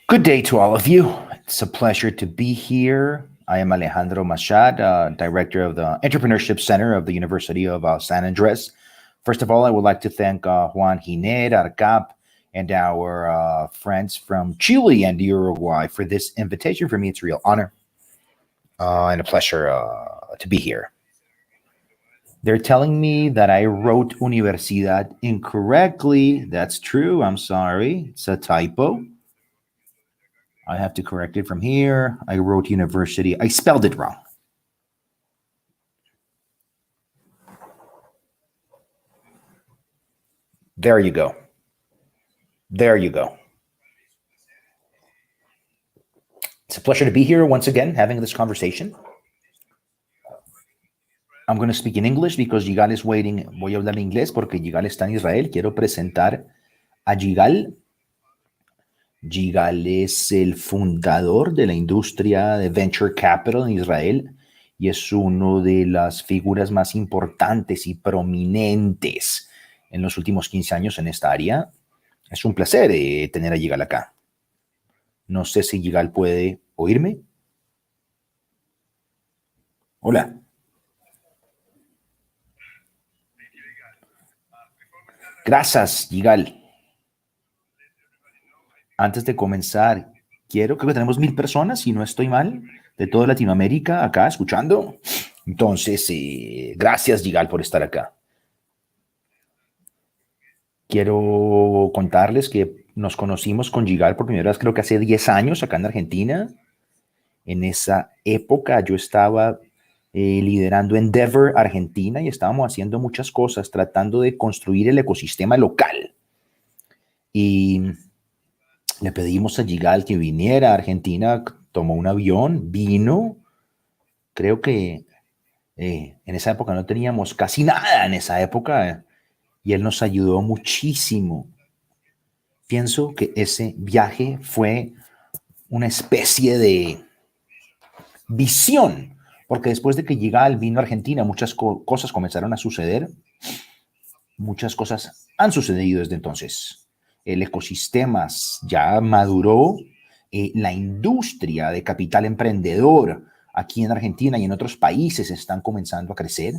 Good day to all of you. It's a pleasure to be here. I am Alejandro Machad, director of the Entrepreneurship Center of the University of San Andres. First of all, I would like to thank Juan Gined, Arcap, and our friends from Chile and Uruguay for this invitation. For me, it's a real honor and a pleasure to be here. They're telling me that I wrote Universidad incorrectly. That's true. I'm sorry. It's a typo. I have to correct it from here. I wrote university. I spelled it wrong. There you go. There you go. It's a pleasure to be here once again, having this conversation. I'm going to speak in English because Yigal is waiting. Voy a hablar en inglés porque Yigal está en Israel. Quiero presentar a Yigal. Yigal es el fundador de la industria de Venture Capital en Israel y es uno de las figuras más importantes y prominentes en los últimos 15 años en esta área. Es un placer tener a Yigal acá. No sé si Yigal puede oírme. Hola. Gracias, Yigal. Antes de comenzar, creo que tenemos 1000 personas, si no estoy mal, de toda Latinoamérica acá escuchando. Entonces, gracias, Yigal, por estar acá. Quiero contarles que nos conocimos con Yigal por primera vez, creo que hace 10 años acá en Argentina. En esa época yo estaba liderando Endeavor Argentina y estábamos haciendo muchas cosas, tratando de construir el ecosistema local. Y le pedimos a Yigal que viniera a Argentina, tomó un avión, vino. Creo que en esa época no teníamos casi nada en esa época y él nos ayudó muchísimo. Pienso que ese viaje fue una especie de visión, porque después de que Yigal vino a Argentina, muchas cosas comenzaron a suceder. Muchas cosas han sucedido desde entonces. El ecosistema ya maduró, la industria de capital emprendedor aquí en Argentina y en otros países están comenzando a crecer.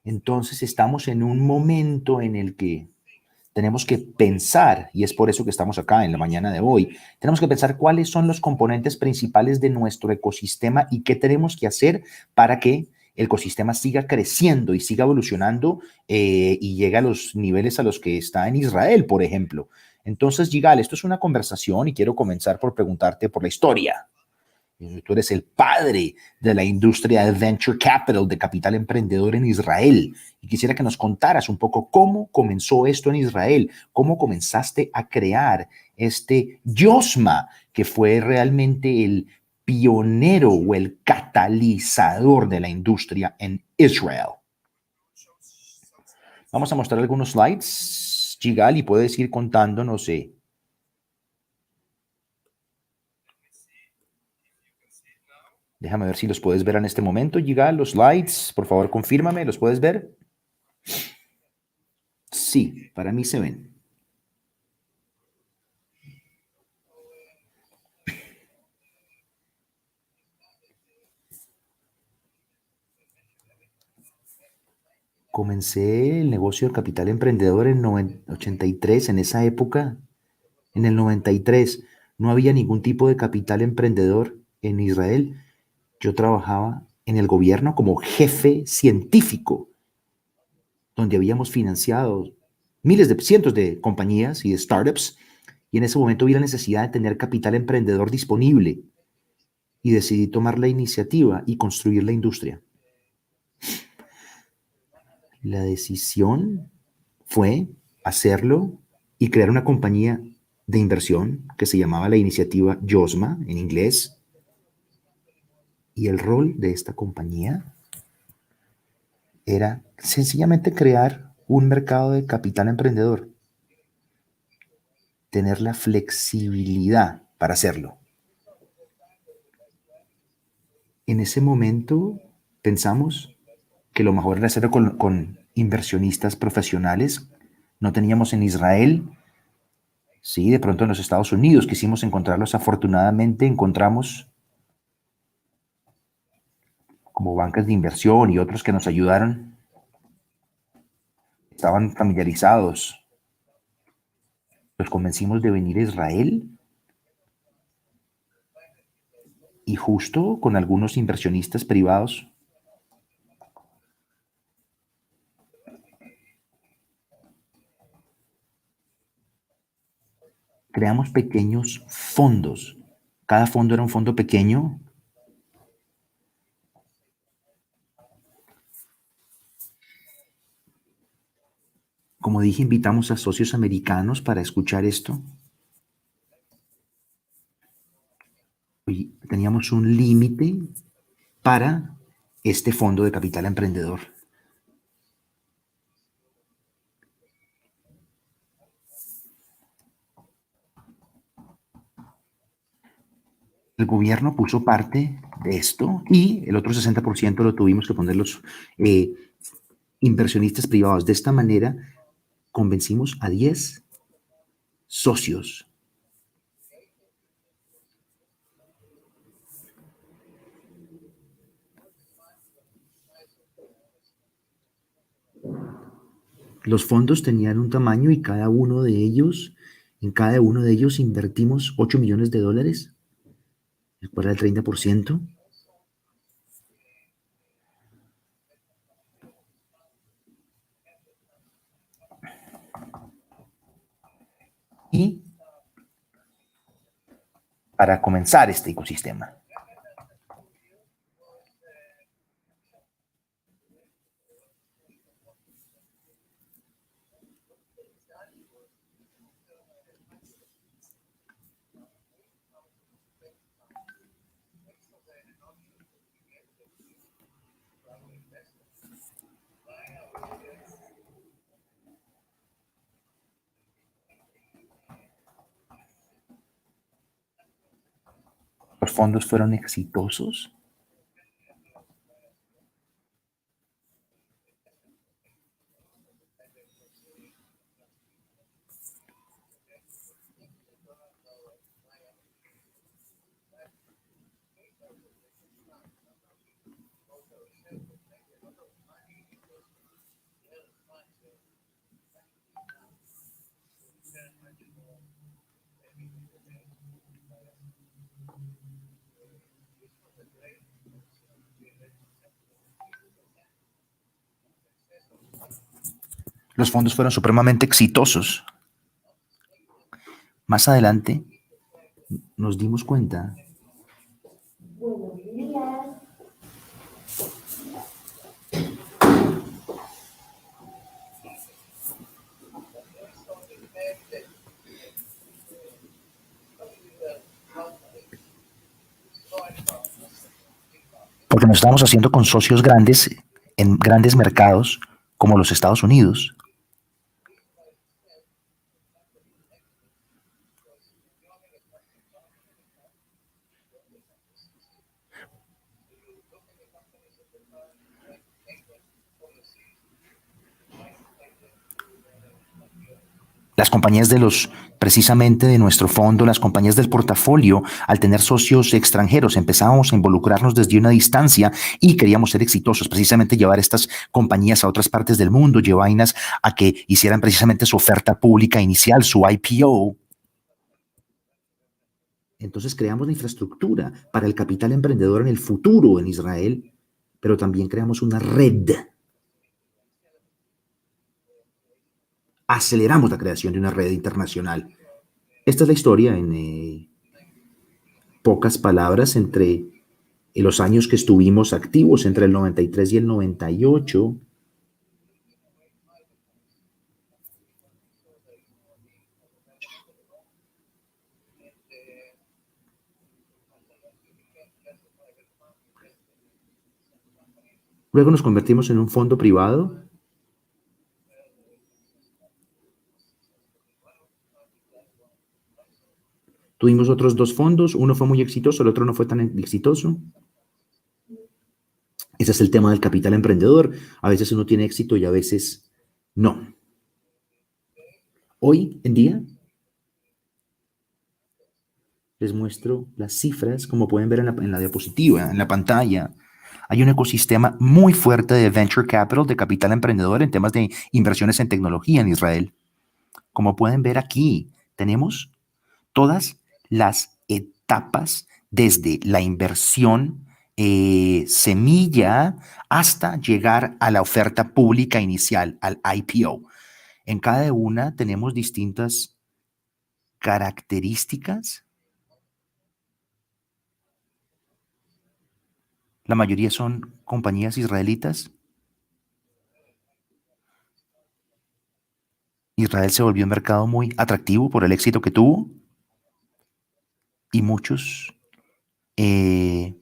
Entonces estamos en un momento en el que tenemos que pensar, y es por eso que estamos acá en la mañana de hoy, tenemos que pensar cuáles son los componentes principales de nuestro ecosistema y qué tenemos que hacer para que el ecosistema siga creciendo y siga evolucionando y llegue a los niveles a los que está en Israel, por ejemplo. Entonces, Yigal, esto es una conversación y quiero comenzar por preguntarte por la historia. Tú eres el padre de la industria de Venture Capital, de capital emprendedor en Israel. Y quisiera que nos contaras un poco cómo comenzó esto en Israel, cómo comenzaste a crear este Yosma, que fue realmente el pionero o el catalizador de la industria en Israel. Vamos a mostrar algunos slides, Yigal, y puedes ir contándonos. Déjame ver si los puedes ver en este momento, Yigal, los slides. Por favor, confírmame, ¿los puedes ver? Sí, para mí se ven. Comencé el negocio del capital emprendedor en 83, en esa época, en el 93. No había ningún tipo de capital emprendedor en Israel. Yo trabajaba en el gobierno como jefe científico, donde habíamos financiado cientos de compañías y de startups, y en ese momento vi la necesidad de tener capital emprendedor disponible y decidí tomar la iniciativa y construir la industria. La decisión fue hacerlo y crear una compañía de inversión que se llamaba la iniciativa Yosma en inglés. Y el rol de esta compañía era sencillamente crear un mercado de capital emprendedor, tener la flexibilidad para hacerlo. En ese momento pensamos que lo mejor era hacerlo con inversionistas profesionales. No teníamos en Israel Sí, de pronto en los Estados Unidos quisimos encontrarlos. Afortunadamente encontramos como bancas de inversión y otros que nos ayudaron. Estaban familiarizados. Los convencimos de venir a Israel y justo con algunos inversionistas privados creamos pequeños fondos. Cada fondo era un fondo pequeño. Como dije, invitamos a socios americanos para escuchar esto. Y teníamos un límite para este fondo de capital emprendedor. El gobierno puso parte de esto y el otro 60% lo tuvimos que poner los inversionistas privados. De esta manera convencimos a 10 socios. Los fondos tenían un tamaño y en cada uno de ellos invertimos $8 millones, el cual era el 30%. Y para comenzar este ecosistema. Los fondos fueron exitosos. Los fondos fueron supremamente exitosos. Más adelante nos dimos cuenta porque nos estamos haciendo con socios grandes en grandes mercados como los Estados Unidos. Las compañías precisamente de nuestro fondo, las compañías del portafolio, al tener socios extranjeros, empezábamos a involucrarnos desde una distancia y queríamos ser exitosos, precisamente llevar estas compañías a otras partes del mundo, llevarlas a que hicieran precisamente su oferta pública inicial, su IPO. Entonces creamos la infraestructura para el capital emprendedor en el futuro en Israel, pero también creamos una red. Aceleramos la creación de una red internacional. Esta es la historia en pocas palabras entre los años que estuvimos activos, entre el 93 y el 98. Luego nos convertimos en un fondo privado. Tuvimos otros dos fondos, uno fue muy exitoso, el otro no fue tan exitoso. Ese es el tema del capital emprendedor. A veces uno tiene éxito y a veces no. Hoy en día les muestro las cifras, como pueden ver en la diapositiva, en la pantalla. Hay un ecosistema muy fuerte de venture capital, de capital emprendedor en temas de inversiones en tecnología en Israel. Como pueden ver aquí, tenemos todas las etapas desde la inversión semilla hasta llegar a la oferta pública inicial, al IPO. En cada una tenemos distintas características. La mayoría son compañías israelitas. Israel se volvió un mercado muy atractivo por el éxito que tuvo y muchos eh,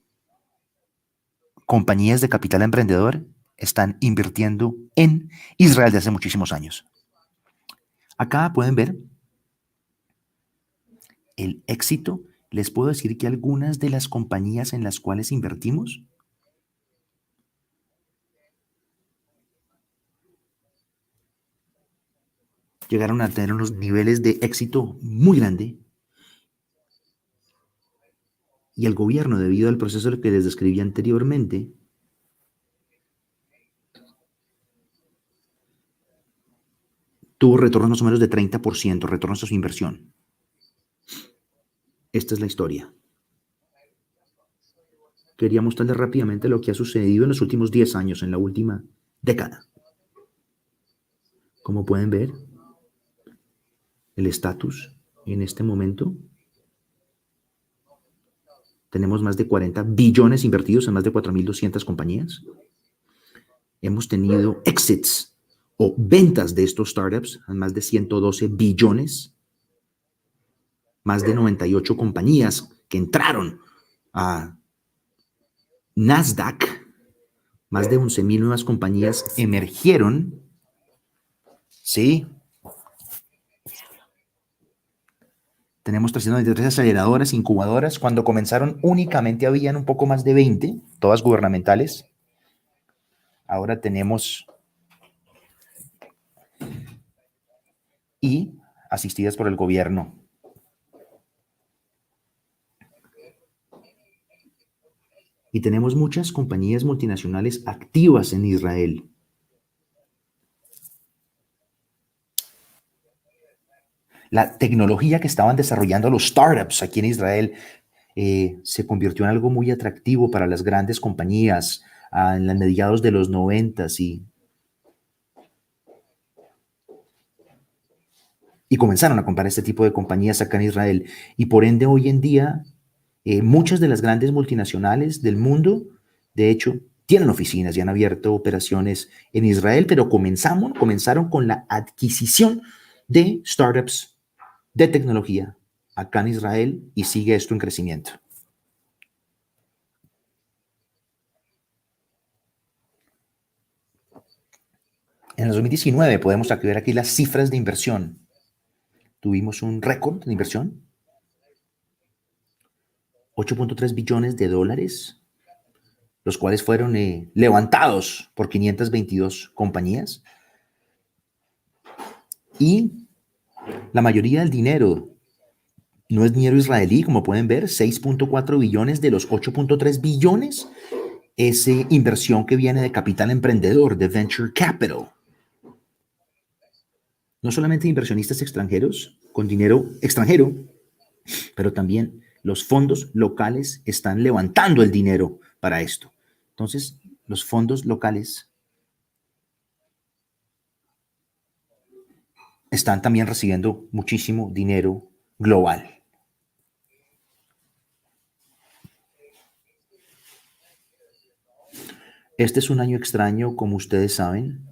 compañías de capital emprendedor están invirtiendo en Israel desde hace muchísimos años. Acá pueden ver el éxito. Les puedo decir que algunas de las compañías en las cuales invertimos llegaron a tener unos niveles de éxito muy grande y el gobierno, debido al proceso que les describí anteriormente, tuvo retornos más o menos de 30%, retornos a su inversión. Esta es la historia. Quería mostrarles rápidamente lo que ha sucedido en los últimos 10 años, en la última década. Como pueden ver, el estatus en este momento, tenemos más de 40 billones invertidos en más de 4.200 compañías. Hemos tenido exits o ventas de estos startups en más de 112 billones, más de 98 compañías que entraron a Nasdaq, más de 11.000 nuevas compañías emergieron, ¿sí? Tenemos 393 aceleradoras, incubadoras. Cuando comenzaron únicamente habían un poco más de 20, todas gubernamentales. Ahora tenemos y asistidas por el gobierno. Y tenemos muchas compañías multinacionales activas en Israel. La tecnología que estaban desarrollando los startups aquí en Israel se convirtió en algo muy atractivo para las grandes compañías en los mediados de los 90 y comenzaron a comprar este tipo de compañías acá en Israel. Y por ende, hoy en día, muchas de las grandes multinacionales del mundo, de hecho, tienen oficinas y han abierto operaciones en Israel, pero comenzaron con la adquisición de startups de tecnología acá en Israel y sigue esto en crecimiento. En el 2019 podemos ver aquí las cifras de inversión. Tuvimos un récord de inversión, 8.3 billones de dólares, los cuales fueron levantados por 522 compañías. Y la mayoría del dinero no es dinero israelí, como pueden ver, 6.4 billones de los 8.3 billones es inversión que viene de capital emprendedor, de venture capital. No solamente inversionistas extranjeros con dinero extranjero, pero también los fondos locales están levantando el dinero para esto. Entonces, los fondos locales están también recibiendo muchísimo dinero global. Este es un año extraño, como ustedes saben.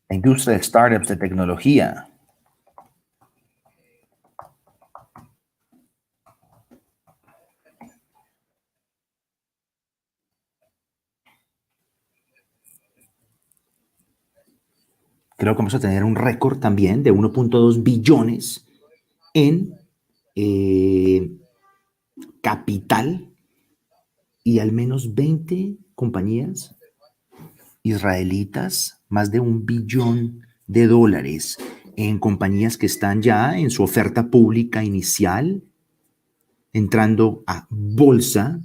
La industria de startups de tecnología. Creo que vamos a tener un récord también de 1.2 billones en capital y al menos 20 compañías israelitas, más de $1 billón en compañías que están ya en su oferta pública inicial, entrando a bolsa.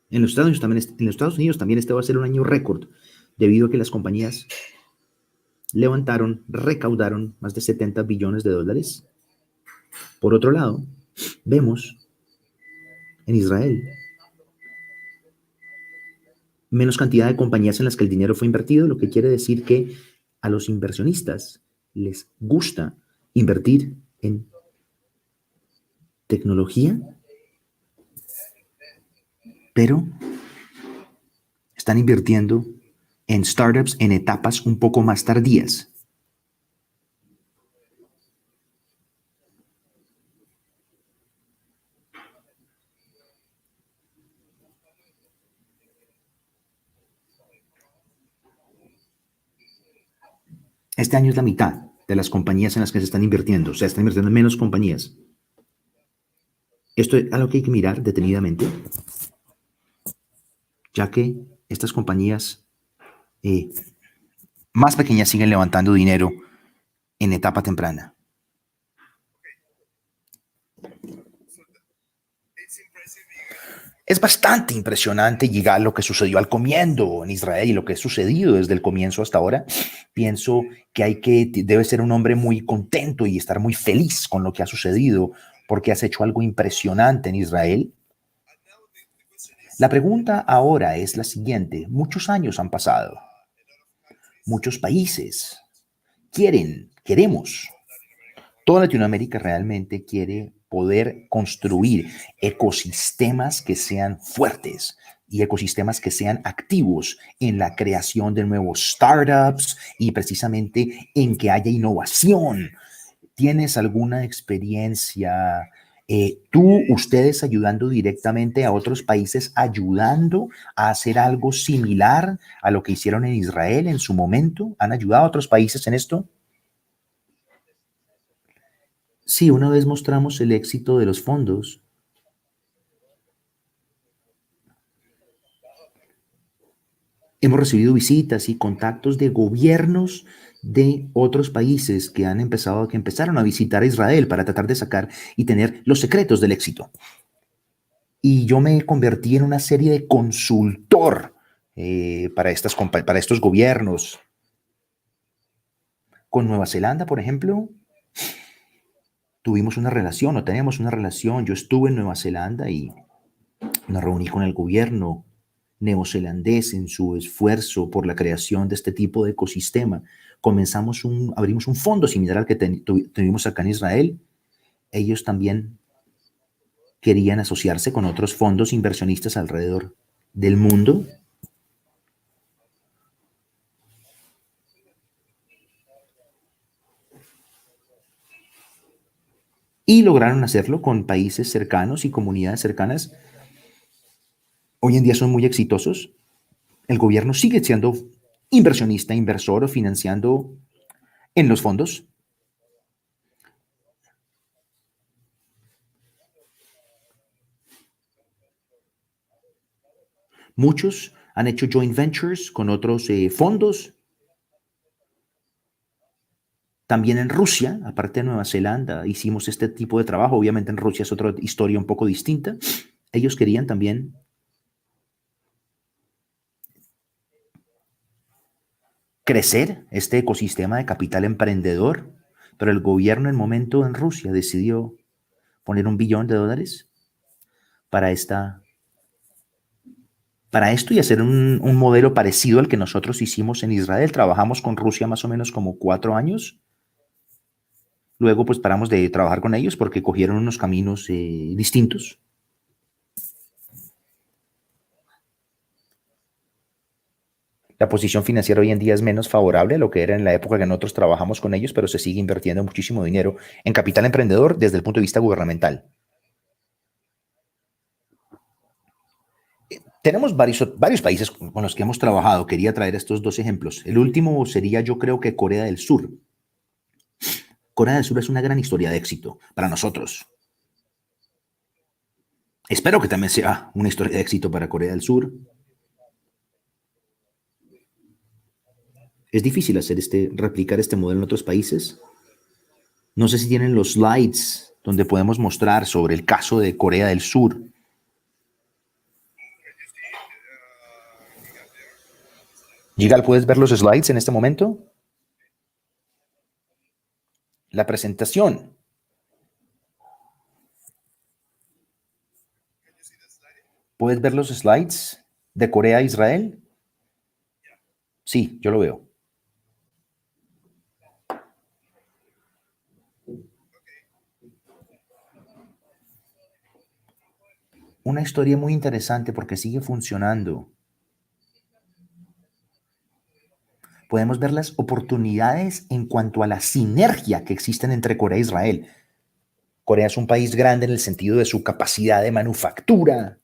En los Estados Unidos también este va a ser un año récord, debido a que las compañías recaudaron más de $70 billones. Por otro lado, vemos en Israel menos cantidad de compañías en las que el dinero fue invertido, lo que quiere decir que a los inversionistas les gusta invertir en tecnología, pero están invirtiendo en startups en etapas un poco más tardías. Este año es la mitad de las compañías en las que se están invirtiendo, o sea, están invirtiendo en menos compañías. Esto es algo que hay que mirar detenidamente, ya que estas compañías eh, más pequeñas siguen levantando dinero en etapa temprana. Es bastante impresionante llegar a lo que sucedió al comienzo en Israel y lo que ha sucedido desde el comienzo hasta ahora. Pienso que debe ser un hombre muy contento y estar muy feliz con lo que ha sucedido porque has hecho algo impresionante en Israel. La pregunta ahora es la siguiente. Muchos años han pasado. Muchos países queremos. Toda Latinoamérica realmente quiere poder construir ecosistemas que sean fuertes y ecosistemas que sean activos en la creación de nuevos startups y precisamente en que haya innovación. ¿Tienes alguna experiencia, ustedes ayudando directamente a otros países, ayudando a hacer algo similar a lo que hicieron en Israel en su momento? ¿Han ayudado a otros países en esto? Sí, una vez mostramos el éxito de los fondos. Hemos recibido visitas y contactos de gobiernos de otros países que empezaron a visitar a Israel para tratar de sacar y tener los secretos del éxito. Y yo me convertí en una serie de consultor para estos gobiernos. Con Nueva Zelanda, por ejemplo, tuvimos una relación o tenemos una relación. Yo estuve en Nueva Zelanda y me reuní con el gobierno neozelandés en su esfuerzo por la creación de este tipo de ecosistema. Abrimos un fondo similar al que tuvimos acá en Israel. Ellos también querían asociarse con otros fondos inversionistas alrededor del mundo y lograron hacerlo con países cercanos y comunidades cercanas. Hoy en día son muy exitosos. El gobierno sigue siendo inversionista, inversor o financiando en los fondos. Muchos han hecho joint ventures con otros fondos. También en Rusia, aparte de Nueva Zelanda, hicimos este tipo de trabajo. Obviamente en Rusia es otra historia un poco distinta. Ellos querían también crecer este ecosistema de capital emprendedor, pero el gobierno en momento en Rusia decidió poner $1 billón para para esto y hacer un modelo parecido al que nosotros hicimos en Israel. Trabajamos con Rusia más o menos como 4 años. Luego pues paramos de trabajar con ellos porque cogieron unos caminos distintos. La posición financiera hoy en día es menos favorable a lo que era en la época que nosotros trabajamos con ellos, pero se sigue invirtiendo muchísimo dinero en capital emprendedor desde el punto de vista gubernamental. Tenemos varios países con los que hemos trabajado. Quería traer estos dos ejemplos. El último sería, yo creo que Corea del Sur. Corea del Sur es una gran historia de éxito para nosotros. Espero que también sea una historia de éxito para Corea del Sur. Es difícil replicar este modelo en otros países. No sé si tienen los slides donde podemos mostrar sobre el caso de Corea del Sur. Yigal, ¿puedes ver los slides en este momento? La presentación. ¿Puedes ver los slides de Corea a Israel? Sí, yo lo veo. Una historia muy interesante porque sigue funcionando. Podemos ver las oportunidades en cuanto a la sinergia que existen entre Corea e Israel. Corea es un país grande en el sentido de su capacidad de manufactura.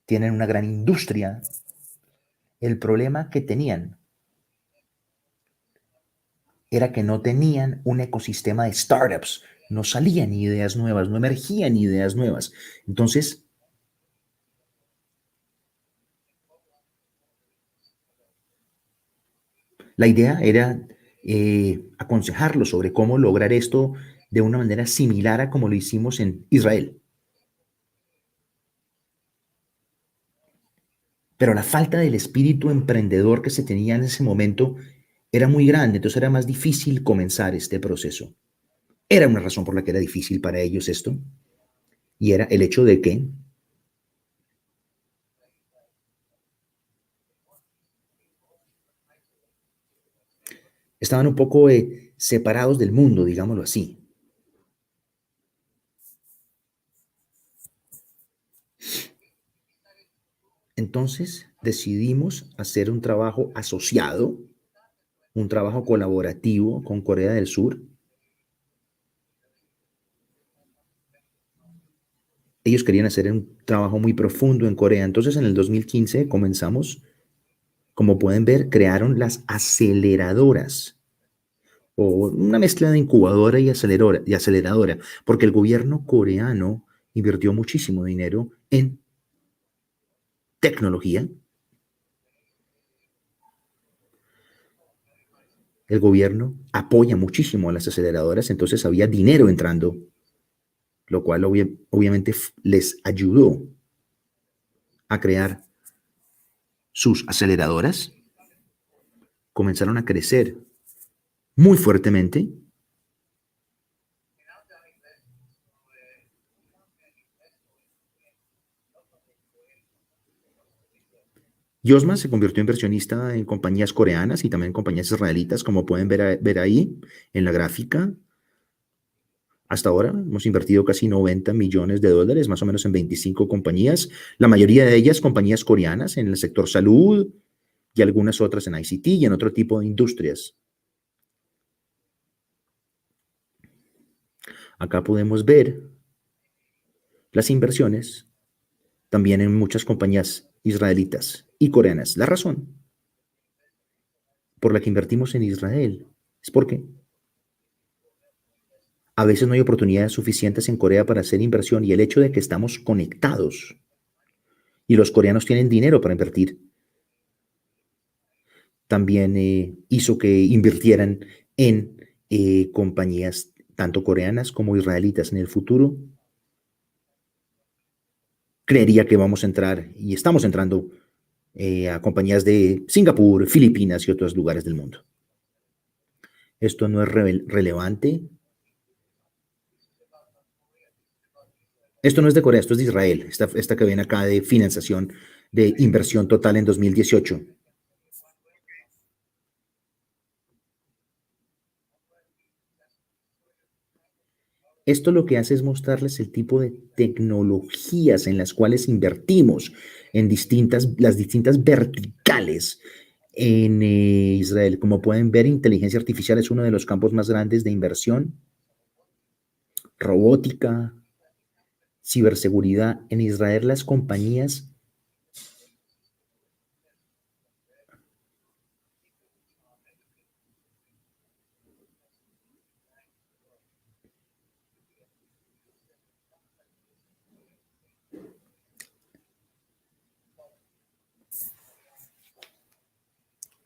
Tienen una gran industria. El problema que tenían era que no tenían un ecosistema de startups. No salían ideas nuevas, no emergían ideas nuevas. Entonces, la idea era aconsejarlos sobre cómo lograr esto de una manera similar a como lo hicimos en Israel. Pero la falta del espíritu emprendedor que se tenía en ese momento era muy grande, entonces era más difícil comenzar este proceso. Era una razón por la que era difícil para ellos esto, y era el hecho de que estaban un poco separados del mundo, digámoslo así. Entonces decidimos hacer un trabajo asociado, un trabajo colaborativo con Corea del Sur. Ellos querían hacer un trabajo muy profundo en Corea. Entonces en el 2015 comenzamos, como pueden ver, crearon las aceleradoras o una mezcla de incubadora y aceleradora, porque el gobierno coreano invirtió muchísimo dinero en tecnología. El gobierno apoya muchísimo a las aceleradoras, entonces había dinero entrando, lo cual obviamente les ayudó a crear sus aceleradoras. Comenzaron a crecer muy fuertemente. Yosman se convirtió en inversionista en compañías coreanas y también en compañías israelitas, como pueden ver ahí en la gráfica. Hasta ahora hemos invertido casi 90 millones de dólares, más o menos en 25 compañías, la mayoría de ellas compañías coreanas en el sector salud y algunas otras en ICT y en otro tipo de industrias. Acá podemos ver las inversiones también en muchas compañías israelitas y coreanas. La razón por la que invertimos en Israel es porque a veces no hay oportunidades suficientes en Corea para hacer inversión y el hecho de que estamos conectados y los coreanos tienen dinero para invertir también hizo que invirtieran en compañías tanto coreanas como israelitas en el futuro. Creería que vamos a entrar y estamos entrando a compañías de Singapur, Filipinas y otros lugares del mundo. Esto no es relevante. Esto no es de Corea, esto es de Israel. Esta que ven acá de financiación de inversión total en 2018. Esto lo que hace es mostrarles el tipo de tecnologías en las cuales invertimos en las distintas verticales en Israel. Como pueden ver, inteligencia artificial es uno de los campos más grandes de inversión, robótica, ciberseguridad. En Israel las compañías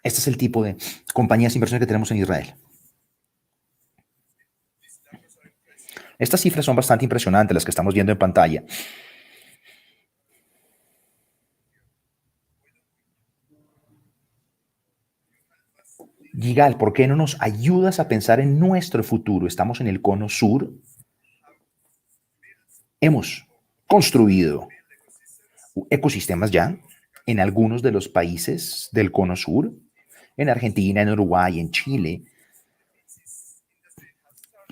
Este es el tipo de compañías de inversión que tenemos en Israel. Estas cifras son bastante impresionantes, las que estamos viendo en pantalla. Yigal, ¿por qué no nos ayudas a pensar en nuestro futuro? Estamos en el cono sur. Hemos construido ecosistemas ya en algunos de los países del cono sur, en Argentina, en Uruguay, en Chile.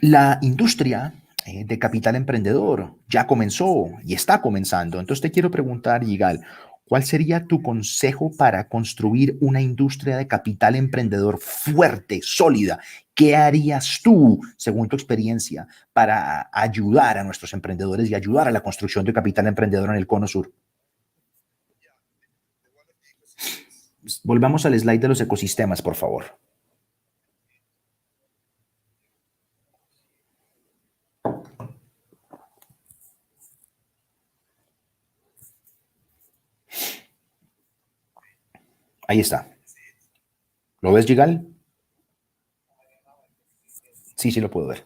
La industria de capital emprendedor ya comenzó y está comenzando. Entonces te quiero preguntar, Yigal, ¿cuál sería tu consejo para construir una industria de capital emprendedor fuerte, sólida? ¿Qué harías tú, según tu experiencia, para ayudar a nuestros emprendedores y ayudar a la construcción de capital emprendedor en el cono sur? Volvamos al slide de los ecosistemas, por favor. Ahí está. ¿Lo ves, Yigal? Sí, sí lo puedo ver.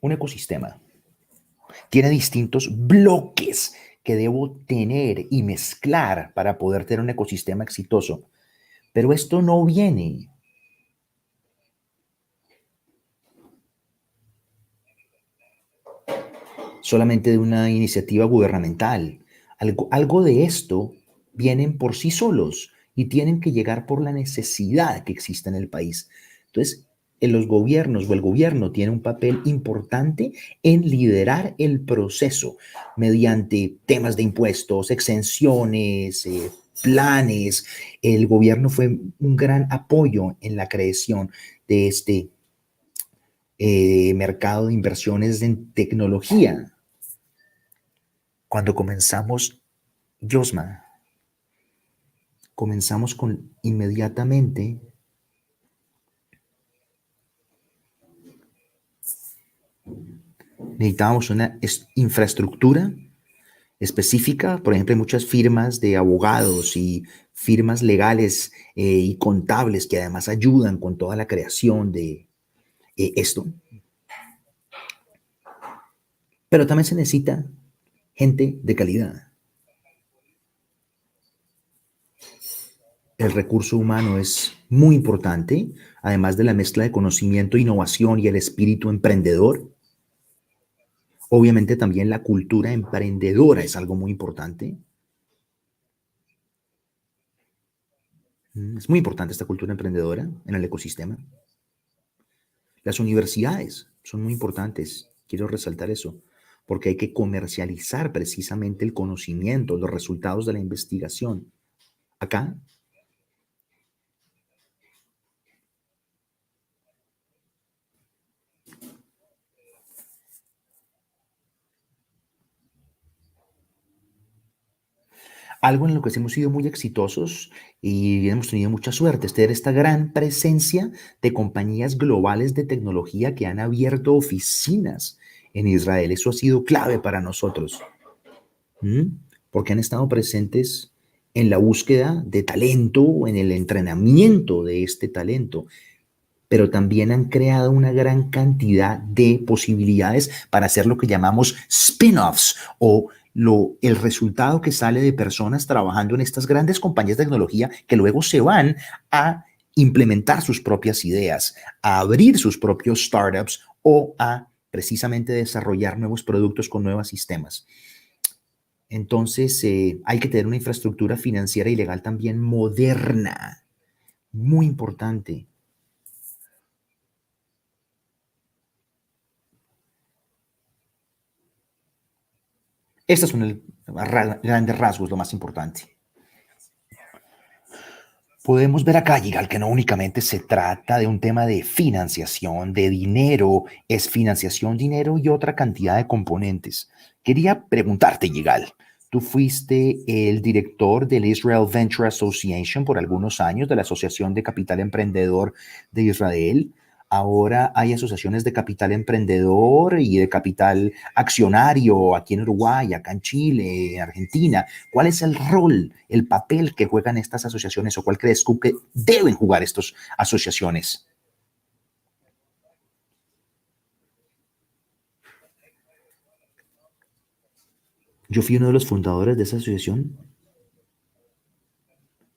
Un ecosistema tiene distintos bloques que debo tener y mezclar para poder tener un ecosistema exitoso. Pero esto no viene solamente de una iniciativa gubernamental. Algo de esto vienen por sí solos y tienen que llegar por la necesidad que existe en el país. Entonces, en los gobiernos o el gobierno tiene un papel importante en liderar el proceso mediante temas de impuestos, exenciones, planes. El gobierno fue un gran apoyo en la creación de este mercado de inversiones en tecnología. Cuando comenzamos, Yosma, comenzamos con inmediatamente necesitábamos una infraestructura específica. Por ejemplo, hay muchas firmas de abogados y firmas legales y contables que además ayudan con toda la creación de esto. Pero también se necesita gente de calidad. El recurso humano es muy importante, además de la mezcla de conocimiento, innovación y el espíritu emprendedor. Obviamente también la cultura emprendedora es algo muy importante. Es muy importante esta cultura emprendedora en el ecosistema. Las universidades son muy importantes. Quiero resaltar eso, porque hay que comercializar precisamente el conocimiento, los resultados de la investigación. Acá algo en lo que hemos sido muy exitosos y hemos tenido mucha suerte es tener esta gran presencia de compañías globales de tecnología que han abierto oficinas en Israel. Eso ha sido clave para nosotros, porque han estado presentes en la búsqueda de talento, en el entrenamiento de este talento, pero también han creado una gran cantidad de posibilidades para hacer lo que llamamos spin-offs o el resultado que sale de personas trabajando en estas grandes compañías de tecnología que luego se van a implementar sus propias ideas, a abrir sus propios startups o a precisamente desarrollar nuevos productos con nuevos sistemas. Entonces, hay que tener una infraestructura financiera y legal también moderna, muy importante. Estos son grandes rasgos, lo más importante. Podemos ver acá, Yigal, que no únicamente se trata de un tema de financiación, de dinero, es financiación, dinero y otra cantidad de componentes. Quería preguntarte, Yigal, tú fuiste el director del Israel Venture Association por algunos años, de la Asociación de Capital Emprendedor de Israel. Ahora hay asociaciones de capital emprendedor y de capital accionario aquí en Uruguay, acá en Chile, en Argentina. ¿Cuál es el rol, el papel que juegan estas asociaciones o cuál crees tú que deben jugar estas asociaciones? Yo fui uno de los fundadores de esa asociación.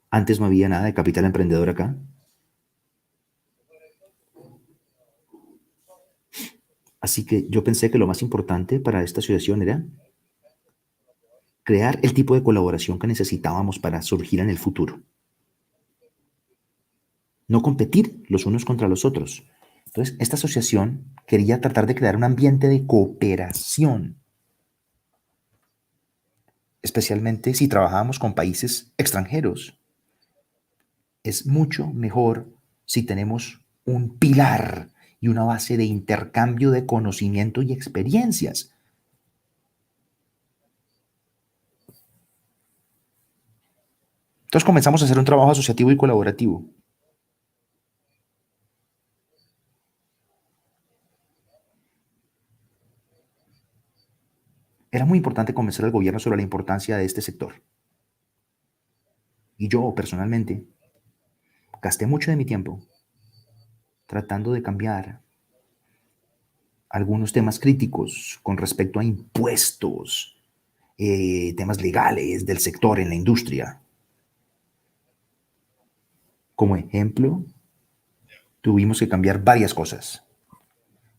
Antes no había nada de capital emprendedor acá. Así que yo pensé que lo más importante para esta asociación era crear el tipo de colaboración que necesitábamos para surgir en el futuro. No competir los unos contra los otros. Entonces, esta asociación quería tratar de crear un ambiente de cooperación, especialmente si trabajábamos con países extranjeros. Es mucho mejor si tenemos un pilar y una base de intercambio de conocimiento y experiencias. Entonces comenzamos a hacer un trabajo asociativo y colaborativo. Era muy importante convencer al gobierno sobre la importancia de este sector. Y yo personalmente gasté mucho de mi tiempo tratando de cambiar algunos temas críticos con respecto a impuestos, temas legales del sector en la industria. Como ejemplo, tuvimos que cambiar varias cosas.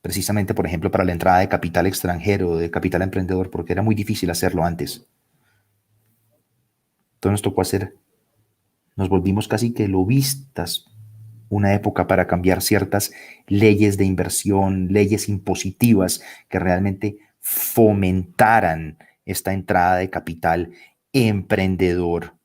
Precisamente, por ejemplo, para la entrada de capital extranjero, de capital emprendedor, porque era muy difícil hacerlo antes. Entonces nos tocó hacer, nos volvimos casi que lobistas una época para cambiar ciertas leyes de inversión, leyes impositivas que realmente fomentaran esta entrada de capital emprendedor.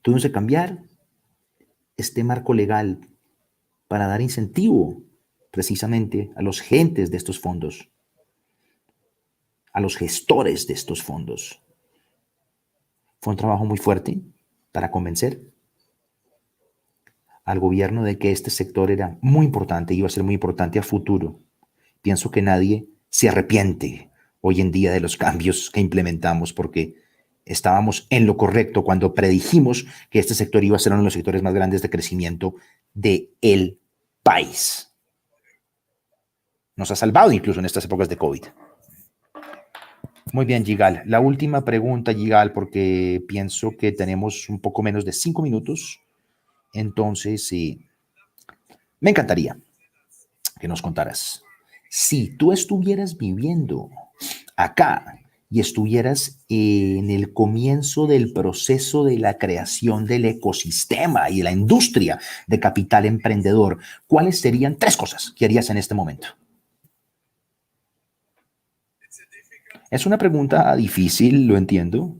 Tuvimos que cambiar este marco legal para dar incentivo precisamente a los gentes de estos fondos, a los gestores de estos fondos. Fue un trabajo muy fuerte para convencer al gobierno de que este sector era muy importante, iba a ser muy importante a futuro. Pienso que nadie se arrepiente hoy en día de los cambios que implementamos porque estábamos en lo correcto cuando predijimos que este sector iba a ser uno de los sectores más grandes de crecimiento del país. Nos ha salvado incluso en estas épocas de COVID. Muy bien, Gigal. La última pregunta, Gigal, porque pienso que tenemos un poco menos de 5 minutos. Entonces, sí, me encantaría que nos contaras. Si tú estuvieras viviendo acá y estuvieras en el comienzo del proceso de la creación del ecosistema y de la industria de capital emprendedor, ¿cuáles serían 3 cosas que harías en este momento? Es una pregunta difícil, lo entiendo.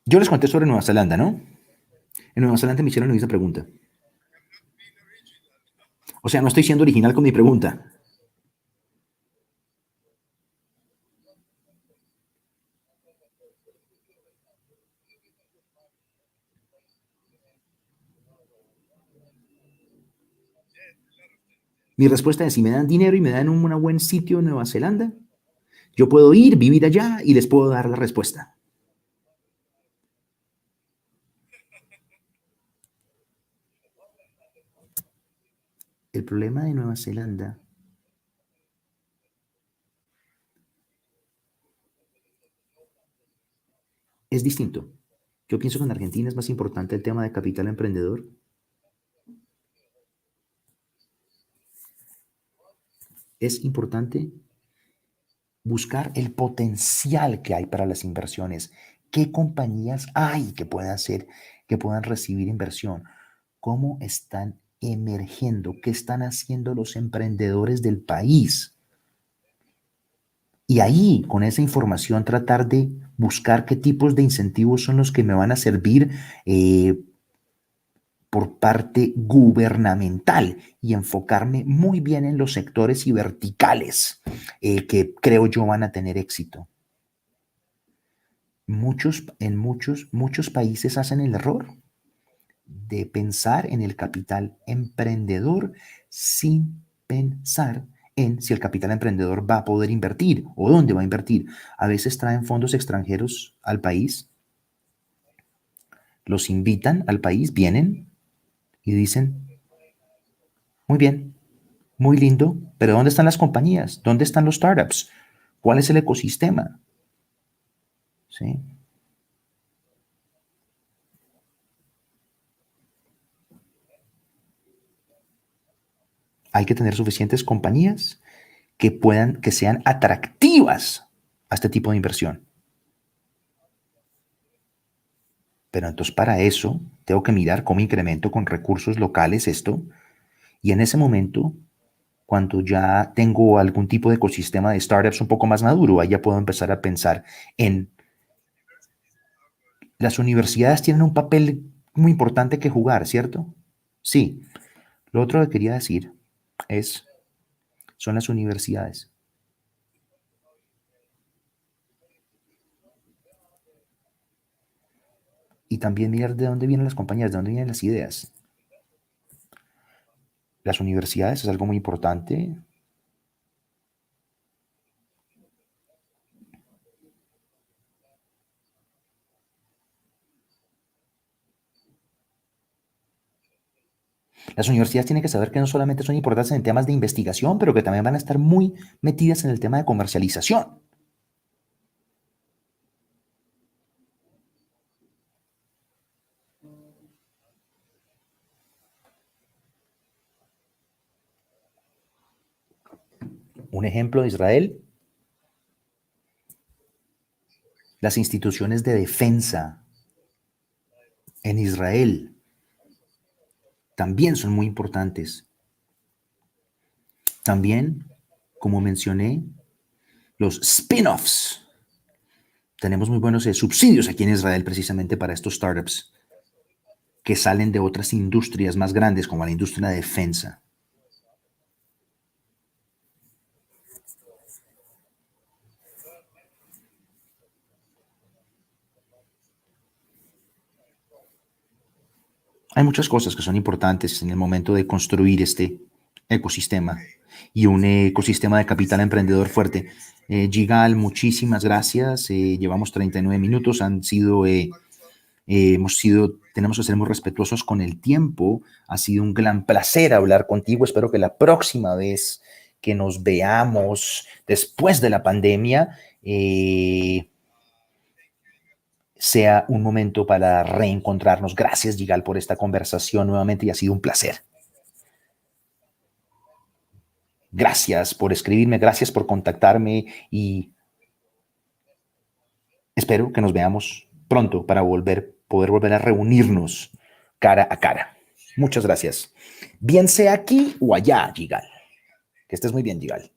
Yo les conté sobre Nueva Zelanda, ¿no? En Nueva Zelanda me hicieron la misma pregunta. O sea, no estoy siendo original con mi pregunta. Mi respuesta es, si me dan dinero y me dan un buen sitio en Nueva Zelanda, yo puedo ir, vivir allá y les puedo dar la respuesta. El problema de Nueva Zelanda es distinto. Yo pienso que en Argentina es más importante el tema de capital emprendedor. Es importante buscar el potencial que hay para las inversiones. ¿Qué compañías hay que puedan hacer, que puedan recibir inversión? ¿Cómo están emergiendo? ¿Qué están haciendo los emprendedores del país? Y ahí, con esa información, tratar de buscar qué tipos de incentivos son los que me van a servir por parte gubernamental y enfocarme muy bien en los sectores y verticales que creo yo van a tener éxito. Muchos países hacen el error de pensar en el capital emprendedor sin pensar en si el capital emprendedor va a poder invertir o dónde va a invertir. A veces traen fondos extranjeros al país, los invitan al país, vienen y dicen, muy bien, muy lindo, pero ¿dónde están las compañías? ¿Dónde están los startups? ¿Cuál es el ecosistema? ¿Sí? Hay que tener suficientes compañías que sean atractivas a este tipo de inversión. Pero entonces para eso tengo que mirar cómo incremento con recursos locales esto. Y en ese momento, cuando ya tengo algún tipo de ecosistema de startups un poco más maduro, ahí ya puedo empezar a pensar en las universidades tienen un papel muy importante que jugar, ¿cierto? Sí. Lo otro que quería decir es, son las universidades. Y también mirar de dónde vienen las compañías, de dónde vienen las ideas. Las universidades es algo muy importante. Las universidades tienen que saber que no solamente son importantes en temas de investigación, pero que también van a estar muy metidas en el tema de comercialización. Un ejemplo de Israel, las instituciones de defensa en Israel también son muy importantes. También, como mencioné, los spin-offs. Tenemos muy buenos subsidios aquí en Israel precisamente para estos startups que salen de otras industrias más grandes como la industria de defensa. Hay muchas cosas que son importantes en el momento de construir este ecosistema y un ecosistema de capital emprendedor fuerte. Gigal, muchísimas gracias. Llevamos 39 minutos, tenemos que ser muy respetuosos con el tiempo. Ha sido un gran placer hablar contigo. Espero que la próxima vez que nos veamos después de la pandemia, sea un momento para reencontrarnos. Gracias, Gigal, por esta conversación nuevamente y ha sido un placer. Gracias por escribirme, gracias por contactarme y espero que nos veamos pronto para poder volver a reunirnos cara a cara. Muchas gracias. Bien sea aquí o allá, Gigal. Que estés muy bien, Gigal.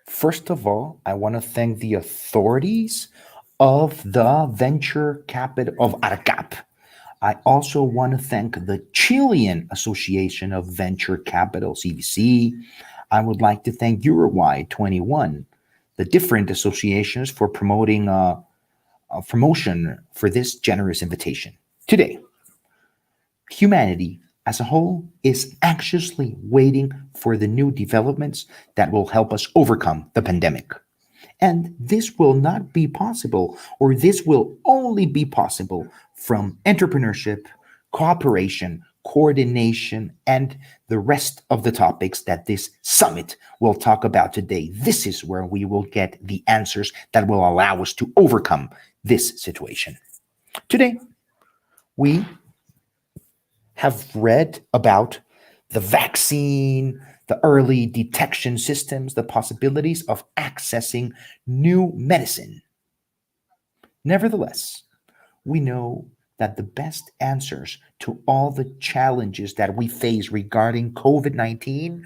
First of all, I want to thank the authorities of the venture capital of ARCAP. I also want to thank the Chilean Association of Venture Capital, CVC. I would like to thank Uruguay 21, the different associations for promoting a promotion for this generous invitation. Today, humanity as a whole is anxiously waiting for the new developments that will help us overcome the pandemic. And this will not be possible, or this will only be possible from entrepreneurship, cooperation, coordination, and the rest of the topics that this summit will talk about today. This is where we will get the answers that will allow us to overcome this situation. Today, we have read about the vaccine, the early detection systems, the possibilities of accessing new medicine. Nevertheless, we know that the best answers to all the challenges that we face regarding COVID 19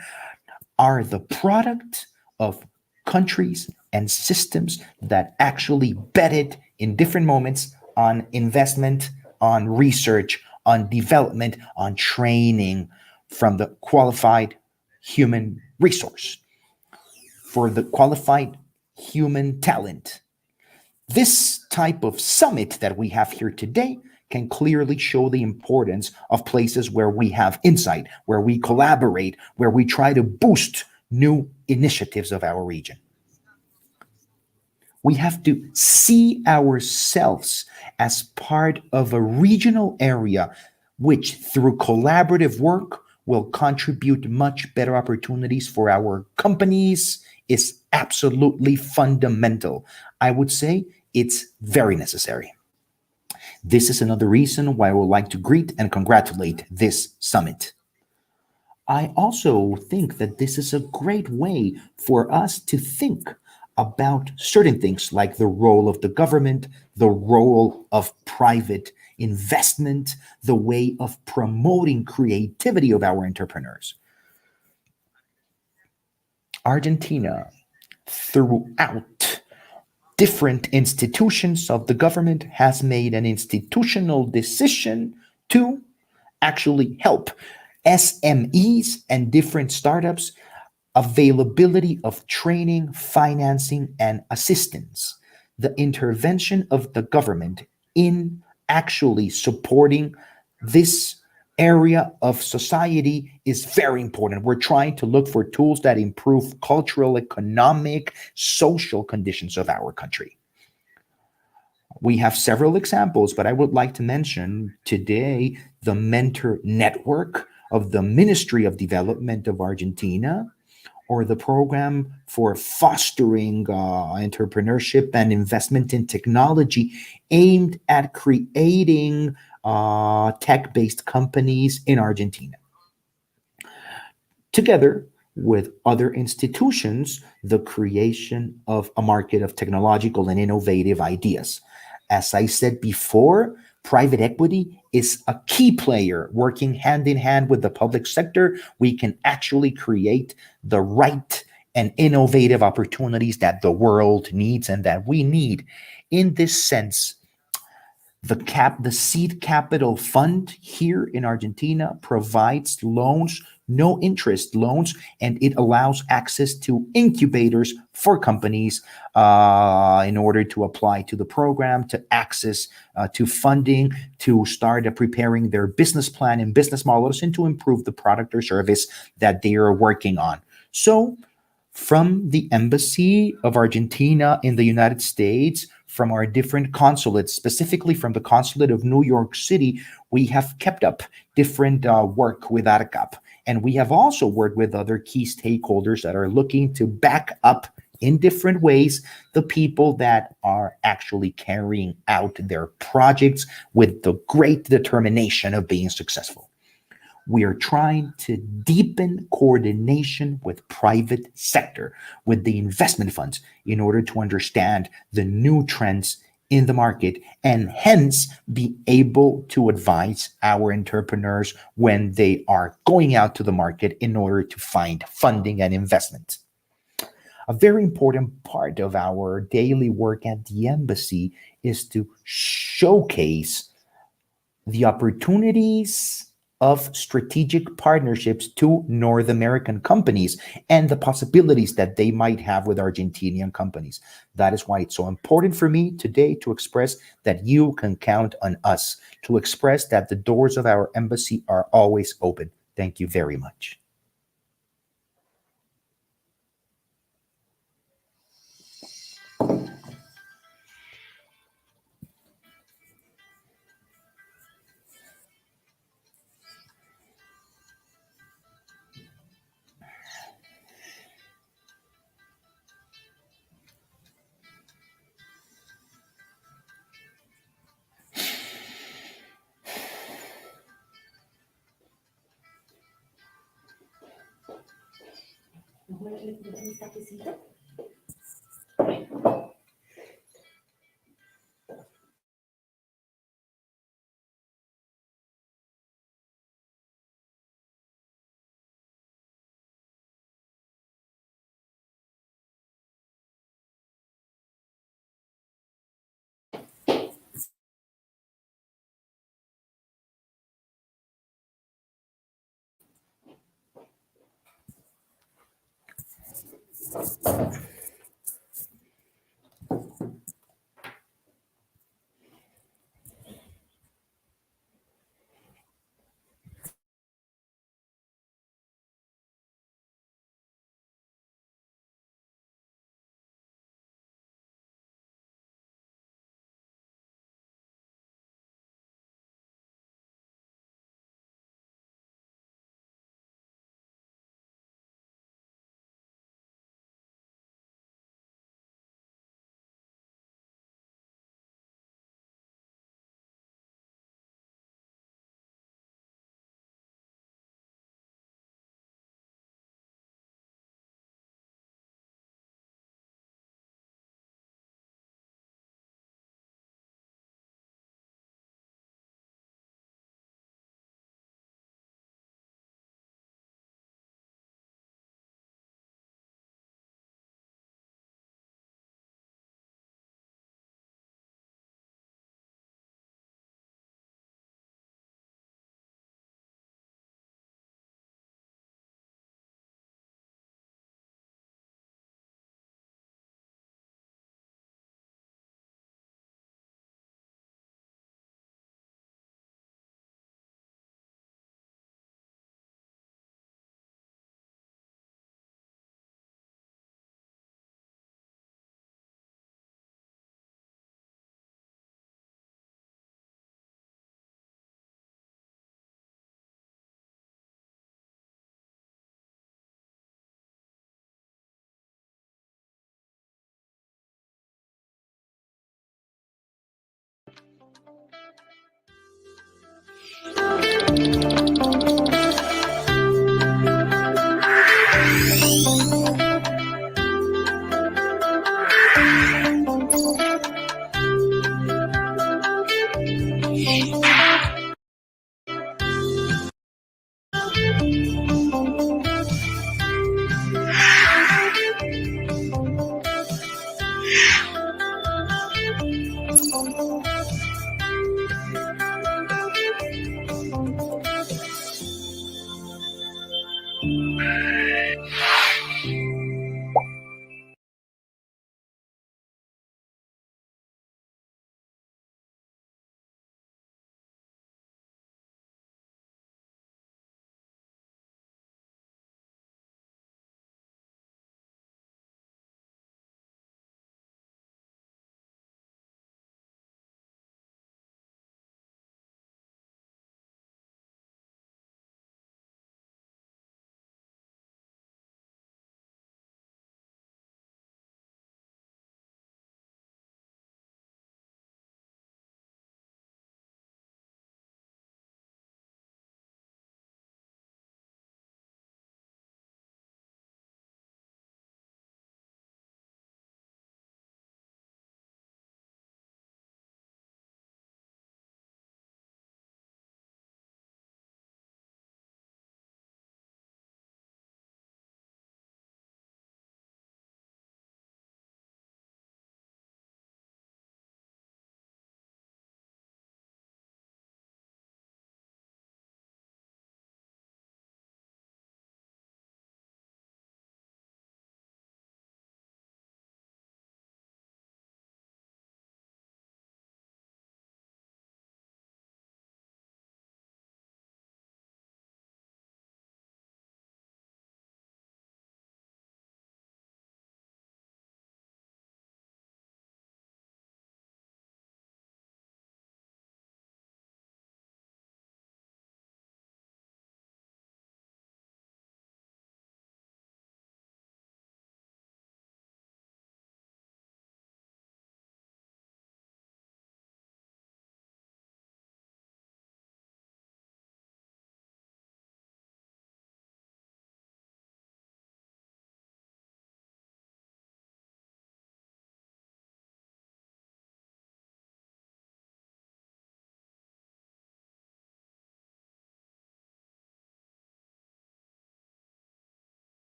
are the product of countries and systems that actually betted in different moments on investment, on research, on development, on training from the qualified human resource, for the qualified human talent. This type of summit that we have here today can clearly show the importance of places where we have insight, where we collaborate, where we try to boost new initiatives of our region. We have to see ourselves as part of a regional area which, through collaborative work, will contribute much better opportunities for our companies is absolutely fundamental. I would say it's very necessary. This is another reason why I would like to greet and congratulate this summit. I also think that this is a great way for us to think about certain things like the role of the government, the role of private investment, the way of promoting creativity of our entrepreneurs. Argentina, throughout different institutions of the government, has made an institutional decision to actually help SMEs and different startups availability of training, financing, and assistance. The intervention of the government in actually supporting this area of society is very important. We're trying to look for tools that improve cultural, economic, social conditions of our country. We have several examples, but I would like to mention today the Mentor Network of the Ministry of Development of Argentina, or the program for fostering entrepreneurship and investment in technology aimed at creating tech-based companies in Argentina. Together with other institutions, the creation of a market of technological and innovative ideas. As I said before, private equity is a key player. Working hand in hand with the public sector, we can actually create the right and innovative opportunities that the world needs and that we need. In this sense, the seed capital fund here in Argentina provides loans, no interest loans, and it allows access to incubators for companies in order to apply to the program, to access to funding, to start preparing their business plan and business models, and to improve the product or service that they are working on. So, from the Embassy of Argentina in the United States, from our different consulates, specifically from the Consulate of New York City, we have kept up different work with ARCAP. And we have also worked with other key stakeholders that are looking to back up in different ways the people that are actually carrying out their projects with the great determination of being successful. We are trying to deepen coordination with private sector, with the investment funds, in order to understand the new trends in the market and hence be able to advise our entrepreneurs when they are going out to the market in order to find funding and investment. A very important part of our daily work at the embassy is to showcase the opportunities of strategic partnerships to North American companies and the possibilities that they might have with Argentinian companies. That is why it's so important for me today to express that you can count on us, to express that the doors of our embassy are always open. Thank you very much.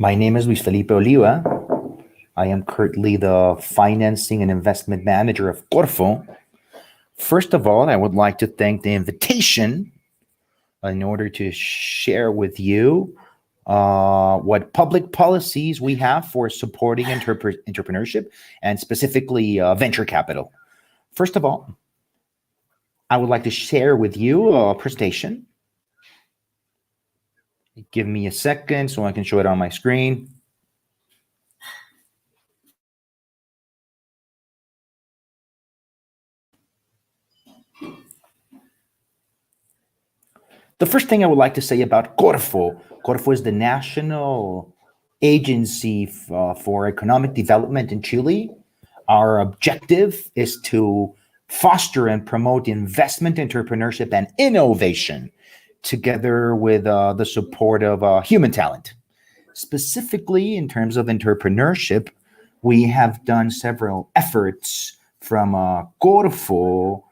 My name is Luis Felipe Oliva. I am currently the Financing and Investment Manager of Corfo. First of all, I would like to thank the invitation in order to share with you what public policies we have for supporting entrepreneurship and specifically venture capital. First of all, I would like to share with you a presentation. Give me a second so I can show it on my screen. The first thing I would like to say about Corfo. Corfo is the national agency for economic development in Chile. Our objective is to foster and promote investment, entrepreneurship, and innovation, together with the support of human talent. Specifically, in terms of entrepreneurship, we have done several efforts from Corfo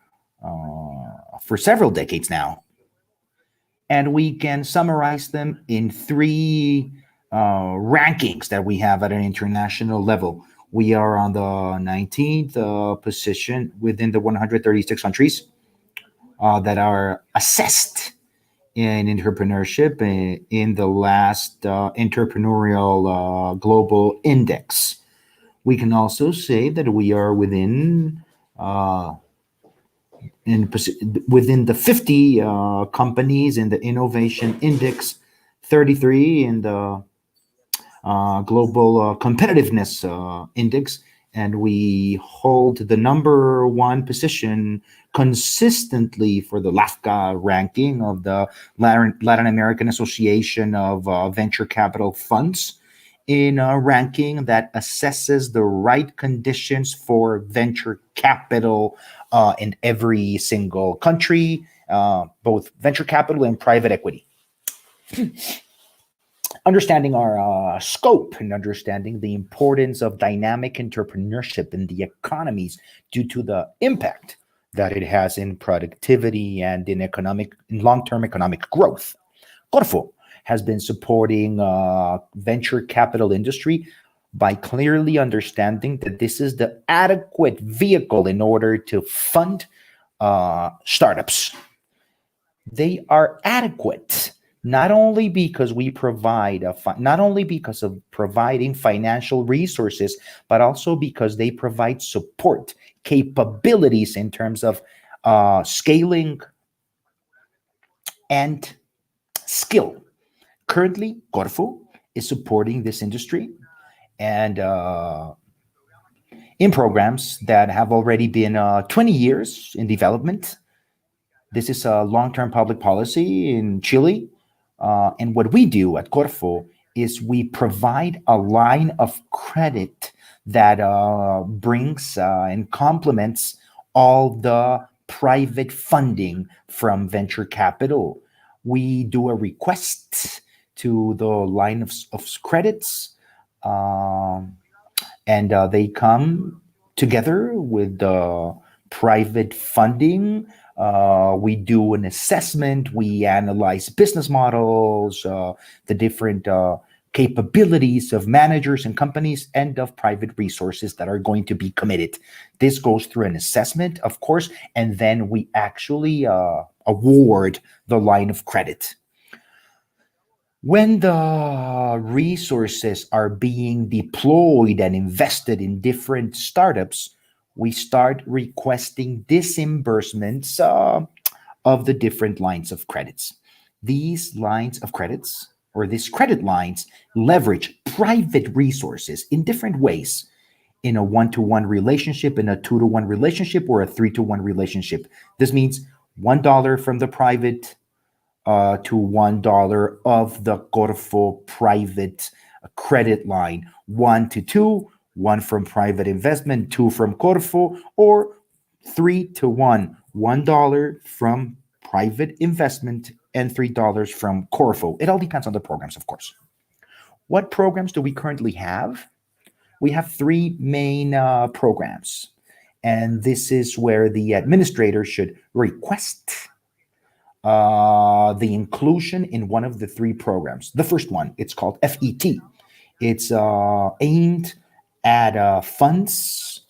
for several decades now. And we can summarize them in three rankings that we have at an international level. We are on the 19th position within the 136 countries that are assessed in entrepreneurship in the last entrepreneurial global index. We can also say that we are within the 50 companies in the innovation index, 33 in the global competitiveness index, and we hold the number one position consistently for the LAFCA ranking of the Latin American Association of Venture Capital Funds, in a ranking that assesses the right conditions for venture capital in every single country, both venture capital and private equity. Understanding our scope and understanding the importance of dynamic entrepreneurship in the economies due to the impact that it has in productivity and in long-term economic growth. Corfo has been supporting venture capital industry by clearly understanding that this is the adequate vehicle in order to fund startups. They are adequate not only because we provide not only because of providing financial resources, but also because they provide support capabilities in terms of scaling and skill. Currently, Corfo is supporting this industry and in programs that have already been 20 years in development. This is a long-term public policy in Chile. And what we do at Corfo is we provide a line of credit that brings and complements all the private funding from venture capital. We do a request to the line of credits, and they come together with the private funding. We do an assessment, we analyze business models, the different capabilities of managers and companies and of private resources that are going to be committed. This goes through an assessment, of course, and then we actually award the line of credit. When the resources are being deployed and invested in different startups, we start requesting disbursements of the different lines of credits. These lines of credits, or these credit lines, leverage private resources in different ways, in a 1-to-1 relationship, in a 2-to-1 relationship, or a 3-to-1 relationship. This means $1 from the private to $1 of the Corfo private credit line, 1 to 2, 1 from private investment, 2 from Corfo, or 3 to 1, $1 from private investment and $3 from Corfo. It all depends on the programs, of course. What programs do we currently have? We have 3 main programs, and this is where the administrator should request the inclusion in one of the 3 programs. The first one, it's called FET. It's aimed at funds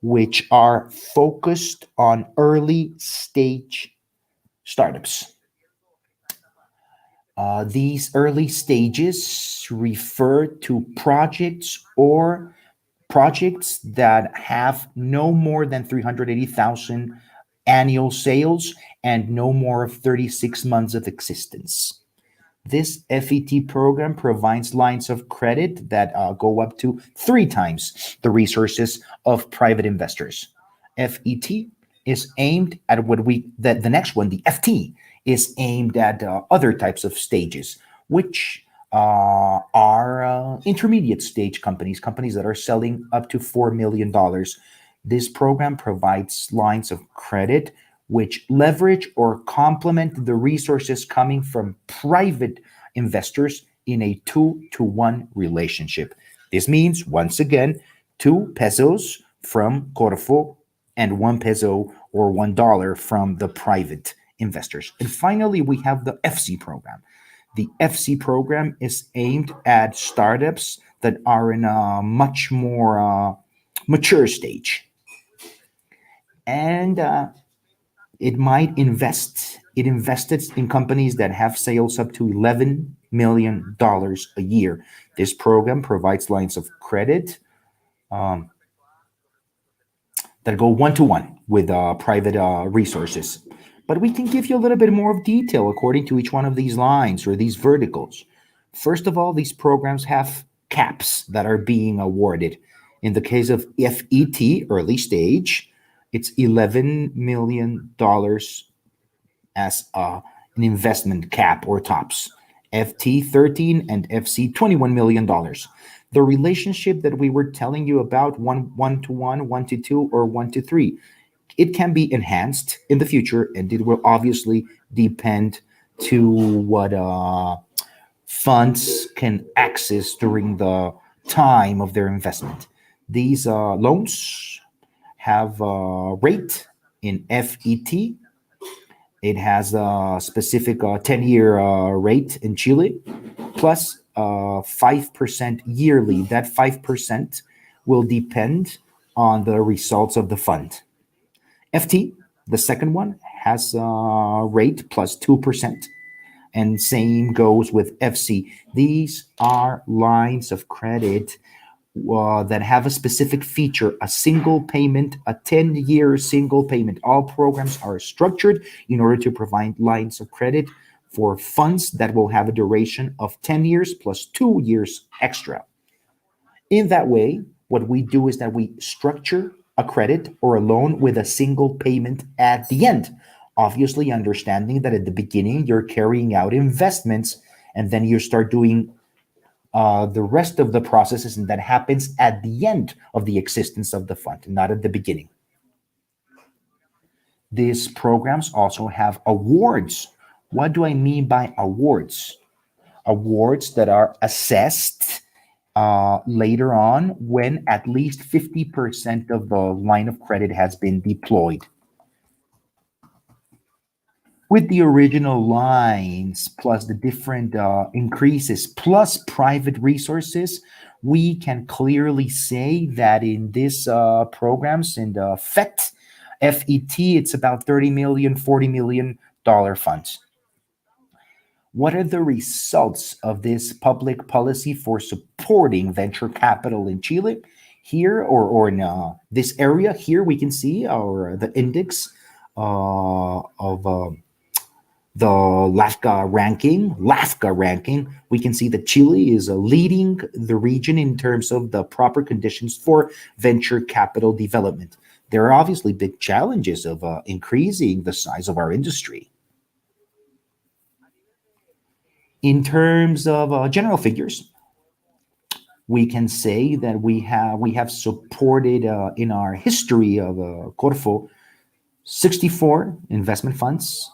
which are focused on early stage startups. These early stages refer to projects that have no more than 380,000 annual sales and no more of 36 months of existence. This FET program provides lines of credit that go up to three times the resources of private investors. FET is aimed at the next one, the FT, is aimed at other types of stages, which are intermediate stage companies that are selling up to $4 million. This program provides lines of credit which leverage or complement the resources coming from private investors in a 2-to-1 relationship. This means, once again, 2 pesos from Corfo and 1 peso or $1 from the private investors. And finally, we have the FC program. The FC program is aimed at startups that are in a much more mature stage. And it invested in companies that have sales up to $11 million a year. This program provides lines of credit um, that go one to one with private resources. But we can give you a little bit more of detail according to each one of these lines or these verticals. First of all, these programs have caps that are being awarded. In the case of FET, early stage, it's $11 million as an investment cap or tops. FT 13 and FC $21 million. The relationship that we were telling you about, one to one to two, or 1 to 3, it can be enhanced in the future, and it will obviously depend to what funds can access during the time of their investment. These loans have a rate in FET. It has a specific 10-year rate in Chile, plus 5% yearly. That 5% will depend on the results of the fund. FT, the second one, has a rate plus 2%. And same goes with FC. These are lines of credit that have a specific feature, a single payment, a 10-year single payment. All programs are structured in order to provide lines of credit for funds that will have a duration of 10 years plus 2 years extra. In that way, what we do is that we structure a credit or a loan with a single payment at the end. Obviously, understanding that at the beginning you're carrying out investments and then you start doing the rest of the processes, and that happens at the end of the existence of the fund, not at the beginning. These programs also have awards. What do I mean by awards? Awards that are assessed later on when at least 50% of the line of credit has been deployed. With the original lines plus the different increases plus private resources, we can clearly say that in these programs, in the FET, it's about 30 million, $40 million funds. What are the results of this public policy for supporting venture capital in Chile? Here, or in this area here, we can see the index of the LAFCA ranking, we can see that Chile is leading the region in terms of the proper conditions for venture capital development. There are obviously big challenges of increasing the size of our industry. In terms of general figures, we can say that we have supported in our history of Corfo 64 investment funds.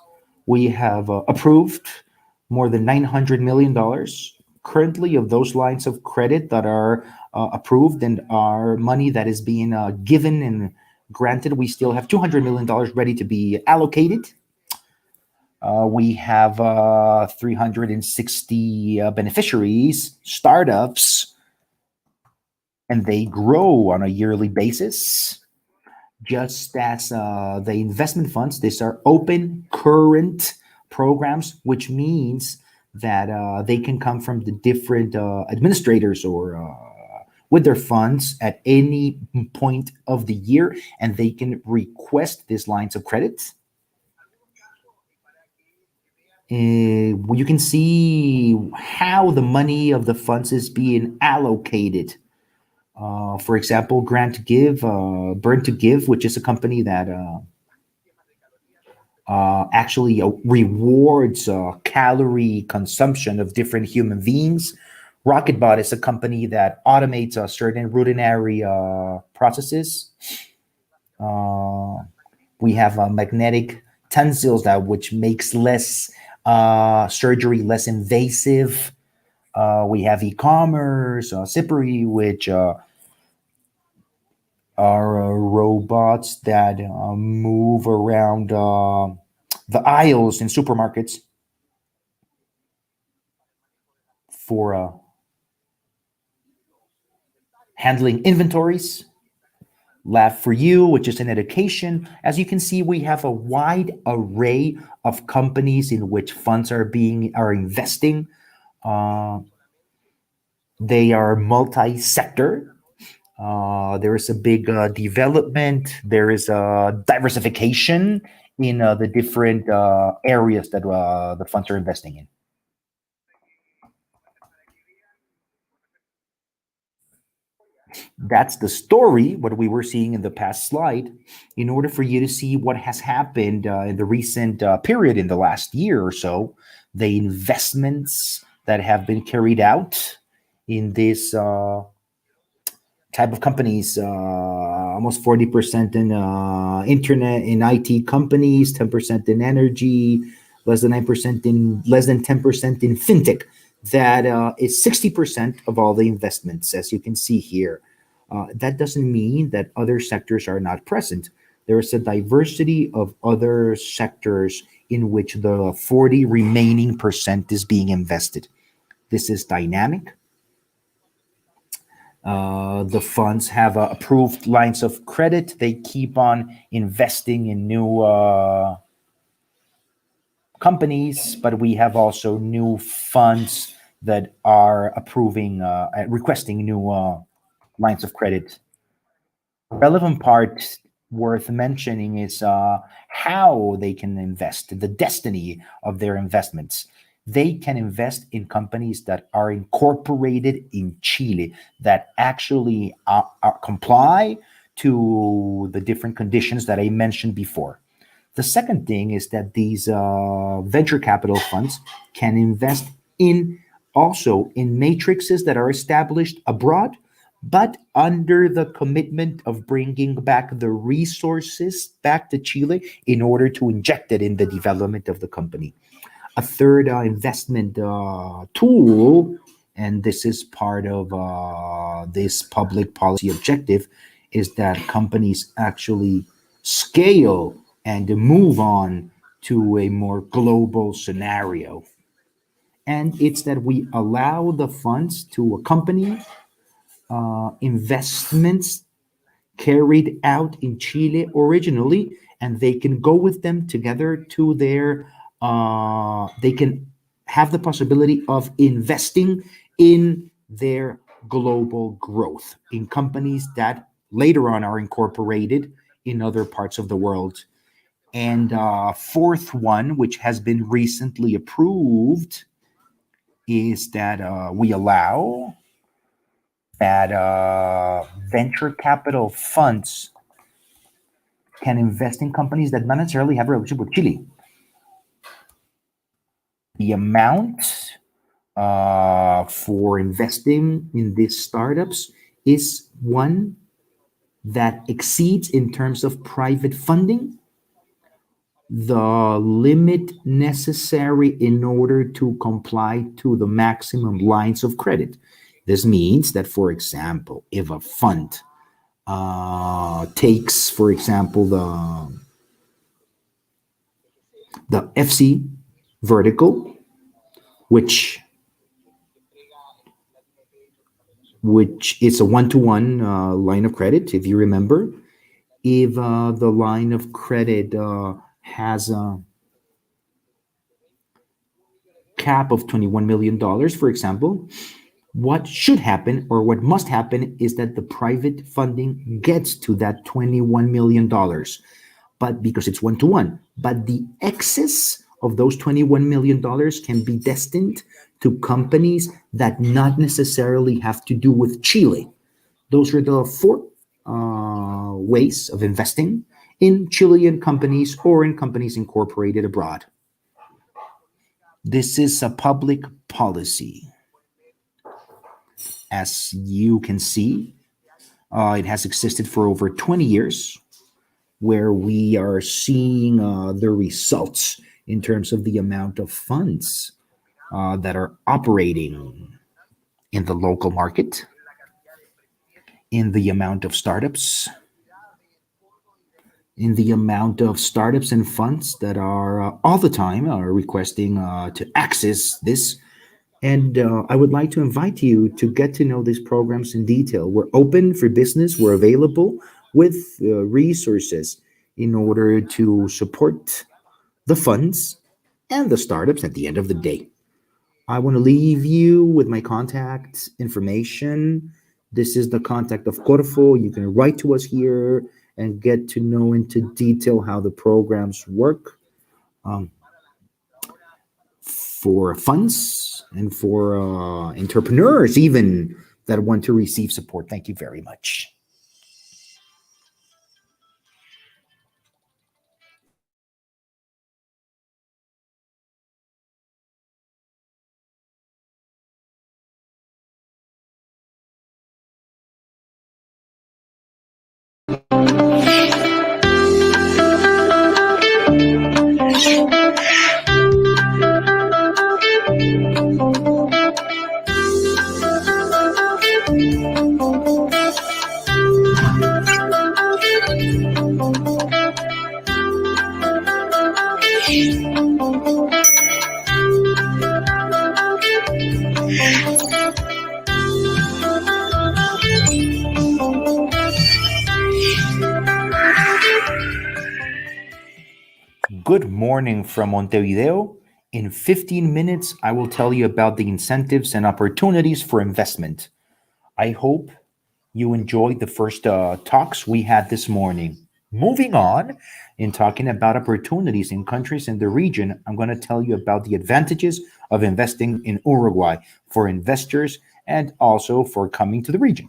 We have approved more than $900 million currently of those lines of credit that are approved and are money that is being given and granted. We still have $200 million ready to be allocated. We have 360 beneficiaries, startups and they grow on a yearly basis. Just as the investment funds, these are open current programs, which means that they can come from the different administrators or with their funds at any point of the year, and they can request these lines of credit. You can see how the money of the funds is being allocated. For example, Grant to Give, Burn to Give, which is a company that actually rewards calorie consumption of different human beings. Rocketbot is a company that automates certain routinary processes. We have magnetic tonsils that which makes less surgery less invasive. We have e-commerce, Zippery, which are robots that move around the aisles in supermarkets for handling inventories. Lab for You, which is an education. As you can see, we have a wide array of companies in which funds are investing. They are multi-sector. There is a big development. There is a diversification in the different areas that the funds are investing in. That's the story, what we were seeing in the past slide. In order for you to see what has happened in the recent period, in the last year or so, the investments that have been carried out in this type of companies, almost 40% in internet, in IT companies, 10% in energy, less than 9% in, less than 10% in fintech. That is 60% of all the investments, as you can see here. That doesn't mean that other sectors are not present. There is a diversity of other sectors in which the 40 remaining percent is being invested. This is dynamic. The funds have approved lines of credit. They keep on investing in new companies, but we have also new funds that are approving, requesting new lines of credit. Relevant part worth mentioning is how they can invest, the destiny of their investments. They can invest in companies that are incorporated in Chile, that actually comply to the different conditions that I mentioned before. The second thing is that these venture capital funds can invest in also in matrices that are established abroad, but under the commitment of bringing back the resources back to Chile in order to inject it in the development of the company. A third investment tool, and this is part of this public policy objective, is that companies actually scale and move on to a more global scenario. And it's that we allow the funds to accompany investments carried out in Chile originally, and they can go with them together to their, they can have the possibility of investing in their global growth in companies that later on are incorporated in other parts of the world. And fourth one, which has been recently approved, is that we allow that venture capital funds can invest in companies that not necessarily have a relationship with Chile. The amount for investing in these startups is one that exceeds, in terms of private funding, the limit necessary in order to comply to the maximum lines of credit. This means that, for example, if a fund takes, for example, the FC vertical, which which is a one-to-one line of credit, if you remember. If the line of credit has a cap of $21 million, for example, what should happen or what must happen is that the private funding gets to that $21 million, but because it's one to one. But the excess of those $21 million can be destined to companies that not necessarily have to do with Chile. Those are the four ways of investing in Chilean companies or in companies incorporated abroad. This is a public policy. As you can see, it has existed for over 20 years, where we are seeing the results in terms of the amount of funds that are operating in the local market, in the amount of startups, and funds that are all the time requesting to access this. And I would like to invite you to get to know these programs in detail. We're open for business. We're available with resources in order to support the funds and the startups at the end of the day. I want to leave you with my contact information. This is the contact of Corfo. You can write to us here and get to know into detail how the programs work for funds and for entrepreneurs even that want to receive support. Thank you very much. Good morning from Montevideo. In 15 minutes, I will tell you about the incentives and opportunities for investment. I hope you enjoyed the first talks we had this morning. Moving on, in talking about opportunities in countries in the region, I'm going to tell you about the advantages of investing in Uruguay for investors and also for coming to the region.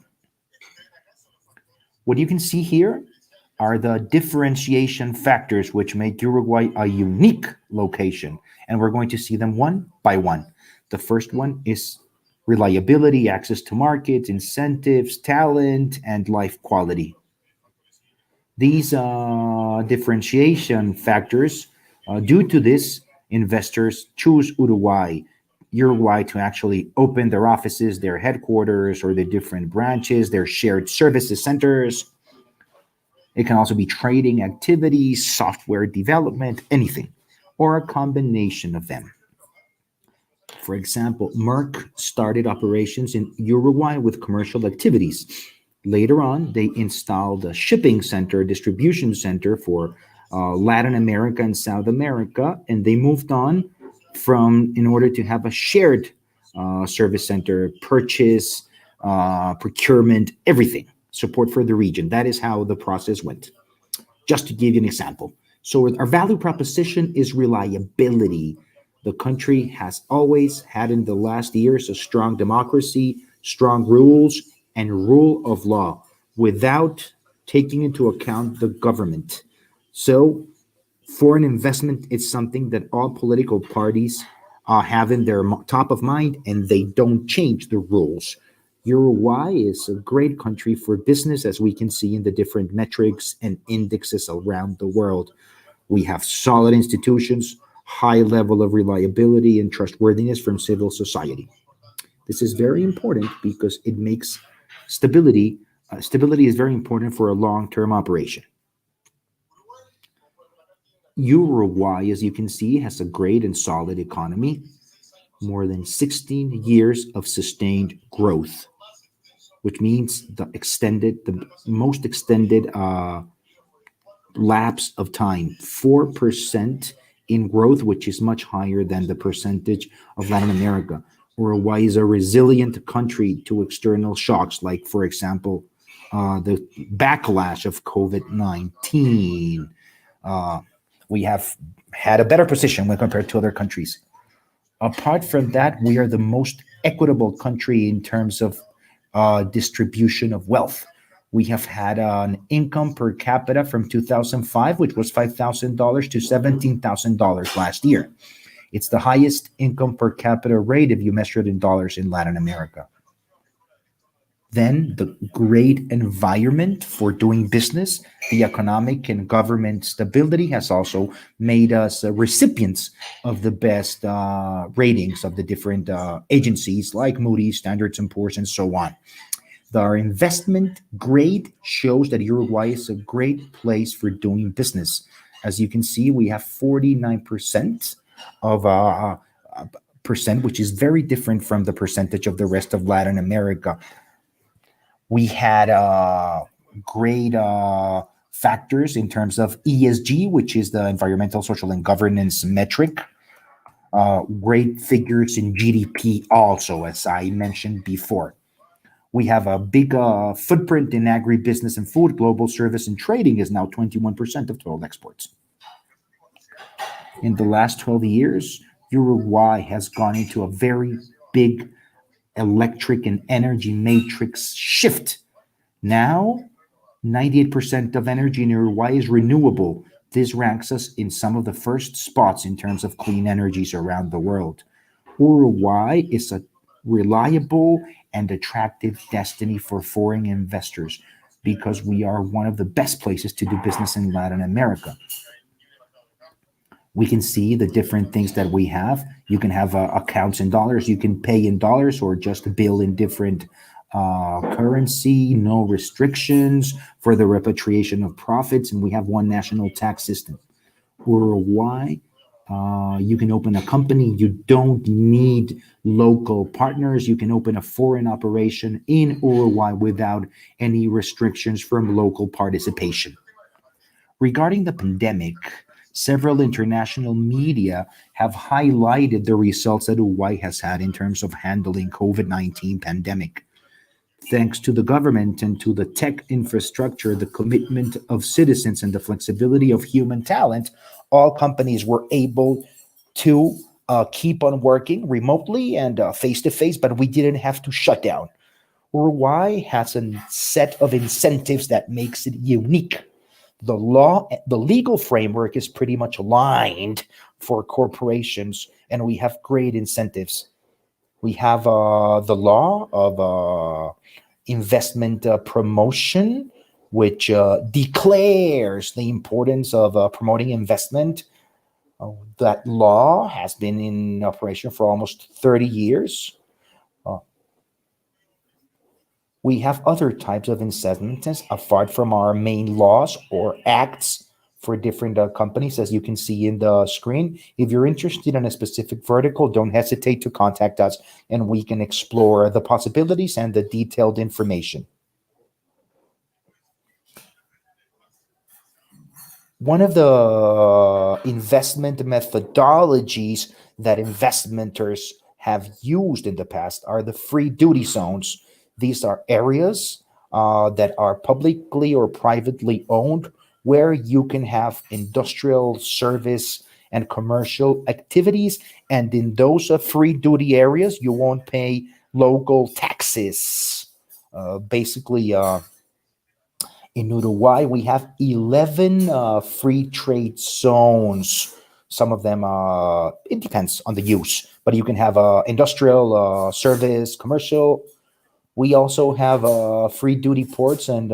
What you can see here are the differentiation factors which make Uruguay a unique location, and we're going to see them one by one. The first one is reliability, access to markets, incentives, talent, and life quality. These differentiation factors, due to this, investors choose Uruguay to actually open their offices, their headquarters, or the different branches, their shared services centers. It can also be trading activities, software development, anything, or a combination of them. For example, Merck started operations in Uruguay with commercial activities. Later on, they installed a shipping center, distribution center for Latin America and South America, and they moved on in order to have a shared service center, purchase, procurement, everything, support for the region. That is how the process went. Just to give you an example. So our value proposition is reliability. The country has always had in the last years a strong democracy, strong rules, and rule of law without taking into account the government. So foreign investment is something that all political parties have in their top of mind, and they don't change the rules. Uruguay is a great country for business, as we can see in the different metrics and indexes around the world. We have solid institutions, high level of reliability and trustworthiness from civil society. This is very important because it makes stability. Stability is very important for a long-term operation. Uruguay, as you can see, has a great and solid economy, more than 16 years of sustained growth. which means the most extended lapse of time, 4% in growth, which is much higher than the percentage of Latin America. Uruguay is a resilient country to external shocks, like, for example, the backlash of COVID-19. Uh, we have had a better position when compared to other countries. Apart from that, we are the most equitable country in terms of distribution of wealth. We have had an income per capita from 2005, which was $5,000 to $17,000 last year. It's the highest income per capita rate if you measure it in dollars in Latin America. Then the great environment for doing business, the economic and government stability has also made us recipients of the best ratings of the different agencies like Moody's, Standards and Poor's, and so on. Our investment grade shows that Uruguay is a great place for doing business. As you can see, we have 49% of percent, which is very different from the percentage of the rest of Latin America. We had great factors in terms of ESG, which is the environmental, social, and governance metric. Great figures in GDP also, as I mentioned before. We have a big footprint in agribusiness and food. Global service and trading is now 21% of total exports. In the last 12 years, Uruguay has gone into a very big electric and energy matrix shift. Now, 98% of energy in Uruguay is renewable. This ranks us in some of the first spots in terms of clean energies around the world. Uruguay is a reliable and attractive destiny for foreign investors because we are one of the best places to do business in Latin America. We can see the different things that we have. You can have accounts in dollars, you can pay in dollars or just bill in different currency, no restrictions for the repatriation of profits, and we have one national tax system. Uruguay, you can open a company. You don't need local partners. You can open a foreign operation in Uruguay without any restrictions from local participation. Regarding the pandemic, several international media have highlighted the results that Uruguay has had in terms of handling COVID-19 pandemic. Thanks to the government and to the tech infrastructure, the commitment of citizens, and the flexibility of human talent, all companies were able to keep on working remotely and face to face, but we didn't have to shut down. Uruguay has a set of incentives that makes it unique. The legal framework is pretty much aligned for corporations, and we have great incentives. We have the law of investment promotion, which declares the importance of promoting investment. That law has been in operation for almost 30 years. We have other types of incentives apart from our main laws or acts for different companies, as you can see in the screen. If you're interested in a specific vertical, don't hesitate to contact us and we can explore the possibilities and the detailed information. One of the investment methodologies that investmenters have used in the past are the free duty zones. These are areas that are publicly or privately owned where you can have industrial, service, and commercial activities. And in those free duty areas, you won't pay local taxes. Basically, in Uruguay, we have 11 free trade zones. Some of them, it depends on the use, but you can have industrial, service, commercial. We also have free duty ports and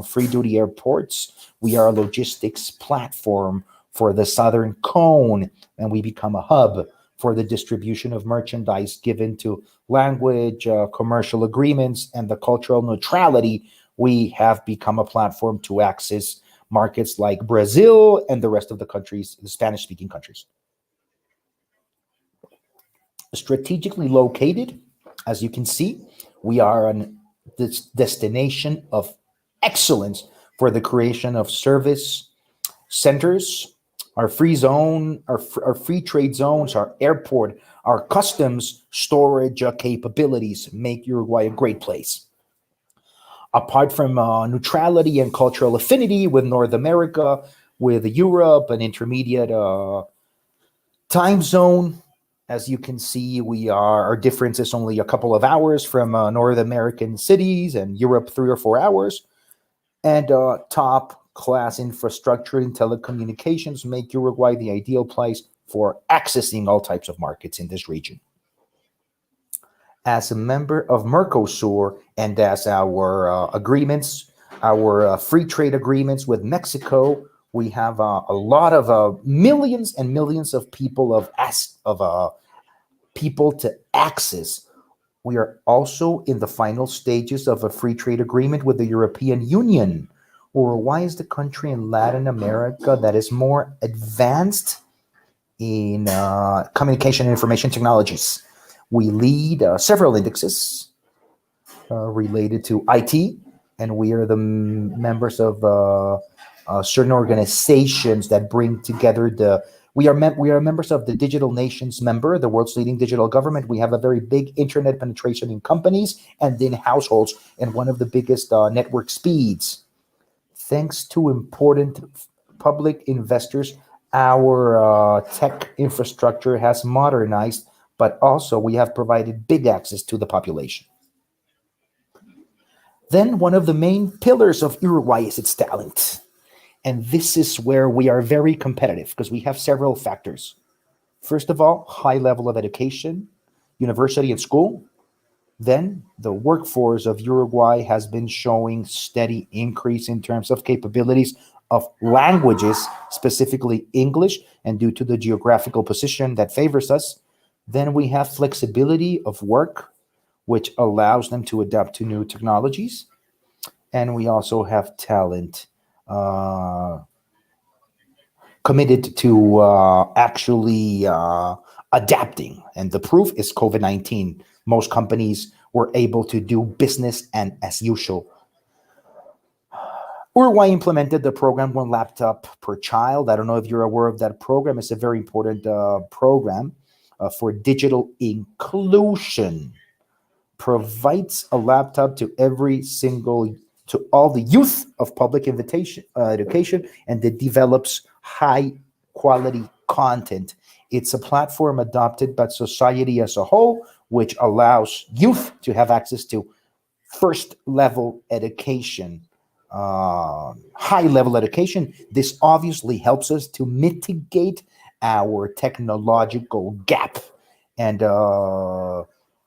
free duty airports. We are a logistics platform for the Southern Cone, and we become a hub for the distribution of merchandise given to language, commercial agreements, and the cultural neutrality. We have become a platform to access markets like Brazil and the rest of the countries, the Spanish-speaking countries. Strategically located, as you can see, we are an this destination of excellence for the creation of service centers, our free zone, our free trade zones, our airport, our customs storage capabilities make Uruguay a great place. Apart from neutrality and cultural affinity with North America, with Europe, an intermediate time zone, as you can see, our difference is only a couple of hours from North American cities, and Europe 3 or 4 hours. And top class infrastructure in telecommunications make Uruguay the ideal place for accessing all types of markets in this region. As a member of Mercosur and as our agreements, our free trade agreements with Mexico, we have a lot of millions and millions of people people to access. We are also in the final stages of a free trade agreement with the European Union. Uruguay is the country in Latin America that is more advanced in communication and information technologies. We lead several indexes related to IT, and we are the members of certain organizations that bring together we are members of the Digital Nations member, the world's leading digital government. We have a very big internet penetration in companies and in households, and one of the biggest network speeds. Thanks to important public investors, our tech infrastructure has modernized, but also we have provided big access to the population. Then one of the main pillars of Uruguay is its talent. And this is where we are very competitive because we have several factors. First of all, high level of education, university and school. Then the workforce of Uruguay has been showing steady increase in terms of capabilities of languages, specifically English, and due to the geographical position that favors us. Then we have flexibility of work, which allows them to adapt to new technologies. And we also have talent committed to actually adapting. And the proof is COVID-19. Most companies were able to do business and as usual. Uruguay implemented the program One Laptop Per Child. I don't know if you're aware of that program. It's a very important program for digital inclusion. Provides a laptop to all the youth of public education, and it develops high quality content. It's a platform adopted by society as a whole, which allows youth to have access to first level education, high level education. This obviously helps us to mitigate our technological gap. And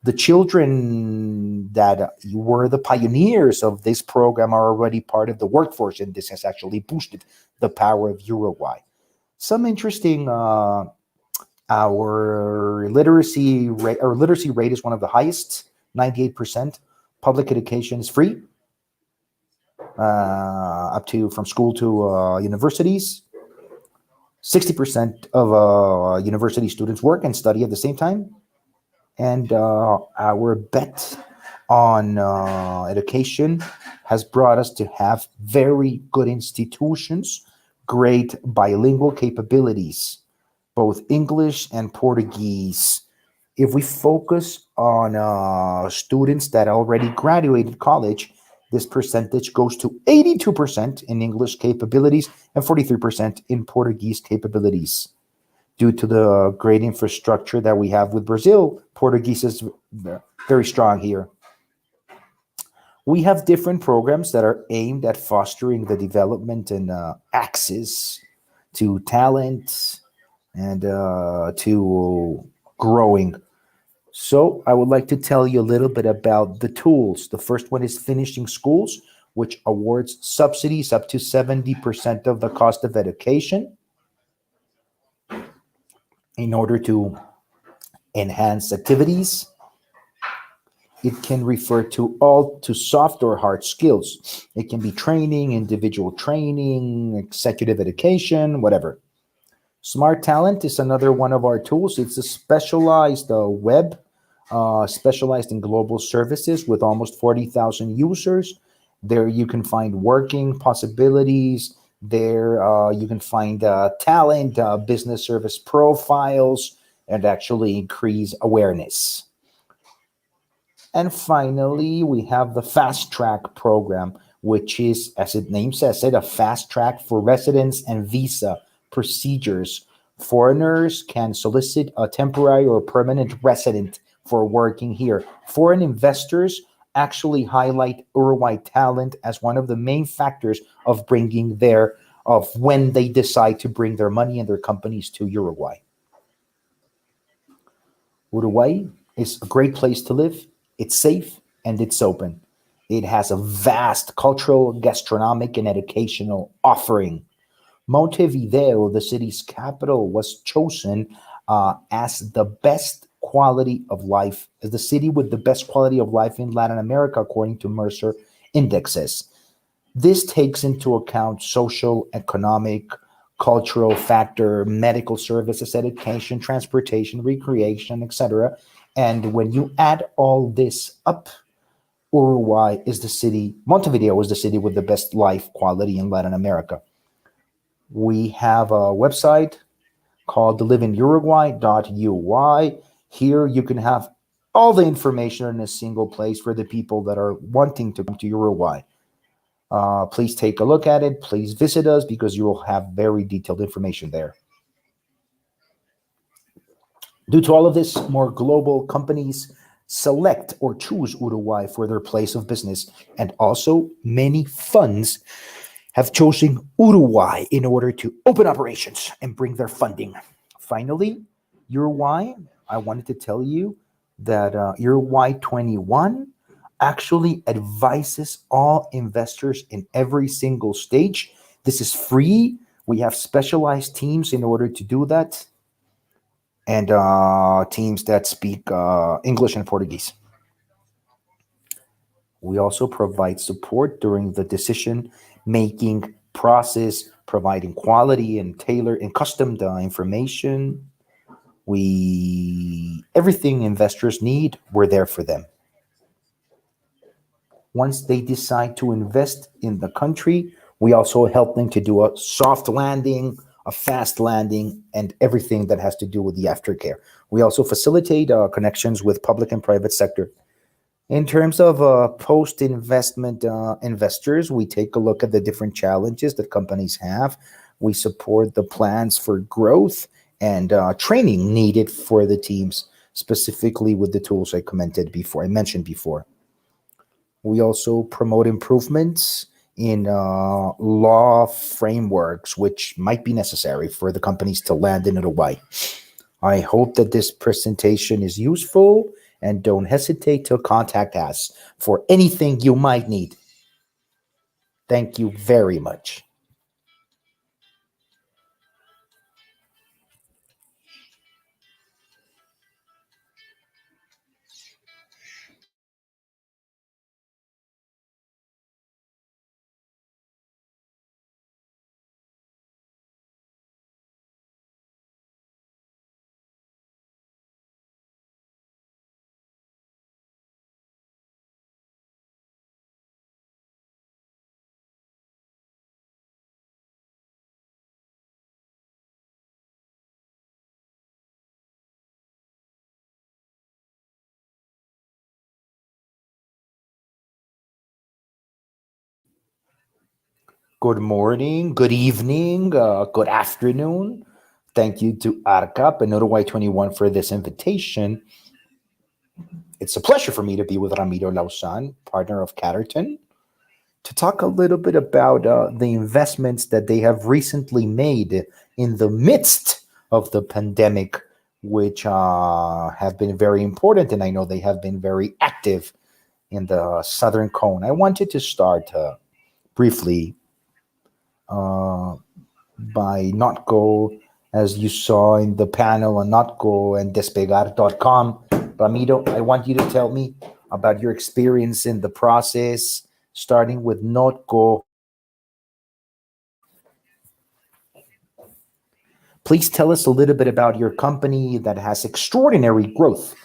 the children that were the pioneers of this program are already part of the workforce, and this has actually boosted the power of Uruguay. Some interesting, our literacy rate is one of the highest, 98%. Public education is free, up to from school to universities. 60% of university students work and study at the same time. And our bet on education has brought us to have very good institutions, great bilingual capabilities, both English and Portuguese. If we focus on students that already graduated college, this percentage goes to 82% in English capabilities and 43% in Portuguese capabilities. Due to the great infrastructure that we have with Brazil, Portuguese is very strong here. We have different programs that are aimed at fostering the development and access to talent and to growing. So I would like to tell you a little bit about the tools. The first one is Finishing Schools, which awards subsidies up to 70% of the cost of education in order to enhance activities. It can refer to soft or hard skills. It can be training, individual training, executive education, whatever. Smart Talent is another one of our tools. It's a specialized web specialized in global services with almost 40,000 users. There you can find working possibilities. There you can find talent, business service profiles, and actually increase awareness. And finally, we have the fast track program, which is, as its name says it, a fast track for residence and visa procedures. Foreigners can solicit a temporary or permanent resident for working here. Foreign investors actually highlight Uruguay talent as one of the main factors of bringing their of when they decide to bring their money and their companies to Uruguay. Uruguay is a great place to live. It's safe and it's open. It has a vast cultural, gastronomic, and educational offering. Montevideo, the city's capital, was chosen as the best quality of life, as the city with the best quality of life in Latin America, according to Mercer indexes. This takes into account social, economic, cultural factor, medical services, education, transportation, recreation, etc. And when you add all this up, Montevideo is the city with the best life quality in Latin America. We have a website called liveinuruguay.uy. Here you can have all the information in a single place for the people that are wanting to come to Uruguay. Please take a look at it. Please visit us because you will have very detailed information there. Due to all of this, more global companies select or choose Uruguay for their place of business, and also many funds have chosen Uruguay in order to open operations and bring their funding. Finally, Uruguay, I wanted to tell you that Uruguay 21 actually advises all investors in every single stage. This is free. We have specialized teams in order to do that, and teams that speak English and Portuguese. We also provide support during the decision making process, providing quality and tailored and custom information. We everything investors need, we're there for them. Once they decide to invest in the country, we also help them to do a soft landing, a fast landing, and everything that has to do with the aftercare. We also facilitate connections with public and private sector. In terms of post investment investors, we take a look at the different challenges that companies have. We support the plans for growth and training needed for the teams, specifically with the tools I mentioned before. We also promote improvements in law frameworks, which might be necessary for the companies to land in Uruguay. I hope that this presentation is useful, and don't hesitate to contact us for anything you might need. Thank you very much. Good morning, good evening, good afternoon. Thank you to ARCAP and Uruguay 21 for this invitation. It's a pleasure for me to be with Ramiro Lausan, partner of Catterton, to talk a little bit about the investments that they have recently made in the midst of the pandemic, which have been very important, and I know they have been very active in the Southern Cone. I wanted to start briefly by NotGo, as you saw in the panel on NotGo and Despegar.com. Ramiro, I want you to tell me about your experience in the process, starting with NotGo. Please tell us a little bit about your company that has extraordinary growth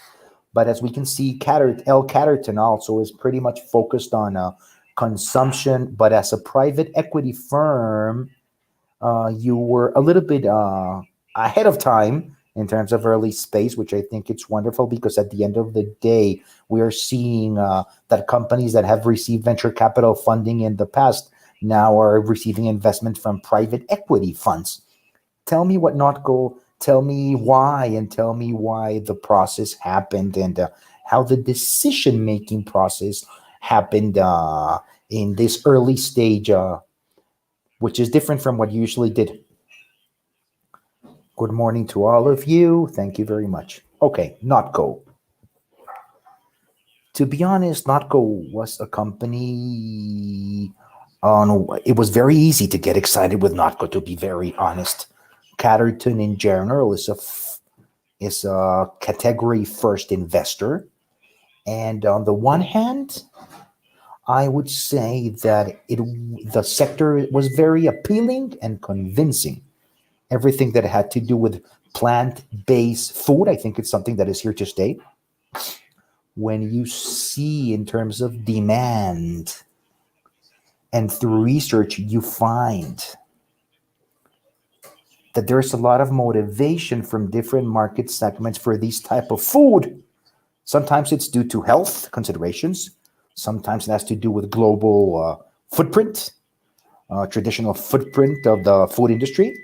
But as we can see, L. Catterton also is pretty much focused on consumption. But as a private equity firm, you were a little bit ahead of time in terms of early space, which I think it's wonderful because at the end of the day, we are seeing that companies that have received venture capital funding in the past now are receiving investment from private equity funds. Tell me what not go, tell me why, and tell me why the process happened and how the decision making process happened in this early stage, which is different from what you usually did. Good morning to all of you. Thank you very much. Okay, Notco. To be honest, Notco was a company. It was very easy to get excited with Notco. To be very honest, Catterton in general is a category first investor, and on the one hand, I would say that the sector was very appealing and convincing. Everything that had to do with plant-based food, I think it's something that is here to stay. When you see in terms of demand and through research, you find that there's a lot of motivation from different market segments for these type of food. Sometimes it's due to health considerations. Sometimes it has to do with global footprint, traditional footprint of the food industry.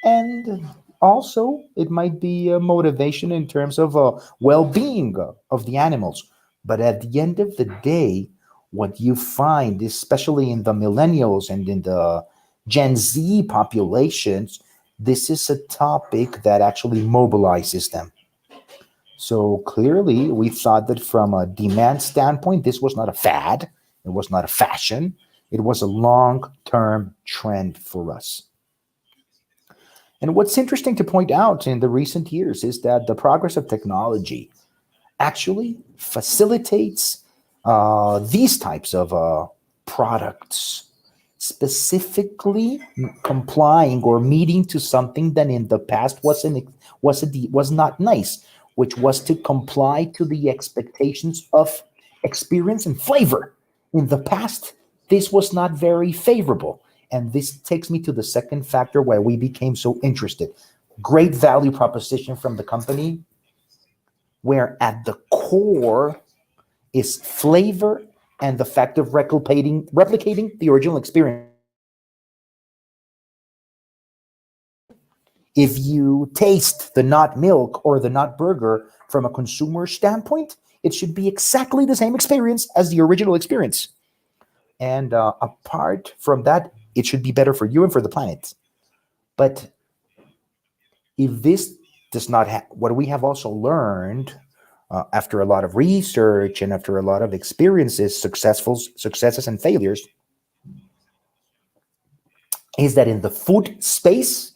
And also, it might be a motivation in terms of well-being of the animals. But at the end of the day, what you find, especially in the millennials and in the Gen Z populations, this is a topic that actually mobilizes them. So clearly, we thought that from a demand standpoint, this was not a fad, it was not a fashion, it was a long-term trend for us. And what's interesting to point out in the recent years is that the progress of technology actually facilitates these types of products, specifically complying or meeting to something that in the past was not nice, which was to comply to the expectations of experience and flavor. In the past, this was not very favorable. And this takes me to the second factor why we became so interested. Great value proposition from the company, where at the core is flavor and the fact of replicating the original experience. If you taste the not milk or the not burger from a consumer standpoint, it should be exactly the same experience as the original experience. And apart from that, it should be better for you and for the planet. But if this does not have, what we have also learned after a lot of research and after a lot of experiences, successes and failures, is that in the food space,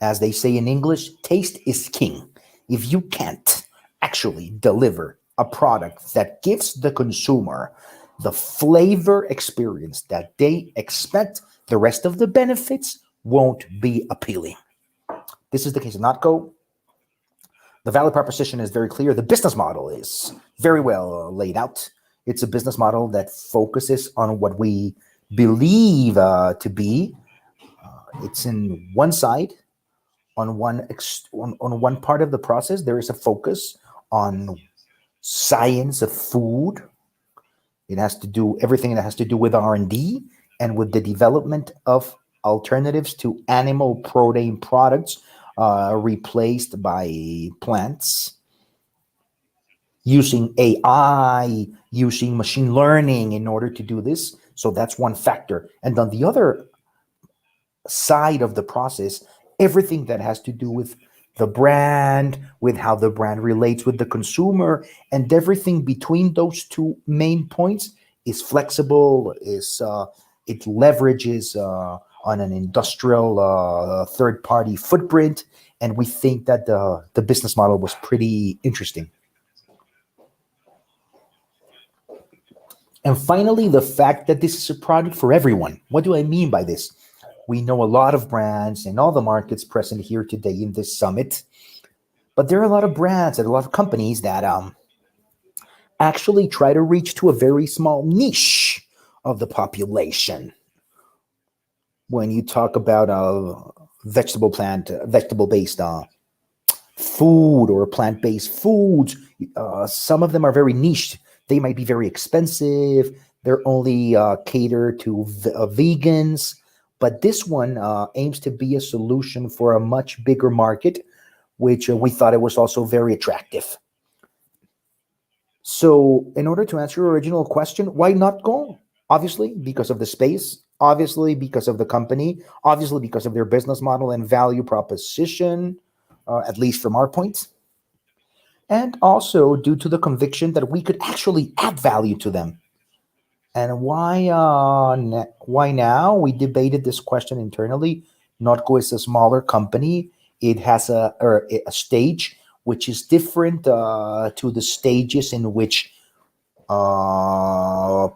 as they say in English, taste is king. If you can't actually deliver a product that gives the consumer the flavor experience that they expect, the rest of the benefits won't be appealing. This is the case of Notco. The value proposition is very clear. The business model is very well laid out. It's a business model that focuses on what we believe to be. It's in one side, on one part of the process, there is a focus on science of food. It has to do everything that has to do with R&D and with the development of alternatives to animal protein products replaced by plants, using AI, using machine learning in order to do this. So that's one factor. And on the other side of the process, everything that has to do with the brand, with how the brand relates with the consumer, and everything between those two main points is flexible, it leverages on an industrial third-party footprint, and we think that the business model was pretty interesting. And finally, the fact that this is a product for everyone. What do I mean by this? We know a lot of brands in all the markets present here today in this summit But there are a lot of brands and a lot of companies that actually try to reach to a very small niche of the population. When you talk about vegetable based food or plant based foods, some of them are very niche. They might be very expensive. They're only catered to vegans. But this one aims to be a solution for a much bigger market, which we thought it was also very attractive. So, in order to answer your original question, why not go? Obviously, because of the space, obviously, because of the company, obviously, because of their business model and value proposition, at least from our point, and also due to the conviction that we could actually add value to them. And why now? We debated this question internally. Notco is a smaller company. It has a stage which is different to the stages in which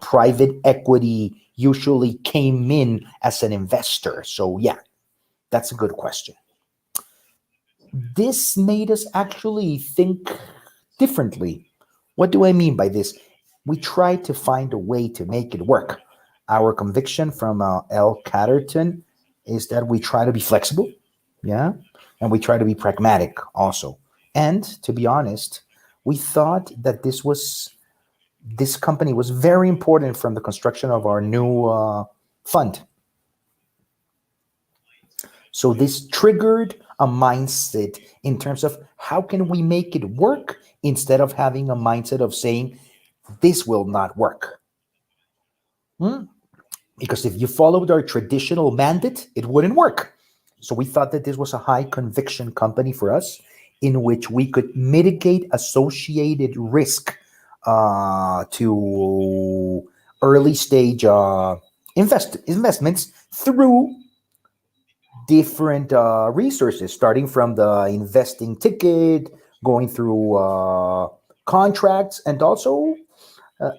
private equity usually came in as an investor. So yeah, that's a good question. This made us actually think differently. What do I mean by this? We tried to find a way to make it work. Our conviction from L. Catterton is that we try to be flexible, yeah, and we try to be pragmatic also. And to be honest, we thought that this company was very important from the construction of our new fund. So this triggered a mindset in terms of how can we make it work instead of having a mindset of saying this will not work. Because if you followed our traditional mandate, it wouldn't work. So we thought that this was a high conviction company for us in which we could mitigate associated risk to early stage investments through different resources, starting from the investing ticket, going through contracts, and also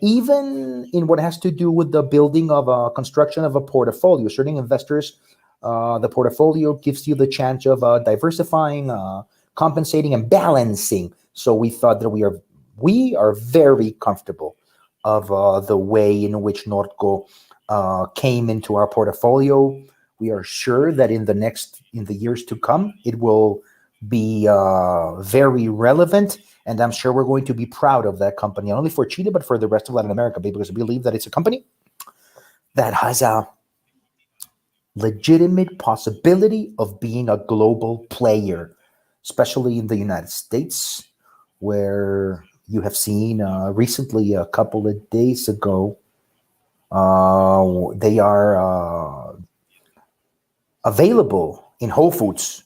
even in what has to do with the building of a construction of a portfolio. Certain investors, the portfolio gives you the chance of diversifying, compensating, and balancing. So we thought that we are very comfortable of the way in which Nordco came into our portfolio. We are sure that in the years to come, it will be very relevant, and I'm sure we're going to be proud of that company, not only for Chile but for the rest of Latin America, because we believe that it's a company that has a legitimate possibility of being a global player, especially in the United States, where you have seen recently, a couple of days ago, they are available in Whole Foods,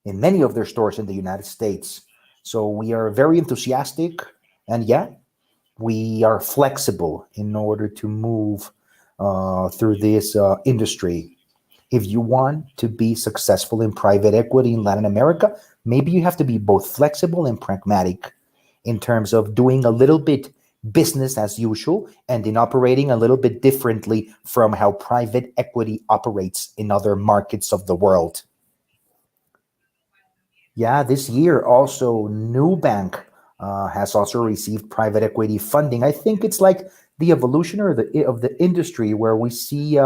in many of their stores in the United States. So we are very enthusiastic, and yeah, we are flexible in order to move through this industry. If you want to be successful in private equity in Latin America, maybe you have to be both flexible and pragmatic in terms of doing a little bit business as usual and in operating a little bit differently from how private equity operates in other markets of the world. Yeah, this year also Nubank has also received private equity funding. I think it's like the evolution of the industry where we see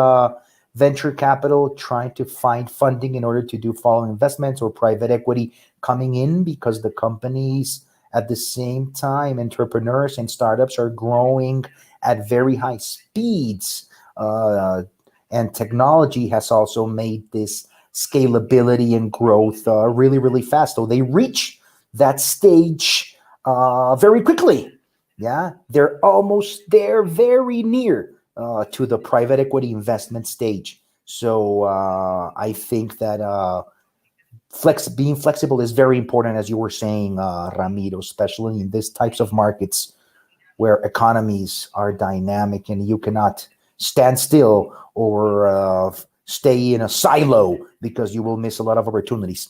venture capital trying to find funding in order to do follow investments, or private equity coming in because the companies at the same time, entrepreneurs and startups are growing at very high speeds. And technology has also made this scalability and growth really, really fast. So they reach that stage very quickly. Yeah, they're almost there, very near to the private equity investment stage. So I think that being flexible is very important, as you were saying, Ramiro, especially in these types of markets where economies are dynamic and you cannot stand still or stay in a silo because you will miss a lot of opportunities.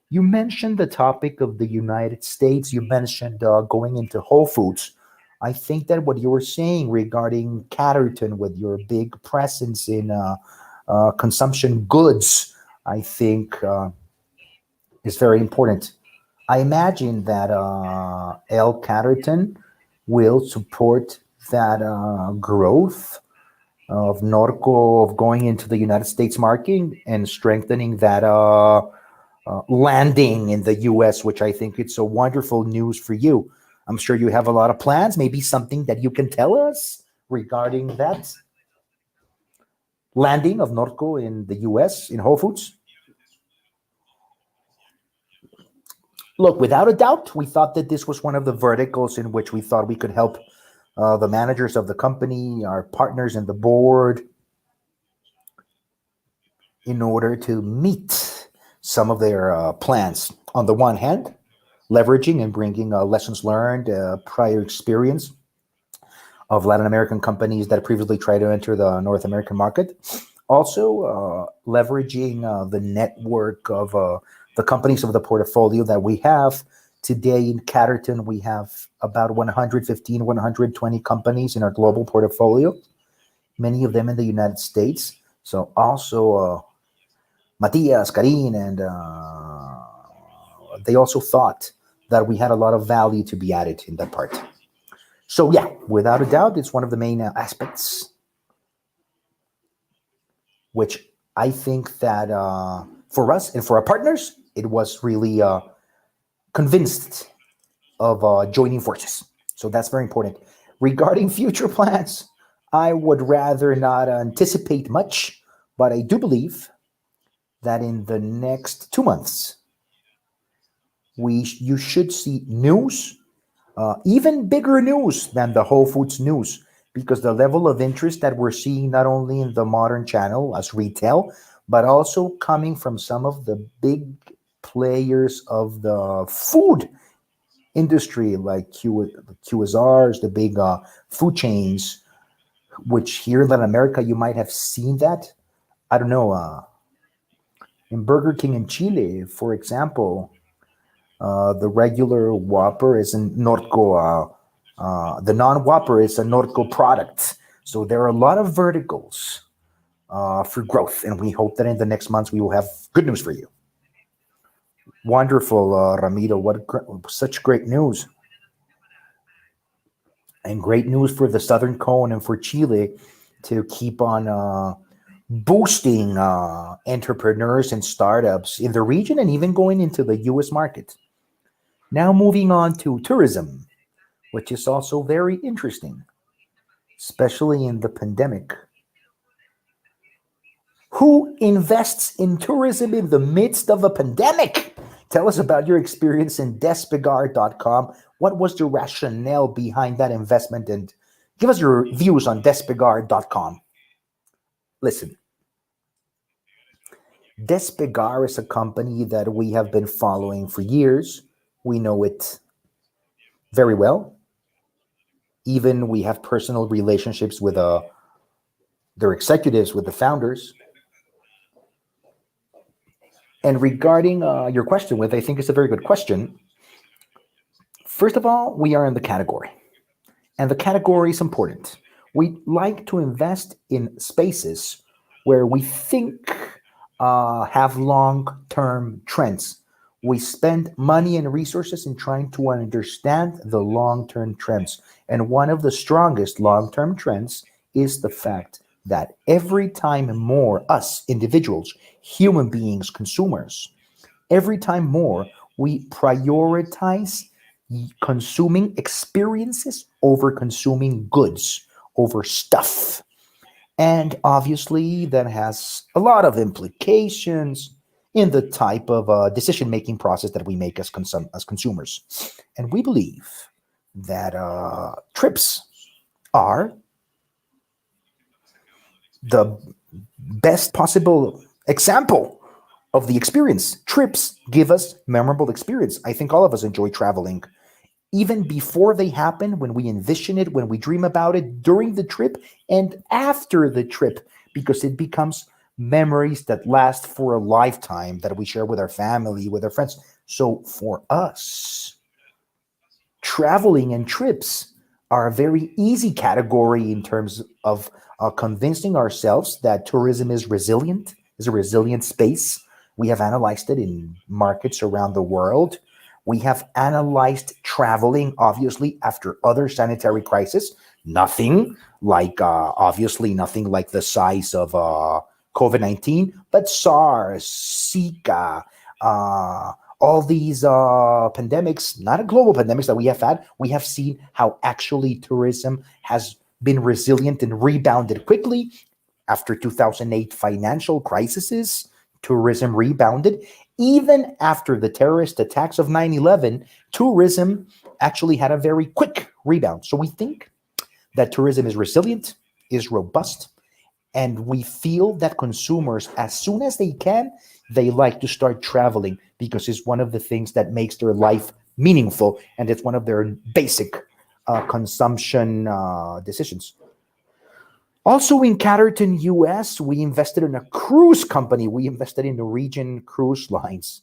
You mentioned the topic of the United States. You mentioned going into Whole Foods. I think that what you were saying regarding Catterton with your big presence in consumption goods, I think is very important. I imagine that El Catterton will support that growth of Norco of going into the United States market and strengthening that landing in the US, which I think it's a wonderful news for you. I'm sure you have a lot of plans, maybe something that you can tell us regarding that landing of Norco in the US in Whole Foods. Look, without a doubt, we thought that this was one of the verticals in which we thought we could help the managers of the company, our partners in the board, in order to meet some of their plans. On the one hand, leveraging and bringing lessons learned, prior experience of Latin American companies that previously tried to enter the North American market. Also, leveraging the network of the companies of the portfolio that we have. Today in Catterton, we have about 115, 120 companies in our global portfolio, many of them in the United States. So also Matias, Karin, and they also thought that we had a lot of value to be added in that part. So yeah, without a doubt, it's one of the main aspects, which I think that for us and for our partners, it was really convinced of joining forces. So that's very important. Regarding future plans, I would rather not anticipate much, but I do believe that in the next 2 months, you should see news, even bigger news than the Whole Foods news, because the level of interest that we're seeing not only in the modern channel as retail, but also coming from some of the big players of the food industry, like QSRs, the big food chains, which here in Latin America, you might have seen that. I don't know, in Burger King in Chile, for example, the regular Whopper is a Norco, the non-Whopper is a Norco product. So there are a lot of verticals for growth, and we hope that in the next months we will have good news for you. Wonderful, Ramiro. Such great news. And great news for the Southern Cone and for Chile to keep on boosting entrepreneurs and startups in the region and even going into the US market. Now, moving on to tourism, which is also very interesting, especially in the pandemic. Who invests in tourism in the midst of a pandemic? Tell us about your experience in Despegar.com. What was the rationale behind that investment? And give us your views on Despegar.com. Listen, Despegar is a company that we have been following for years. We know it very well. Even we have personal relationships with their executives, with the founders. And regarding your question, which I think is a very good question, first of all, we are in the category. And the category is important. We like to invest in spaces where we think have long-term trends. We spend money and resources in trying to understand the long-term trends. And one of the strongest long-term trends is the fact that every time more us individuals, human beings, consumers, every time more we prioritize consuming experiences over consuming goods, over stuff. And obviously, that has a lot of implications in the type of decision-making process that we make as consumers. And we believe that trips are the best possible example of the experience. Trips give us memorable experience. I think all of us enjoy traveling. Even before they happen, when we envision it, when we dream about it, during the trip, and after the trip, because it becomes memories that last for a lifetime that we share with our family, with our friends. So for us, traveling and trips are a very easy category in terms of convincing ourselves that tourism is resilient, is a resilient space. We have analyzed it in markets around the world. We have analyzed traveling, obviously, after other sanitary crises. Nothing like, obviously, nothing like the size of COVID-19, but SARS, Zika, all these pandemics, not a global pandemics that we have had, we have seen how actually tourism has been resilient and rebounded quickly. After 2008 financial crises, tourism rebounded. Even after the terrorist attacks of 9/11, tourism actually had a very quick rebound. So we think that tourism is resilient, is robust, and we feel that consumers, as soon as they can, they like to start traveling because it's one of the things that makes their life meaningful, and it's one of their basic consumption decisions. Also in Catterton, US, we invested in a cruise company. We invested in Norwegian Cruise Lines.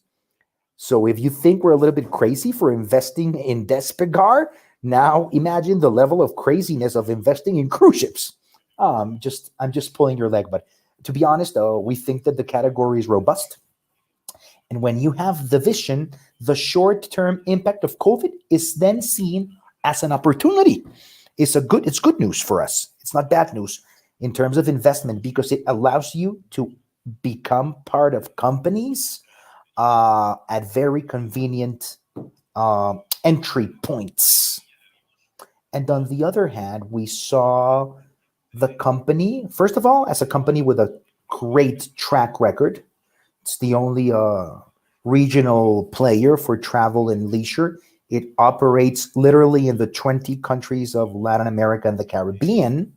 So if you think we're a little bit crazy for investing in Despegar, now imagine the level of craziness of investing in cruise ships. I'm just pulling your leg, but to be honest, though, we think that the category is robust. And when you have the vision, the short-term impact of COVID is then seen as an opportunity. It's good news for us. It's not bad news in terms of investment because it allows you to become part of companies at very convenient entry points. And on the other hand, we saw the company, first of all, as a company with a great track record. It's the only regional player for travel and leisure. It operates literally in the 20 countries of Latin America and the Caribbean.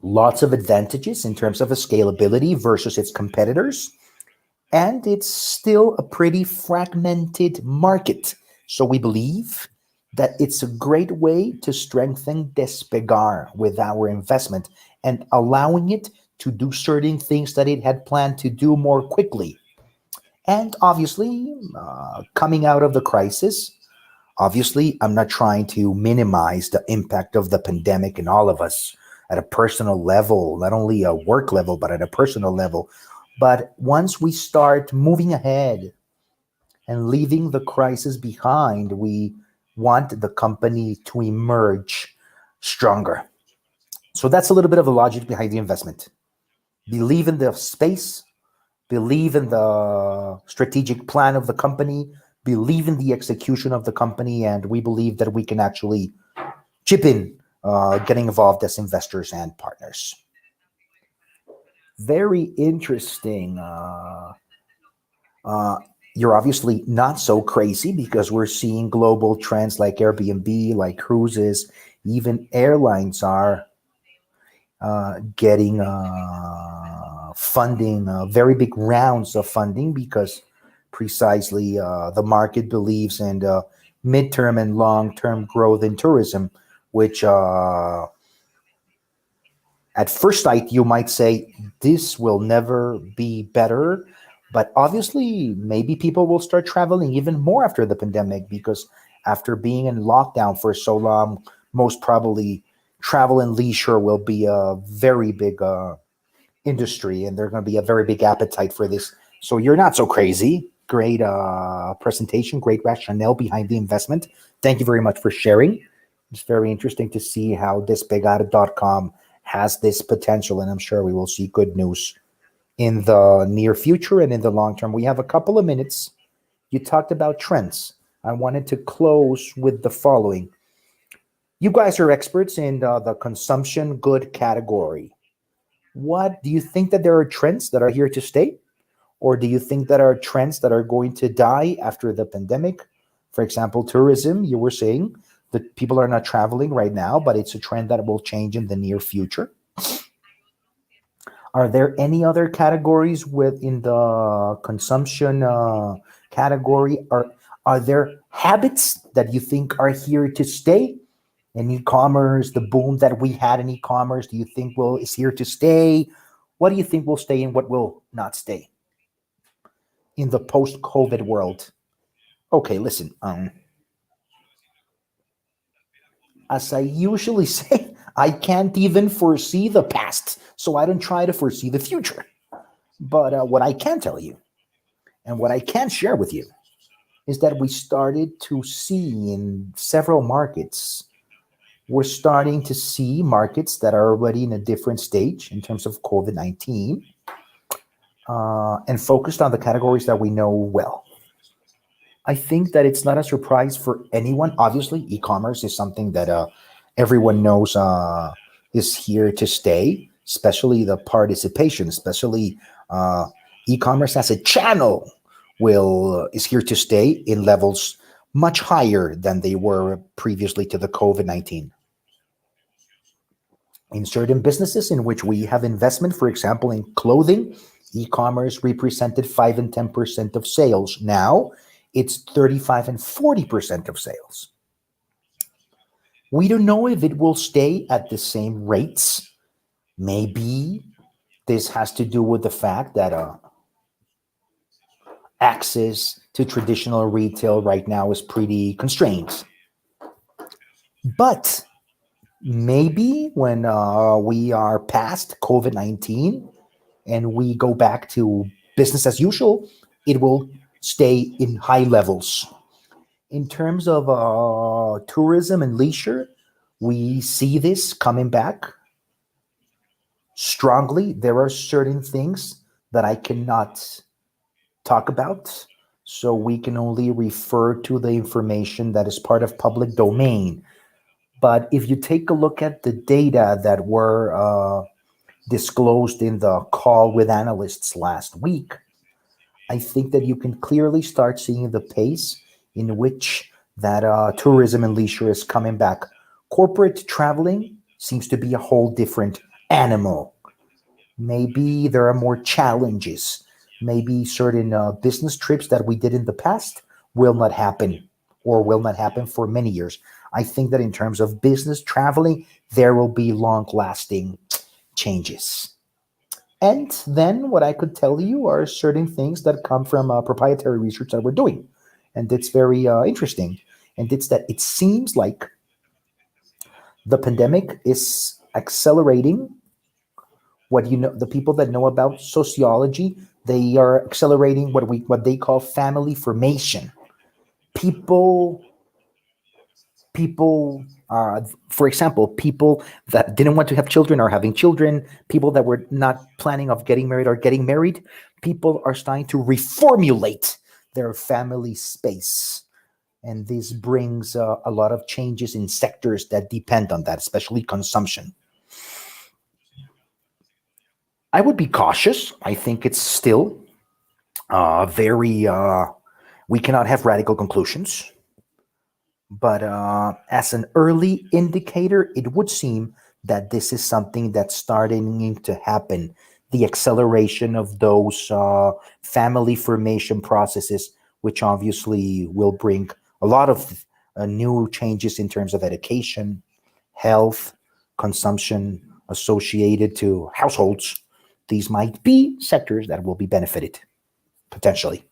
Lots of advantages in terms of a scalability versus its competitors. And it's still a pretty fragmented market. So we believe that it's a great way to strengthen Despegar with our investment and allowing it to do certain things that it had planned to do more quickly. And obviously, coming out of the crisis, obviously, I'm not trying to minimize the impact of the pandemic in all of us at a personal level, not only a work level, but at a personal level. But once we start moving ahead and leaving the crisis behind, we want the company to emerge stronger. So that's a little bit of the logic behind the investment. Believe in the space, believe in the strategic plan of the company, believe in the execution of the company, and we believe that we can actually chip in, getting involved as investors and partners. Very interesting. You're obviously not so crazy because we're seeing global trends like Airbnb, like cruises, even airlines are getting funding, very big rounds of funding because precisely the market believes in midterm and long-term growth in tourism, which at first sight you might say this will never be better, but obviously maybe people will start traveling even more after the pandemic because after being in lockdown for so long, most probably travel and leisure will be a very big industry and there's going to be a very big appetite for this. So you're not so crazy. Great presentation, great rationale behind the investment. Thank you very much for sharing. It's very interesting to see how Despegada.com has this potential, and I'm sure we will see good news in the near future and in the long term. We have a couple of minutes. You talked about trends. I wanted to close with the following. You guys are experts in the consumption good category. What do you think that there are trends that are here to stay? Or do you think that are trends that are going to die after the pandemic? For example, tourism, you were saying that people are not traveling right now, but it's a trend that will change in the near future. Are there any other categories within the consumption category? Are there habits that you think are here to stay? In e-commerce, the boom that we had in e-commerce, do you think is here to stay? What do you think will stay and what will not stay in the post-COVID world? Okay, listen. As I usually say, I can't even foresee the past, so I don't try to foresee the future. But what I can tell you And what I can share with you is that we started to see in several markets, we're starting to see markets that are already in a different stage in terms of COVID 19 and focused on the categories that we know well. I think that it's not a surprise for anyone. Obviously, e commerce is something that everyone knows is here to stay, especially the participation, especially uh, e commerce as a channel is here to stay in levels much higher than they were previously to the COVID 19. In certain businesses in which we have investment, for example, in clothing, e-commerce represented 5 and 10% of sales. Now it's 35 and 40% of sales. We don't know if it will stay at the same rates. Maybe this has to do with the fact that access to traditional retail right now is pretty constrained. But maybe when we are past COVID 19 and we go back to business as usual, it will stay in high levels. In terms of tourism and leisure, we see this coming back strongly. There are certain things that I cannot talk about, so we can only refer to the information that is part of public domain. But if you take a look at the data that were disclosed in the call with analysts last week, I think that you can clearly start seeing the pace in which that tourism and leisure is coming back. Corporate traveling seems to be a whole different animal. Maybe there are more challenges. Maybe certain business trips that we did in the past will not happen or will not happen for many years. I think that in terms of business traveling, there will be long lasting changes. And then what I could tell you are certain things that come from proprietary research that we're doing. And it's very interesting. And it's that it seems like the pandemic is accelerating what you know, the people that know about sociology, they are accelerating what they call family formation. People people for example, people that didn't want to have children are having children, people that were not planning of getting married are getting married, people are starting to reformulate their family space, and this brings a lot of changes in sectors that depend on that, especially consumption. I would be cautious. I think it's still very we cannot have radical conclusions. But as an early indicator, it would seem that this is something that's starting to happen. The acceleration of those family formation processes, which obviously will bring a lot of new changes in terms of education, health, consumption associated to households. These might be sectors that will be benefited potentially.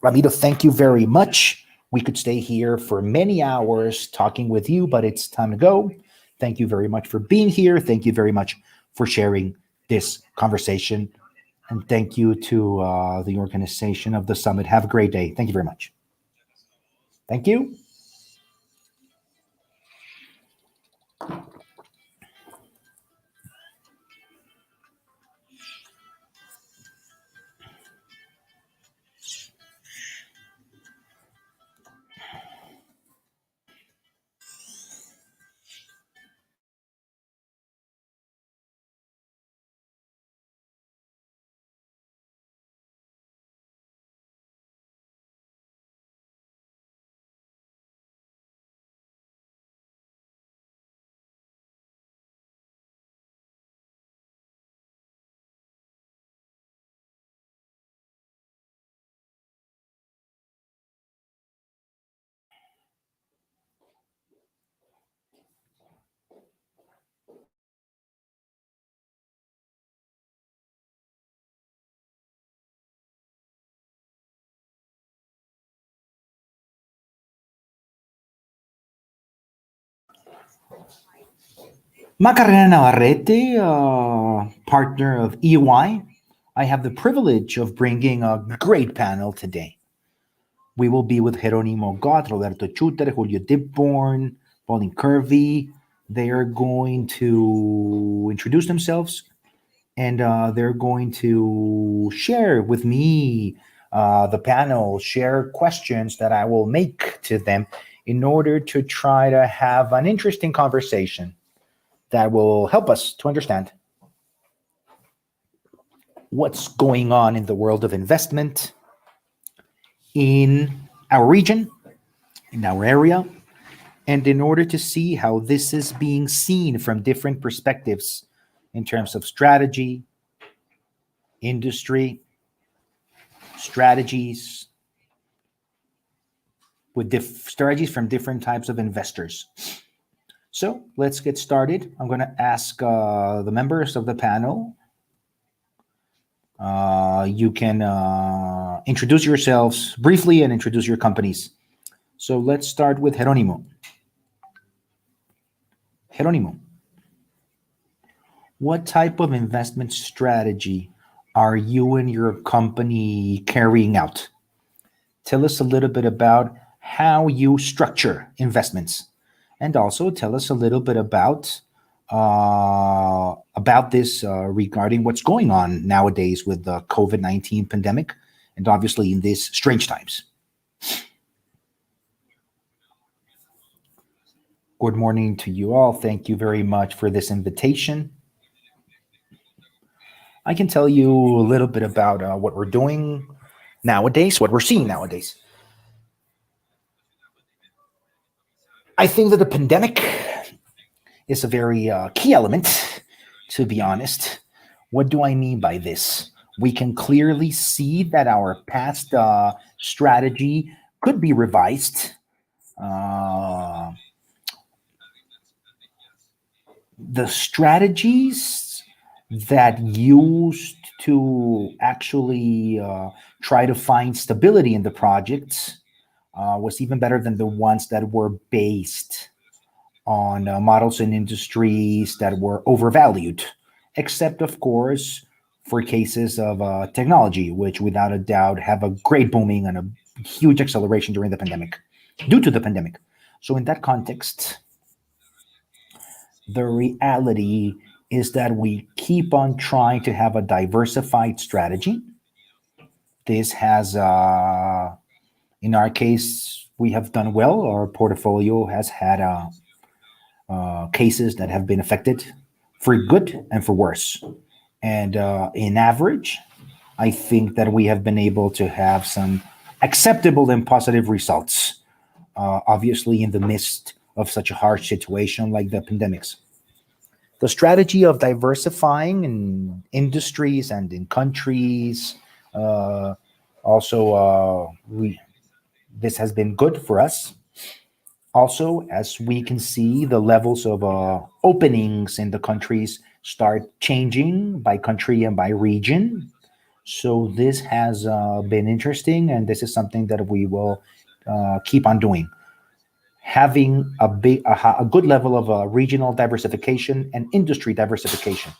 Ramiro, thank you very much. We could stay here for many hours talking with you, but it's time to go. Thank you very much for being here. Thank you very much for sharing this conversation. And thank you to the organization of the summit. Have a great day. Thank you very much. Thank you. Macarena Navarrete, partner of EY. I have the privilege of bringing a great panel today. We will be with Jeronimo Gott, Roberto Chuter, Julio Dipborn, Pauline Curvey. They are going to introduce themselves, and they're going to share with me, the panel, share questions that I will make to them in order to try to have an interesting conversation that will help us to understand what's going on in the world of investment in our region, in our area, and in order to see how this is being seen from different perspectives in terms of strategy, industry, strategies, with strategies from different types of investors. So let's get started. I'm going to ask the members of the panel. You can introduce yourselves briefly and introduce your companies. So let's start with Jeronimo. Jeronimo, what type of investment strategy are you and your company carrying out? Tell us a little bit about how you structure investments, and also tell us a little bit about this regarding what's going on nowadays with the COVID-19 pandemic, and obviously in these strange times. Good morning to you all. Thank you very much for this invitation. I can tell you a little bit about what we're doing nowadays, what we're seeing nowadays. I think that the pandemic is a very key element, to be honest. What do I mean by this? We can clearly see that our past strategy could be revised. The strategies that used to actually try to find stability in the projects was even better than the ones that were based on models and industries that were overvalued, except, of course, for cases of technology, which without a doubt have a great booming and a huge acceleration during the pandemic, due to the pandemic. So in that context, the reality is that we keep on trying to have a diversified strategy. This has, in our case, we have done well. Our portfolio has had cases that have been affected for good and for worse. And in average, I think that we have been able to have some acceptable and positive results, obviously in the midst of such a harsh situation like the pandemics. The strategy of diversifying in industries and in countries, this has been good for us. Also, as we can see, the levels of openings in the countries start changing by country and by region. So this has been interesting, and this is something that we will keep on doing. Having a good level of regional diversification and industry diversification.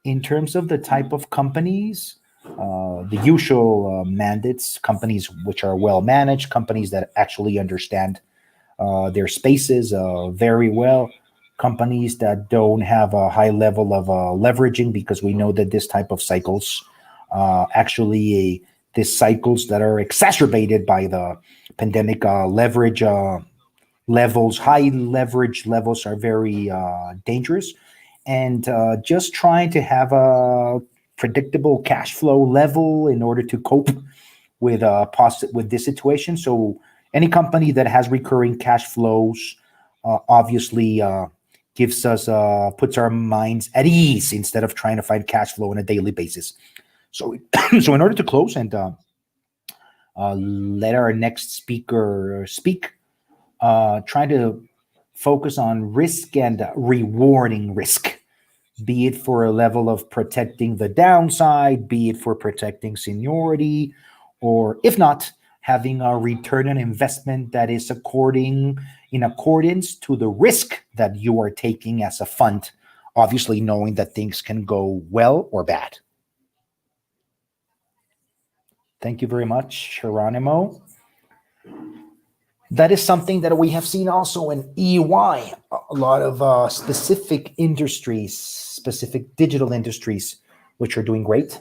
In terms of the type of companies, the usual mandates, companies which are well managed, companies that actually understand their spaces very well, companies that don't have a high level of leveraging, because we know that this type of cycles, these cycles that are exacerbated by the pandemic, leverage levels, high leverage levels are very dangerous. And just trying to have a predictable cash flow level in order to cope with this situation. So any company that has recurring cash flows obviously puts our minds at ease instead of trying to find cash flow on a daily basis. So in order to close and let our next speaker speak, trying to focus on risk and rewarding risk, be it for a level of protecting the downside, be it for protecting seniority, or if not, having a return on investment that is in accordance to the risk that you are taking as a fund, obviously knowing that things can go well or bad. Thank you very much, Geronimo. That is something that we have seen also in EY, a lot of specific industries, specific digital industries, which are doing great.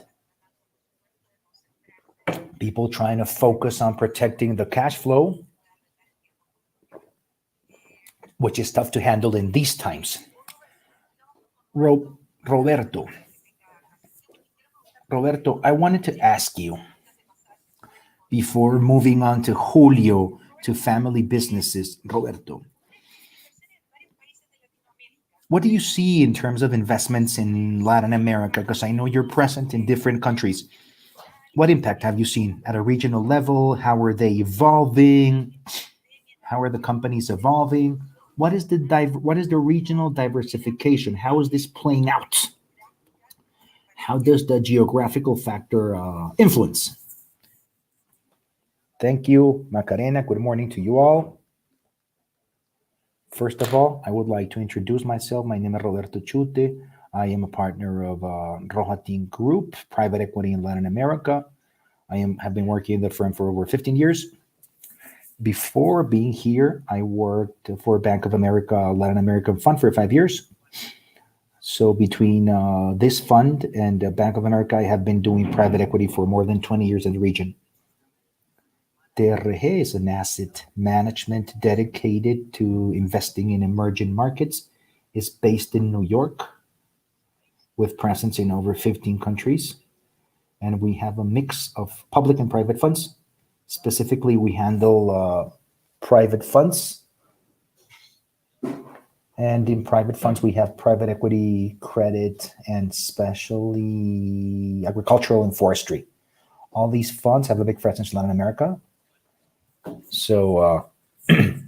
People trying to focus on protecting the cash flow, which is tough to handle in these times. Roberto, I wanted to ask you, before moving on to Julio, to family businesses, Roberto, what do you see in terms of investments in Latin America? Because I know you're present in different countries. What impact have you seen at a regional level? How are they evolving? How are the companies evolving? What is the regional diversification? How is this playing out? How does the geographical factor influence? Thank you, Macarena. Good morning to you all. First of all, I would like to introduce myself. My name is Roberto Chute. I am a partner of Rojatin Group, private equity in Latin America. Have been working in the firm for over 15 years. Before being here, I worked for Bank of America Latin American Fund for 5 years. So between this fund and Bank of America, I have been doing private equity for more than 20 years in the region. TRG is an asset management dedicated to investing in emerging markets. It's based in New York with presence in over 15 countries. And we have a mix of public and private funds. Specifically, we handle private funds. And in private funds, we have private equity, credit, and especially agricultural and forestry. All these funds have a big presence in Latin America. So I'm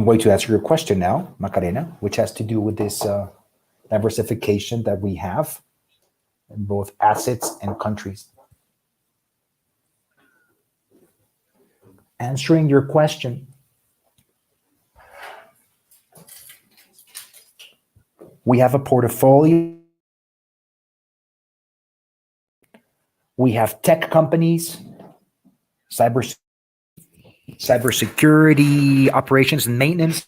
going to answer your question now, Macarena, which has to do with this diversification that we have in both assets and countries. Answering your question, we have a portfolio. We have tech companies, cybersecurity operations and maintenance.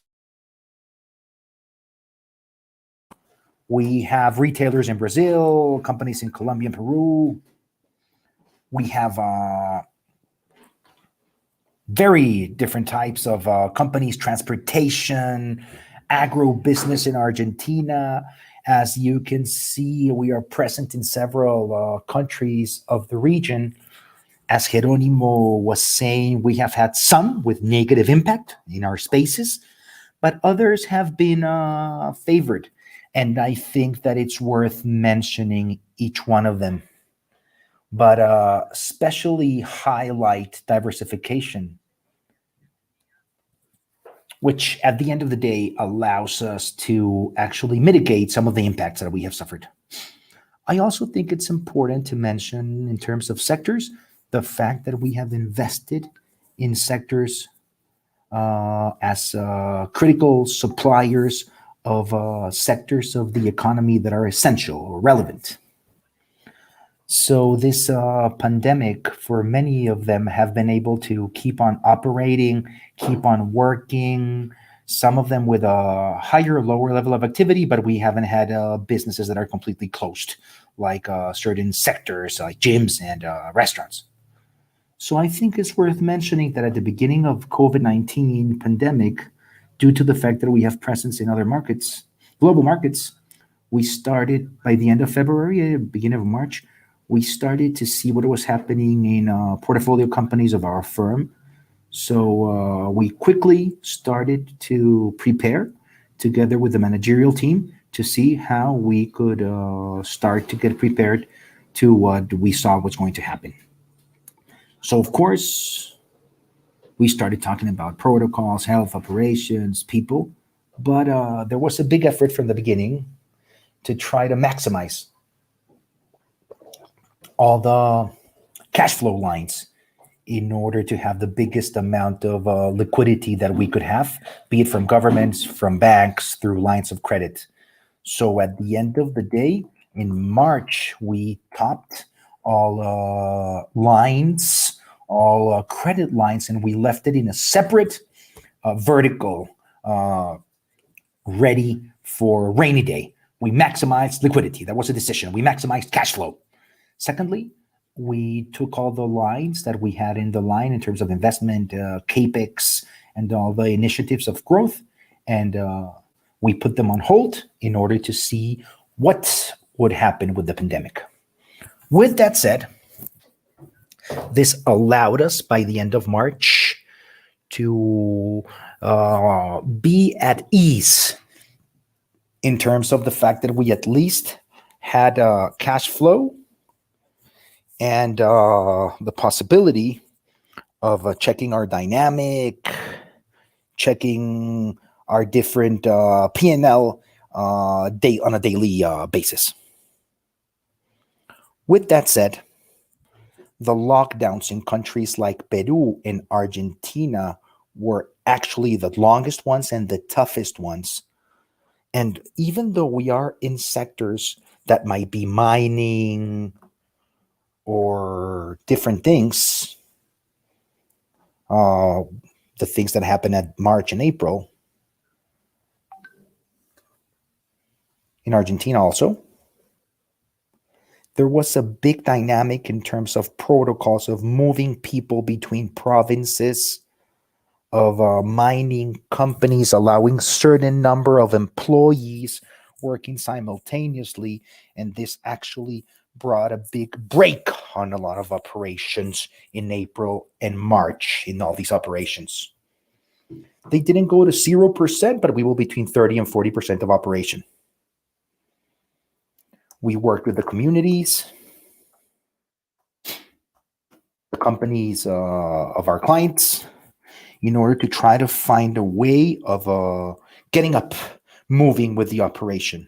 We have retailers in Brazil, companies in Colombia and Peru. We have very different types of companies, transportation, agro-business in Argentina. As you can see, we are present in several countries of the region. As Geronimo was saying, we have had some with negative impact in our spaces, but others have been favored. And I think that it's worth mentioning each one of them. But especially highlight diversification, which at the end of the day allows us to actually mitigate some of the impacts that we have suffered. I also think it's important to mention in terms of sectors, the fact that we have invested in sectors as critical suppliers of sectors of the economy that are essential or relevant. So this pandemic, for many of them, have been able to keep on operating, keep on working, some of them with a higher or lower level of activity, but we haven't had businesses that are completely closed, like certain sectors like gyms and restaurants. So I think it's worth mentioning that at the beginning of COVID-19 pandemic, due to the fact that we have presence in other markets, global markets, we started by the end of February, beginning of March, we started to see what was happening in portfolio companies of our firm. So we quickly started to prepare together with the managerial team to see how we could start to get prepared to what we saw was going to happen. So, of course, we started talking about protocols, health operations, people, but there was a big effort from the beginning to try to maximize all the cash flow lines in order to have the biggest amount of liquidity that we could have, be it from governments, from banks, through lines of credit. So at the end of the day, in March, we topped all lines, all credit lines, and we left it in a separate vertical, ready for rainy day. We maximized liquidity. That was a decision. We maximized cash flow. Secondly, we took all the lines that we had in the line in terms of investment, capex, and all the initiatives of growth, and we put them on hold in order to see what would happen with the pandemic. With that said, this allowed us by the end of March to be at ease in terms of the fact that we at least had cash flow and the possibility of checking our dynamic, checking our different P&L day on a daily basis. With that said, the lockdowns in countries like Peru and Argentina were actually the longest ones and the toughest ones. And even though we are in sectors that might be mining or different things, the things that happened at March and April, in Argentina also, there was a big dynamic in terms of protocols of moving people between provinces, of mining companies allowing certain number of employees working simultaneously, and this actually brought a big break on a lot of operations in April and March in all these operations. They didn't go to 0%, but we were between 30 and 40% of operation. We worked with the communities, the companies of our clients, in order to try to find a way of getting up, moving with the operation.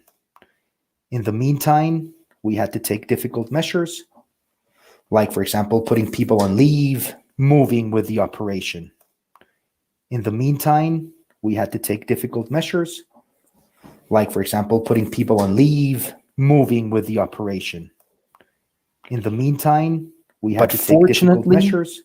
In the meantime, we had to take difficult measures, like, for example, putting people on leave, moving with the operation. In the meantime, we had to take difficult measures, like, for example, putting people on leave, moving with the operation. In the meantime, we had to take difficult measures,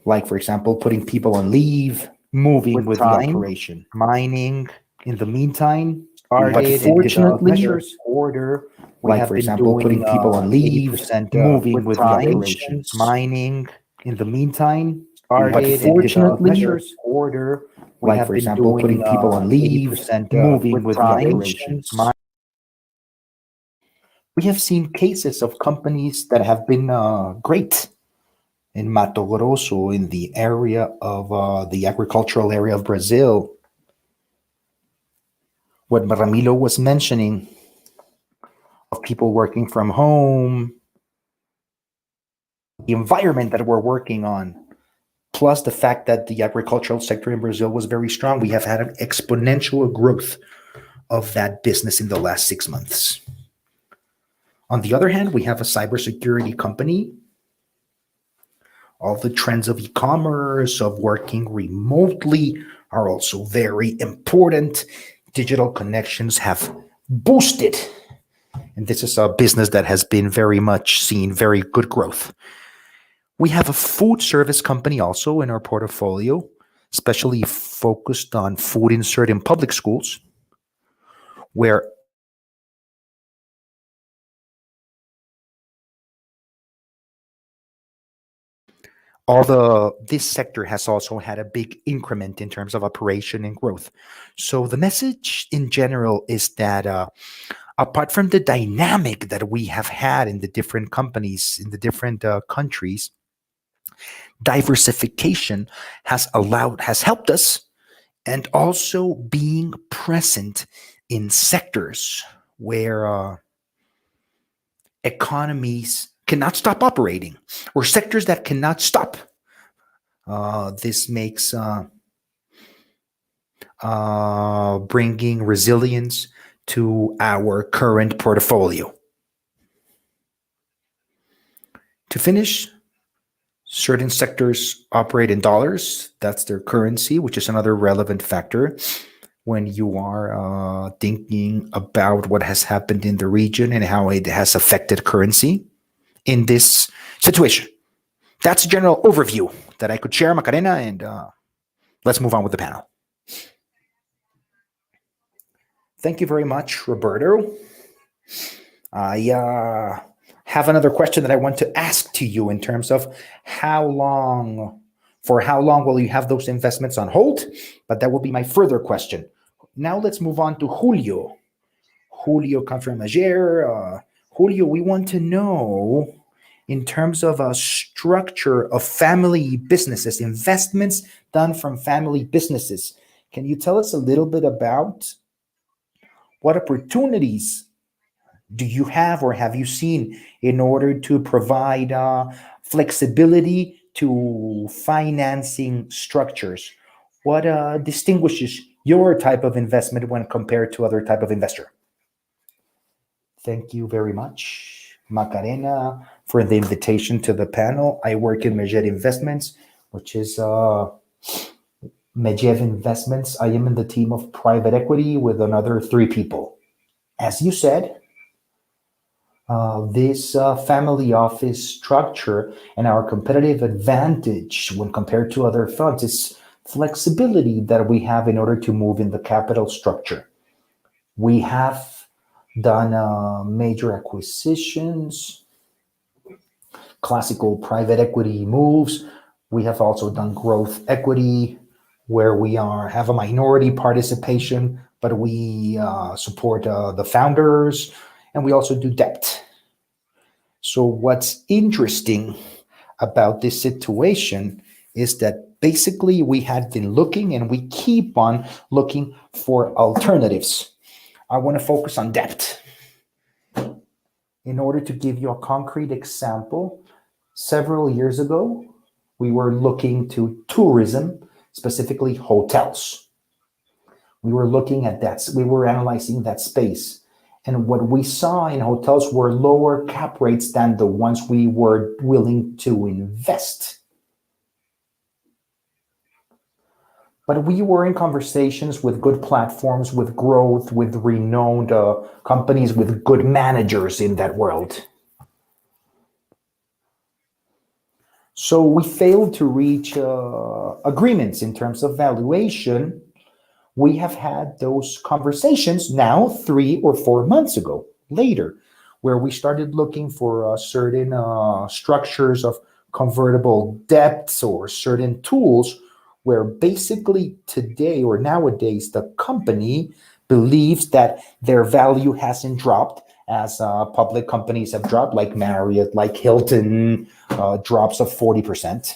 like, for example, putting people on leave, moving with the operation. Mining, in the meantime, unfortunately, measures order, like, for example, putting people on leave, moving with the operations. Mining, in the meantime, unfortunately, measures order, like, for example, putting people on leave, moving with the operations. We have seen cases of companies that have been great in Mato Grosso, in the area of the agricultural area of Brazil. What Ramilo was mentioning of people working from home, the environment that we're working on, plus the fact that the agricultural sector in Brazil was very strong, we have had an exponential growth of that business in the last 6 months. On the other hand, we have a cybersecurity company. All the trends of e-commerce, of working remotely, are also very important. Digital connections have boosted, and this is a business that has been very much seen very good growth. We have a food service company also in our portfolio, especially focused on food insert in public schools, where this sector has also had a big increment in terms of operation and growth. So the message in general is that apart from the dynamic that we have had in the different companies, in the different countries, diversification has helped us, and also being present in sectors where economies cannot stop operating, or sectors that cannot stop. This makes bringing resilience to our current portfolio. To finish, certain sectors operate in dollars. That's their currency, which is another relevant factor when you are thinking about what has happened in the region and how it has affected currency. in this situation. That's a general overview that I could share, Macarena, and let's move on with the panel. Thank you very much, Roberto. I have another question that I want to ask to you in terms of for how long will you have those investments on hold? But that will be my further question. Now let's move on to Julio. Julio Confirmager. Julio, we want to know, in terms of a structure of family businesses, investments done from family businesses. Can you tell us a little bit about what opportunities do you have or have you seen in order to provide flexibility to financing structures? What distinguishes your type of investment when compared to other type of investor? Thank you very much, Macarena, for the invitation to the panel. I work in Mejev Investments, which is Mejev Investments. I am in the team of private equity with another 3 people. As you said, this family office structure and our competitive advantage when compared to other funds is flexibility that we have in order to move in the capital structure. We have done major acquisitions, classical private equity moves. We have also done growth equity, where we have a minority participation, but we support the founders, and we also do debt. So what's interesting about this situation is that basically we had been looking and we keep on looking for alternatives. I want to focus on debt. In order to give you a concrete example, several years ago, we were looking to tourism, specifically hotels. We were looking at that. We were analyzing that space. And what we saw in hotels were lower cap rates than the ones we were willing to invest. But we were in conversations with good platforms, with growth, with renowned companies, with good managers in that world. So we failed to reach agreements in terms of valuation. We have had those conversations now 3 or 4 months ago, later, where we started looking for certain structures of convertible debts or certain tools where basically today or nowadays the company believes that their value hasn't dropped as public companies have dropped, like Marriott, like Hilton, drops of 40%.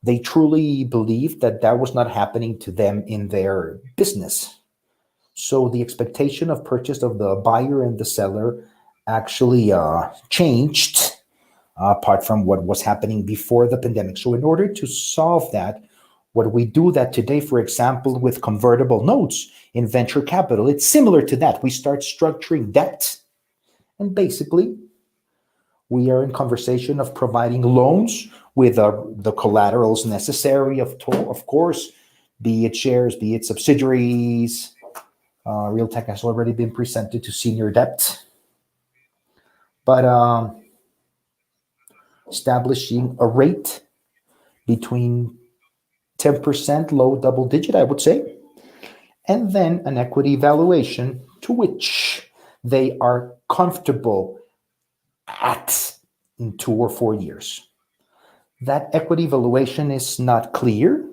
They truly believe that that was not happening to them in their business. So the expectation of purchase of the buyer and the seller actually changed, apart from what was happening before the pandemic. So in order to solve that, what we do that today, for example, with convertible notes in venture capital, it's similar to that. We start structuring debt, and basically we are in conversation of providing loans with the collaterals necessary, of course, be it shares, be it subsidiaries. Realtek has already been presented to senior debt. But establishing a rate between 10%, low double digit, I would say, and then an equity valuation to which they are comfortable at in 2 or 4 years. That equity valuation is not clear,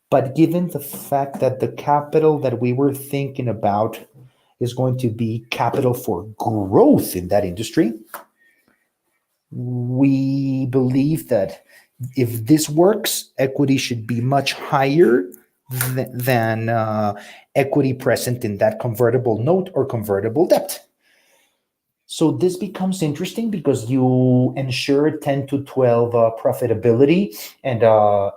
but given the fact that the capital that we were thinking about is going to be capital for growth in that industry, we believe that if this works, equity should be much higher than equity present in that convertible note or convertible debt. So this becomes interesting because you ensure 10 to 12 profitability, and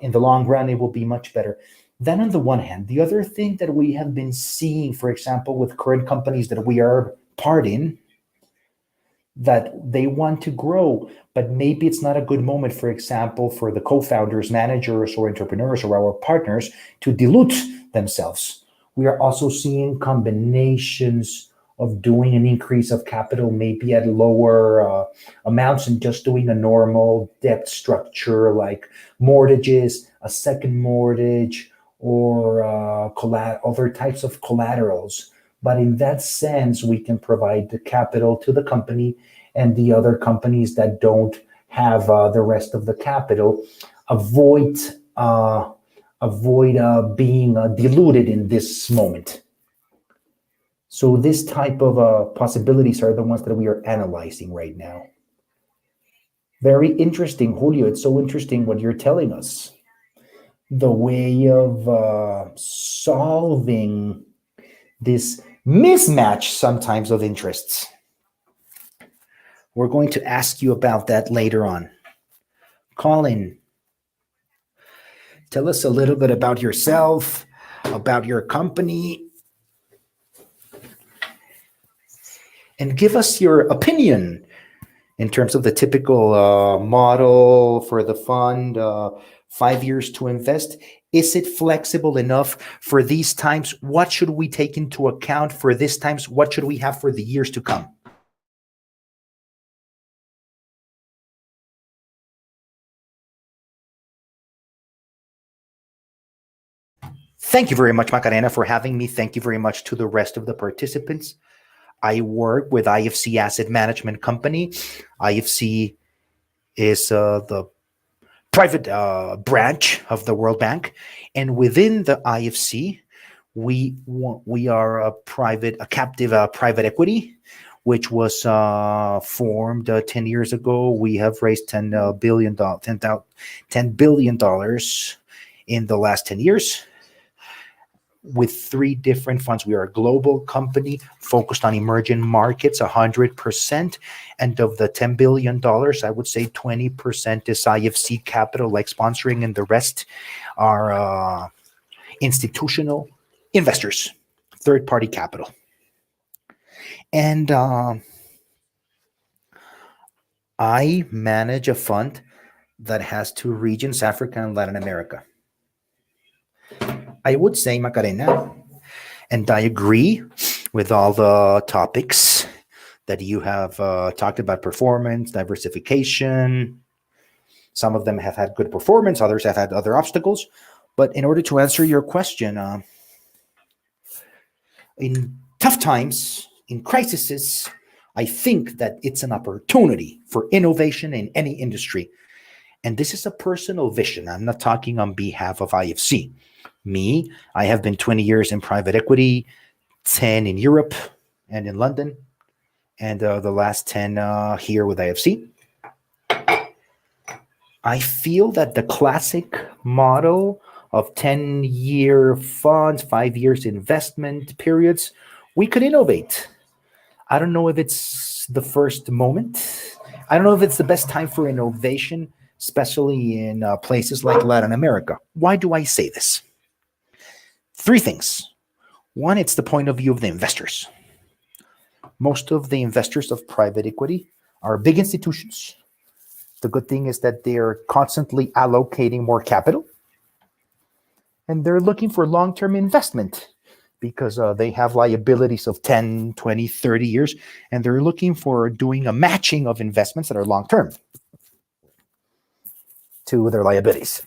in the long run, it will be much better. Then on the one hand, the other thing that we have been seeing, for example, with current companies that we are part in, that they want to grow, but maybe it's not a good moment, for example, for the co-founders, managers, or entrepreneurs, or our partners to dilute themselves. We are also seeing combinations of doing an increase of capital, maybe at lower amounts, and just doing a normal debt structure like mortgages, a second mortgage, or other types of collaterals. But in that sense, we can provide the capital to the company, and the other companies that don't have the rest of the capital avoid being diluted in this moment. So this type of possibilities are the ones that we are analyzing right now. Very interesting, Julio. It's so interesting what you're telling us. The way of solving this mismatch sometimes of interests. We're going to ask you about that later on. Colin, tell us a little bit about yourself, about your company, and give us your opinion in terms of the typical model for the fund, 5 years to invest. Is it flexible enough for these times? What should we take into account for these times? What should we have for the years to come? Thank you very much, Macarena, for having me. Thank you very much to the rest of the participants. I work with IFC Asset Management Company. IFC is the private branch of the World Bank, and within the IFC, we are a captive private equity, which was formed 10 years ago. We have raised $10 billion in the last 10 years. With 3 different funds. We are a global company focused on emerging markets, 100%. And of the $10 billion, I would say 20% is IFC capital, like sponsoring, and the rest are institutional investors, third-party capital. And I manage a fund that has 2 regions, Africa and Latin America. I would say, Macarena, and I agree with all the topics that you have talked about: performance, diversification. Some of them have had good performance, others have had other obstacles. But in order to answer your question, in tough times, in crises, I think that it's an opportunity for innovation in any industry. And this is a personal vision. I'm not talking on behalf of IFC. Me, I have been 20 years in private equity, 10 in Europe and in London, and the last 10 here with IFC. I feel that the classic model of 10-year funds, 5 years investment periods, we could innovate. I don't know if it's the first moment. I don't know if it's the best time for innovation, especially in places like Latin America. Why do I say this? 3 things. One, it's the point of view of the investors. Most of the investors of private equity are big institutions. The good thing is that they're constantly allocating more capital, and they're looking for long-term investment because they have liabilities of 10, 20, 30 years, and they're looking for doing a matching of investments that are long-term to their liabilities.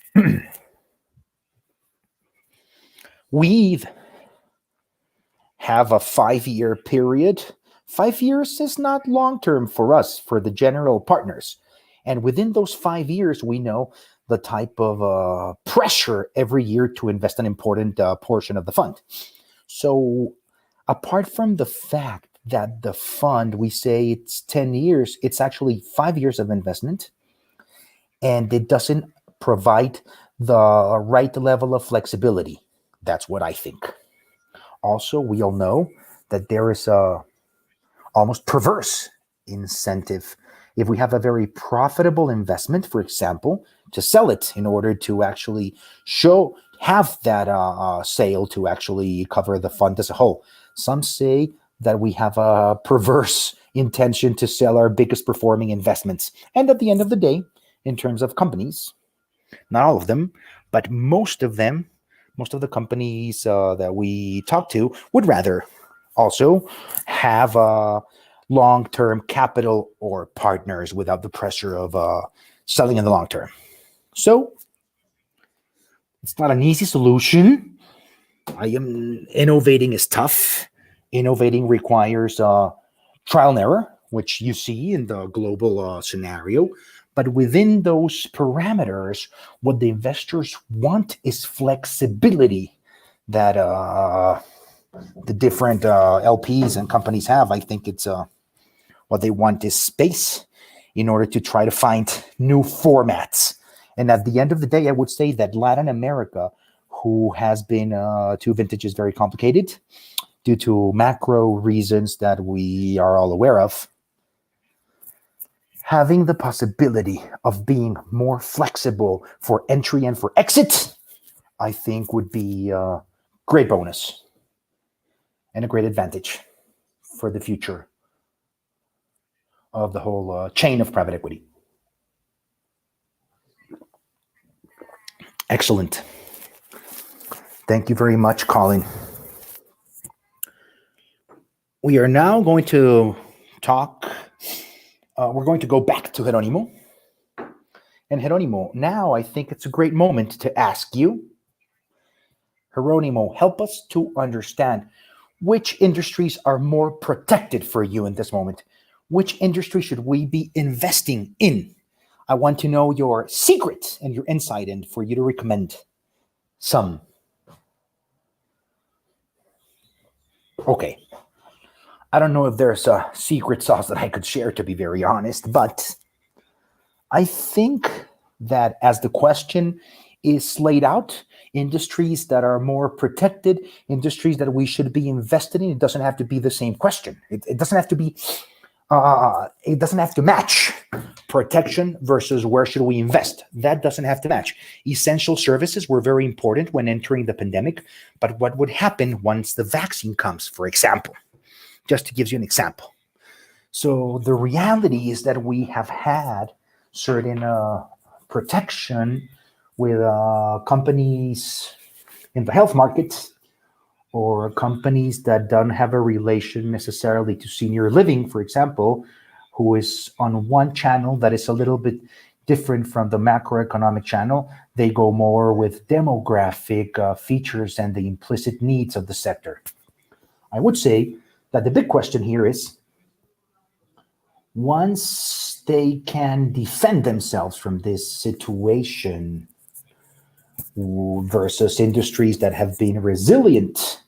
We have a 5-year period. 5 years is not long-term for us, for the general partners. And within those 5 years, we know the type of pressure every year to invest an important portion of the fund. So apart from the fact that the fund, we say it's 10 years, it's actually 5 years of investment, and it doesn't provide the right level of flexibility. That's what I think. Also, we all know that there is a almost perverse incentive. If we have a very profitable investment, for example, to sell it in order to actually have that sale to actually cover the fund as a whole. Some say that we have a perverse intention to sell our biggest performing investments. And at the end of the day, in terms of companies, not all of them, but most of the companies that we talk to would rather also have long-term capital or partners without the pressure of selling in the long term. So it's not an easy solution. Innovating is tough. Innovating requires trial and error, which you see in the global scenario. But within those parameters, what the investors want is flexibility that the different LPs and companies have. I think it's what they want is space in order to try to find new formats. And at the end of the day, I would say that Latin America, who has been two vintages very complicated due to macro reasons that we are all aware of, having the possibility of being more flexible for entry and for exit, I think would be a great bonus and a great advantage for the future of the whole chain of private equity. Excellent. Thank you very much, Colin. We are now going to talk. We're going to go back to Jerónimo. And Jerónimo, now I think it's a great moment to ask you, Jerónimo, help us to understand which industries are more protected for you in this moment. Which industry should we be investing in? I want to know your secret and your insight and for you to recommend some. Okay. I don't know if there's a secret sauce that I could share, to be very honest, but I think that as the question is laid out, industries that are more protected, industries that we should be invested in, it doesn't have to be the same question. It doesn't have to be, it doesn't have to match protection versus where should we invest. That doesn't have to match. Essential services were very important when entering the pandemic, but what would happen once the vaccine comes, for example? Just to give you an example. So the reality is that we have had certain protection with companies in the health market or companies that don't have a relation necessarily to senior living, for example, who is on one channel that is a little bit different from the macroeconomic channel. They go more with demographic features and the implicit needs of the sector. I would say that the big question here is, once they can defend themselves from this situation versus industries that have been resilient,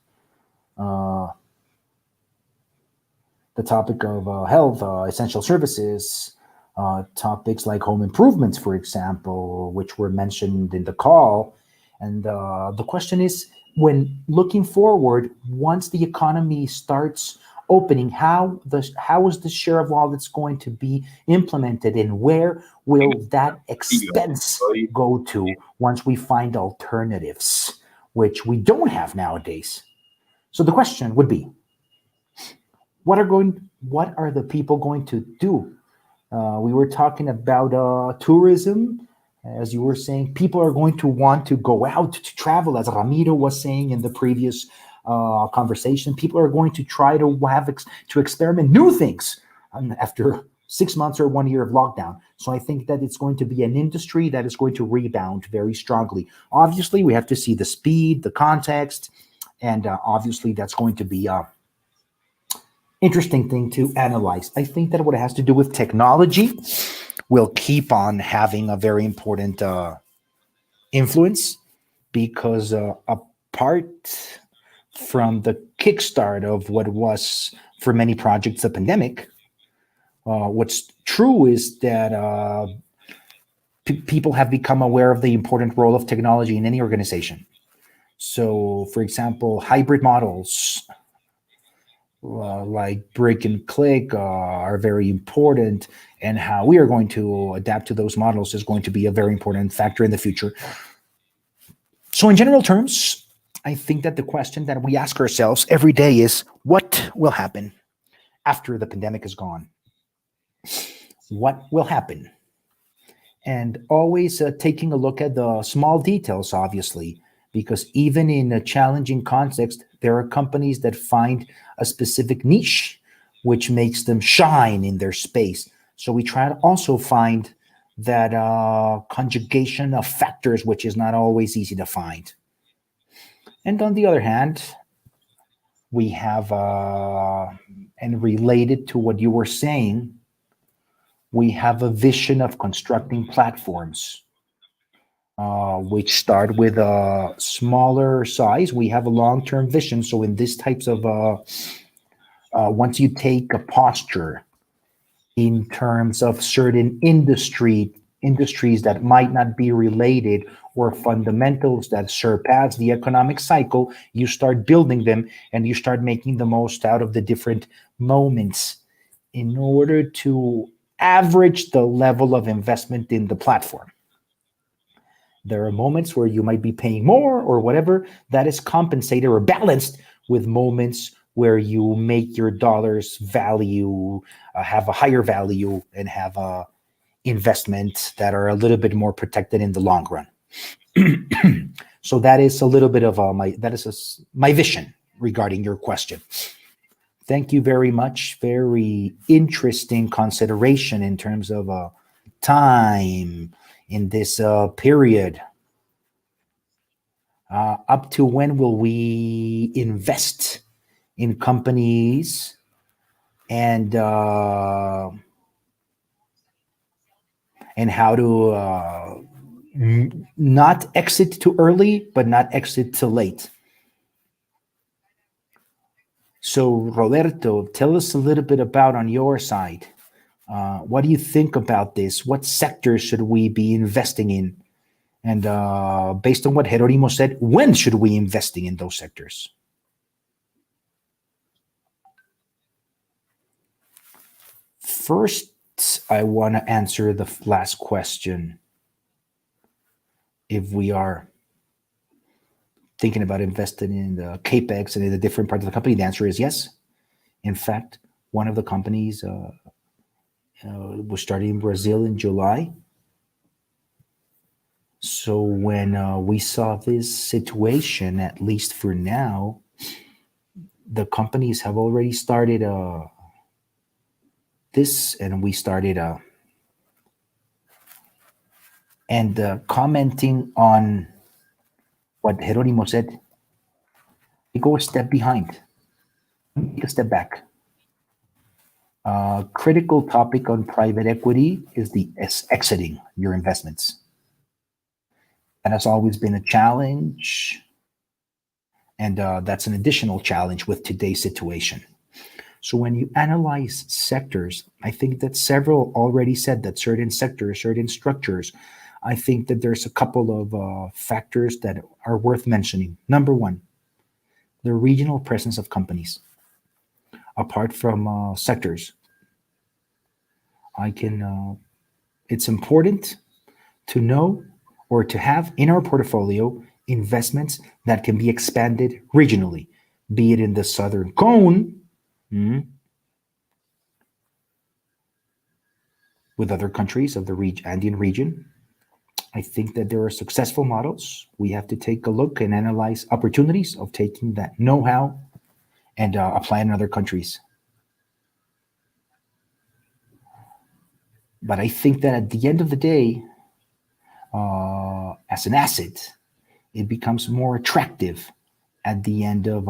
the topic of health, essential services, topics like home improvements, for example, which were mentioned in the call. And the question is, when looking forward, once the economy starts opening, how is the share of wallets going to be implemented, and where will that expense go to once we find alternatives, which we don't have nowadays? So the question would be, what are the people going to do? We were talking about tourism. As you were saying, people are going to want to go out to travel, as Ramiro was saying in the previous conversation. People are going to try to to experiment new things after 6 months or 1 year of lockdown. So I think that it's going to be an industry that is going to rebound very strongly. Obviously, we have to see the speed, the context, and obviously that's going to be an interesting thing to analyze. I think that what it has to do with technology will keep on having a very important influence, because apart from the kickstart of what was for many projects a pandemic, what's true is that people have become aware of the important role of technology in any organization. So, for example, hybrid models like break and click are very important, and how we are going to adapt to those models is going to be a very important factor in the future. So in general terms, I think that the question that we ask ourselves every day is, what will happen after the pandemic is gone? What will happen? And always taking a look at the small details, obviously, because even in a challenging context, there are companies that find a specific niche which makes them shine in their space. So we try to also find that conjugation of factors, which is not always easy to find. And on the other hand, we have, and related to what you were saying, we have a vision of constructing platforms, which start with a smaller size. We have a long-term vision. So in these types of, once you take a posture in terms of certain industries that might not be related or fundamentals that surpass the economic cycle, you start building them and you start making the most out of the different moments in order to average the level of investment in the platform. There are moments where you might be paying more or whatever that is compensated or balanced with moments where you make your dollars value, have a higher value, and have investments that are a little bit more protected in the long run. So that is a little bit of my vision regarding your question. Thank you very much. Very interesting consideration in terms of time in this period. Up to when will we invest in companies and how to not exit too early, but not exit too late? So, Roberto, tell us a little bit about on your side. What do you think about this? What sectors should we be investing in? And based on what Jerónimo said, when should we be investing in those sectors? First, I want to answer the last question. If we are thinking about investing in the CAPEX and in the different parts of the company, the answer is yes. In fact, one of the companies was starting in Brazil in July. So when we saw this situation, at least for now, the companies have already started this, and we started commenting on what Jerónimo said. We go a step behind, take a step back. Critical topic on private equity is exiting your investments. That has always been a challenge, and that's an additional challenge with today's situation. So when you analyze sectors, I think that several already said that certain sectors, certain structures, I think that there's a couple of factors that are worth mentioning. Number one, the regional presence of companies. Apart from sectors, it's important to know or to have in our portfolio investments that can be expanded regionally, be it in the Southern Cone, with other countries of the Andean region. I think that there are successful models. We have to take a look and analyze opportunities of taking that know-how and apply in other countries. But I think that at the end of the day, as an asset, it becomes more attractive at the end of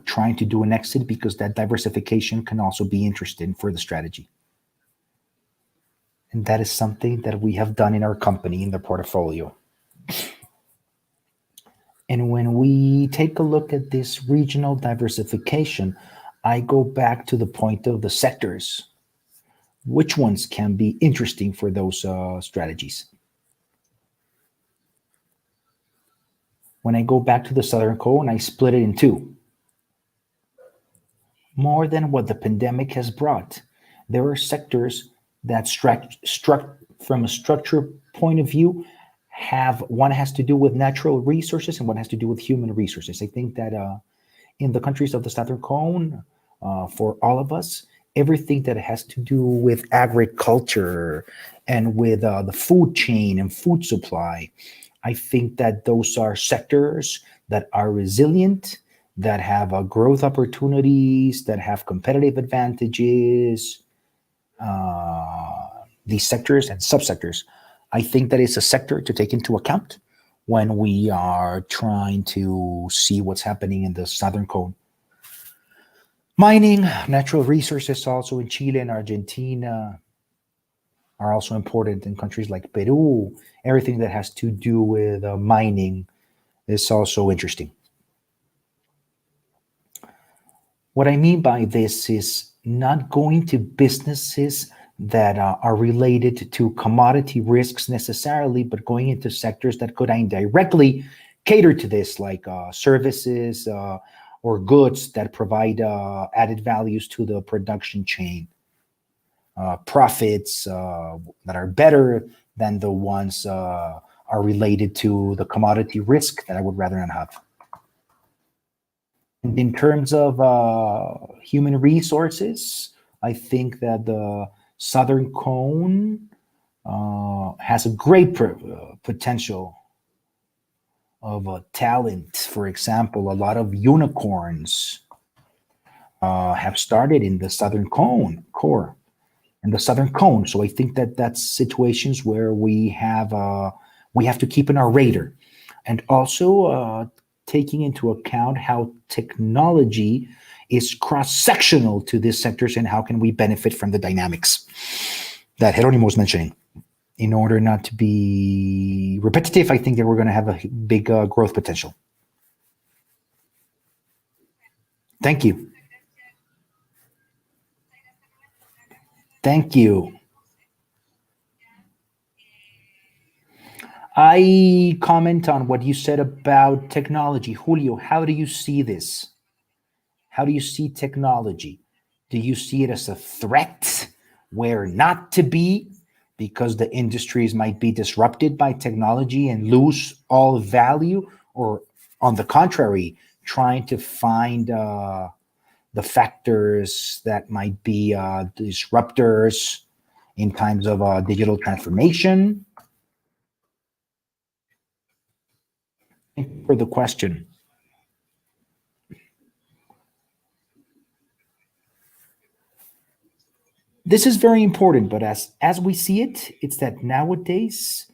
trying to do an exit, because that diversification can also be interesting for the strategy. And that is something that we have done in our company, in the portfolio. And when we take a look at this regional diversification, I go back to the point of the sectors. Which ones can be interesting for those strategies? When I go back to the Southern Cone, I split it in two. More than what the pandemic has brought, there are sectors that from a structure point of view, one has to do with natural resources and one has to do with human resources. I think that in the countries of the Southern Cone, for all of us, everything that has to do with agriculture and with the food chain and food supply, I think that those are sectors that are resilient, that have growth opportunities, that have competitive advantages. These sectors and subsectors, I think that is a sector to take into account when we are trying to see what's happening in the southern cone. Mining, natural resources also in Chile and Argentina are also important in countries like Peru. Everything that has to do with mining is also interesting. What I mean by this is not going to businesses that are related to commodity risks necessarily, but going into sectors that could indirectly cater to this, like services or goods that provide added values to the production chain. Profits that are better than the ones are related to the commodity risk that I would rather not have. And in terms of human resources, I think that the Southern Cone has a great potential of talent. For example, a lot of unicorns have started in the Southern Cone core and the Southern Cone. So I think that that's situations where we have to keep in our radar, and also taking into account how technology is cross-sectional to these sectors and how can we benefit from the dynamics that Jeronimo was mentioning. In order not to be repetitive, I think that we're going to have a big growth potential. Thank you. Thank you. I comment on what you said about technology. Julio, how do you see this? How do you see technology? Do you see it as a threat where not to be because the industries might be disrupted by technology and lose all value? Or on the contrary, trying to find the factors that might be disruptors in times of digital transformation? Thank you for the question. This is very important, but as we see it, it's that nowadays,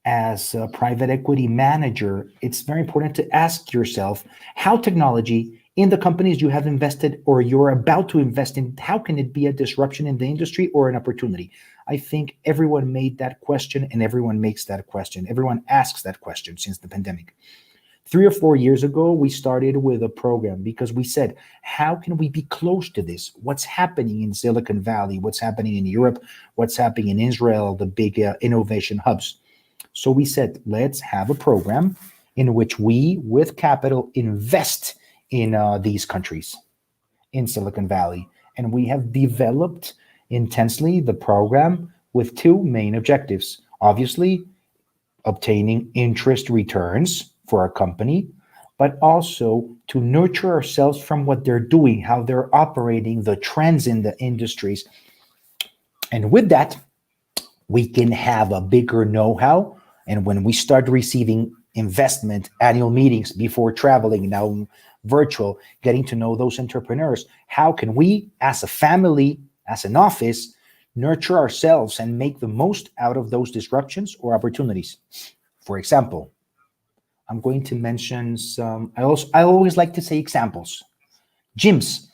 as a private equity manager, it's very important to ask yourself how technology in the companies you have invested or you're about to invest in, how can it be a disruption in the industry or an opportunity? I think everyone made that question and everyone makes that question. Everyone asks that question since the pandemic. 3 or 4 years ago, we started with a program because we said, how can we be close to this? What's happening in Silicon Valley? What's happening in Europe? What's happening in Israel, the big innovation hubs? So we said, let's have a program in which we, with capital, invest in these countries, in Silicon Valley. And we have developed intensely the program with 2 main objectives. Obviously, obtaining interest returns for our company, but also to nurture ourselves from what they're doing, how they're operating, the trends in the industries. And with that, we can have a bigger know-how. And when we start receiving investment annual meetings before traveling, now virtual, getting to know those entrepreneurs, how can we, as a family, as an office, nurture ourselves and make the most out of those disruptions or opportunities? For example, I'm going to mention some, I always like to say examples. Gyms.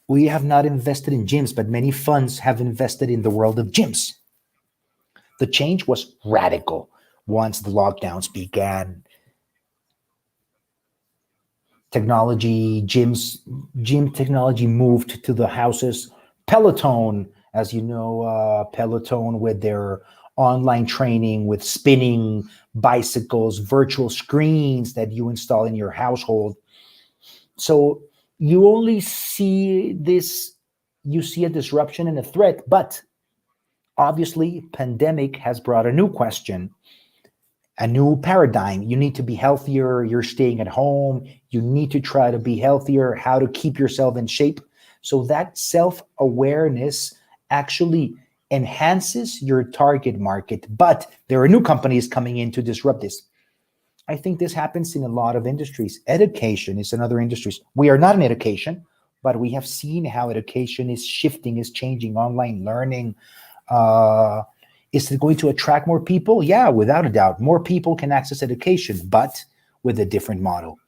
We have not invested in gyms, but many funds have invested in the world of gyms. The change was radical once the lockdowns began. Gym technology moved to the houses. Peloton, as you know, Peloton with their online training, with spinning bicycles, virtual screens that you install in your household. So you only see this, you see a disruption and a threat, but obviously pandemic has brought a new question, a new paradigm. You need to be healthier. You're staying at home. You need to try to be healthier, how to keep yourself in shape. So that self-awareness actually enhances your target market, but there are new companies coming in to disrupt this. I think this happens in a lot of industries. Education is another industry. We are not in education, but we have seen how education is shifting, is changing, online learning. Is it going to attract more people? Yeah, without a doubt. More people can access education, but with a different model.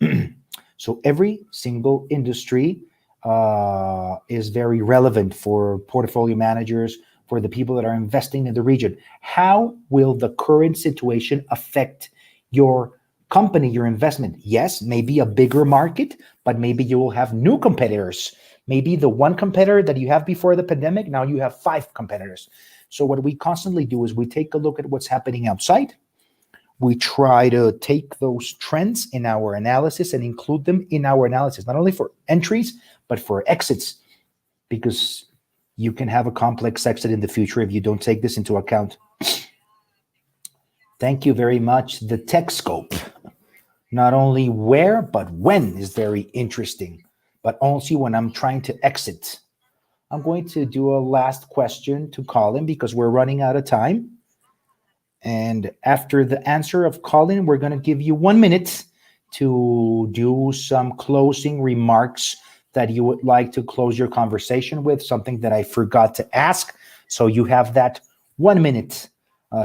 So every single industry is very relevant for portfolio managers, for the people that are investing in the region. How will the current situation affect your company, your investment? Yes, maybe a bigger market, but maybe you will have new competitors. Maybe the one competitor that you have before the pandemic, now you have 5 competitors. So what we constantly do is we take a look at what's happening outside. We try to take those trends in our analysis and include them in our analysis, not only for entries, but for exits, because you can have a complex exit in the future if you don't take this into account. Thank you very much. The tech scope, not only where, but when is very interesting, but also when I'm trying to exit. I'm going to do a last question to Colin because we're running out of time. And after the answer of Colin, we're going to give you 1 minute to do some closing remarks that you would like to close your conversation with, something that I forgot to ask. So you have that 1 minute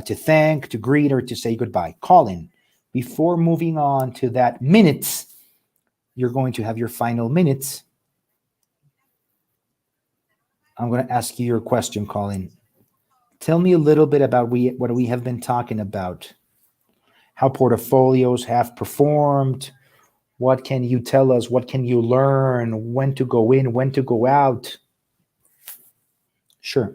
to thank, to greet, or to say goodbye. Colin, before moving on to that minute, you're going to have your final minutes. I'm going to ask you your question, Colin. Tell me a little bit about what we have been talking about, how portfolios have performed. What can you tell us? What can you learn? When to go in, when to go out? Sure.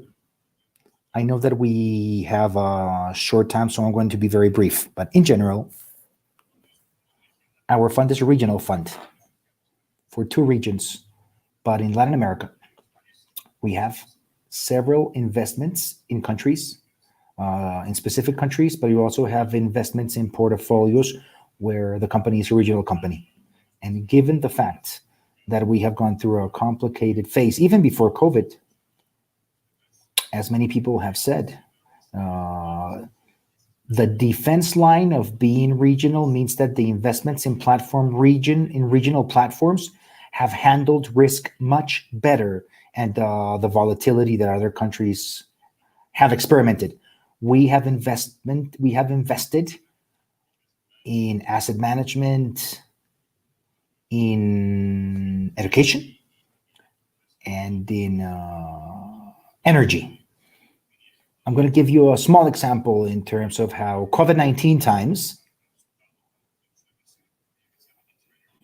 I know that we have a short time, so I'm going to be very brief. But in general, our fund is a regional fund for 2 regions. But in Latin America, we have several investments in countries, in specific countries, but you also have investments in portfolios where the company is a regional company. And given the fact that we have gone through a complicated phase, even before COVID, as many people have said, the defense line of being regional means that the investments in regional platforms have handled risk much better and the volatility that other countries have experimented. We have invested in asset management, in education, and in energy. I'm going to give you a small example in terms of how COVID-19 times,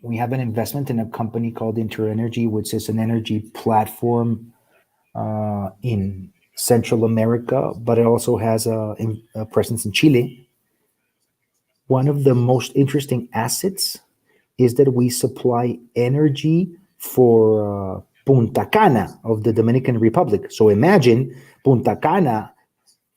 we have an investment in a company called InterEnergy, which is an energy platform in Central America, but it also has a presence in Chile. One of the most interesting assets is that we supply energy for Punta Cana of the Dominican Republic. So imagine Punta Cana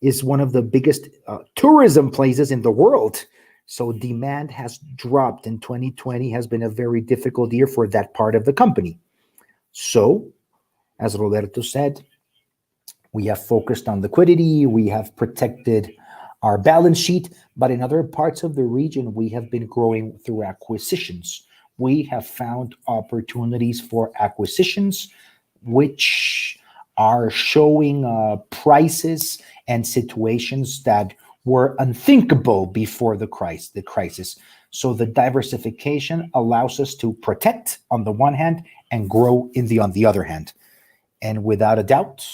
is one of the biggest tourism places in the world. So demand has dropped, and 2020 has been a very difficult year for that part of the company. So, as Roberto said, we have focused on liquidity, we have protected our balance sheet, but in other parts of the region, we have been growing through acquisitions. We have found opportunities for acquisitions, which are showing prices and situations that were unthinkable before the crisis. So the diversification allows us to protect on the one hand and grow on the other hand. And without a doubt,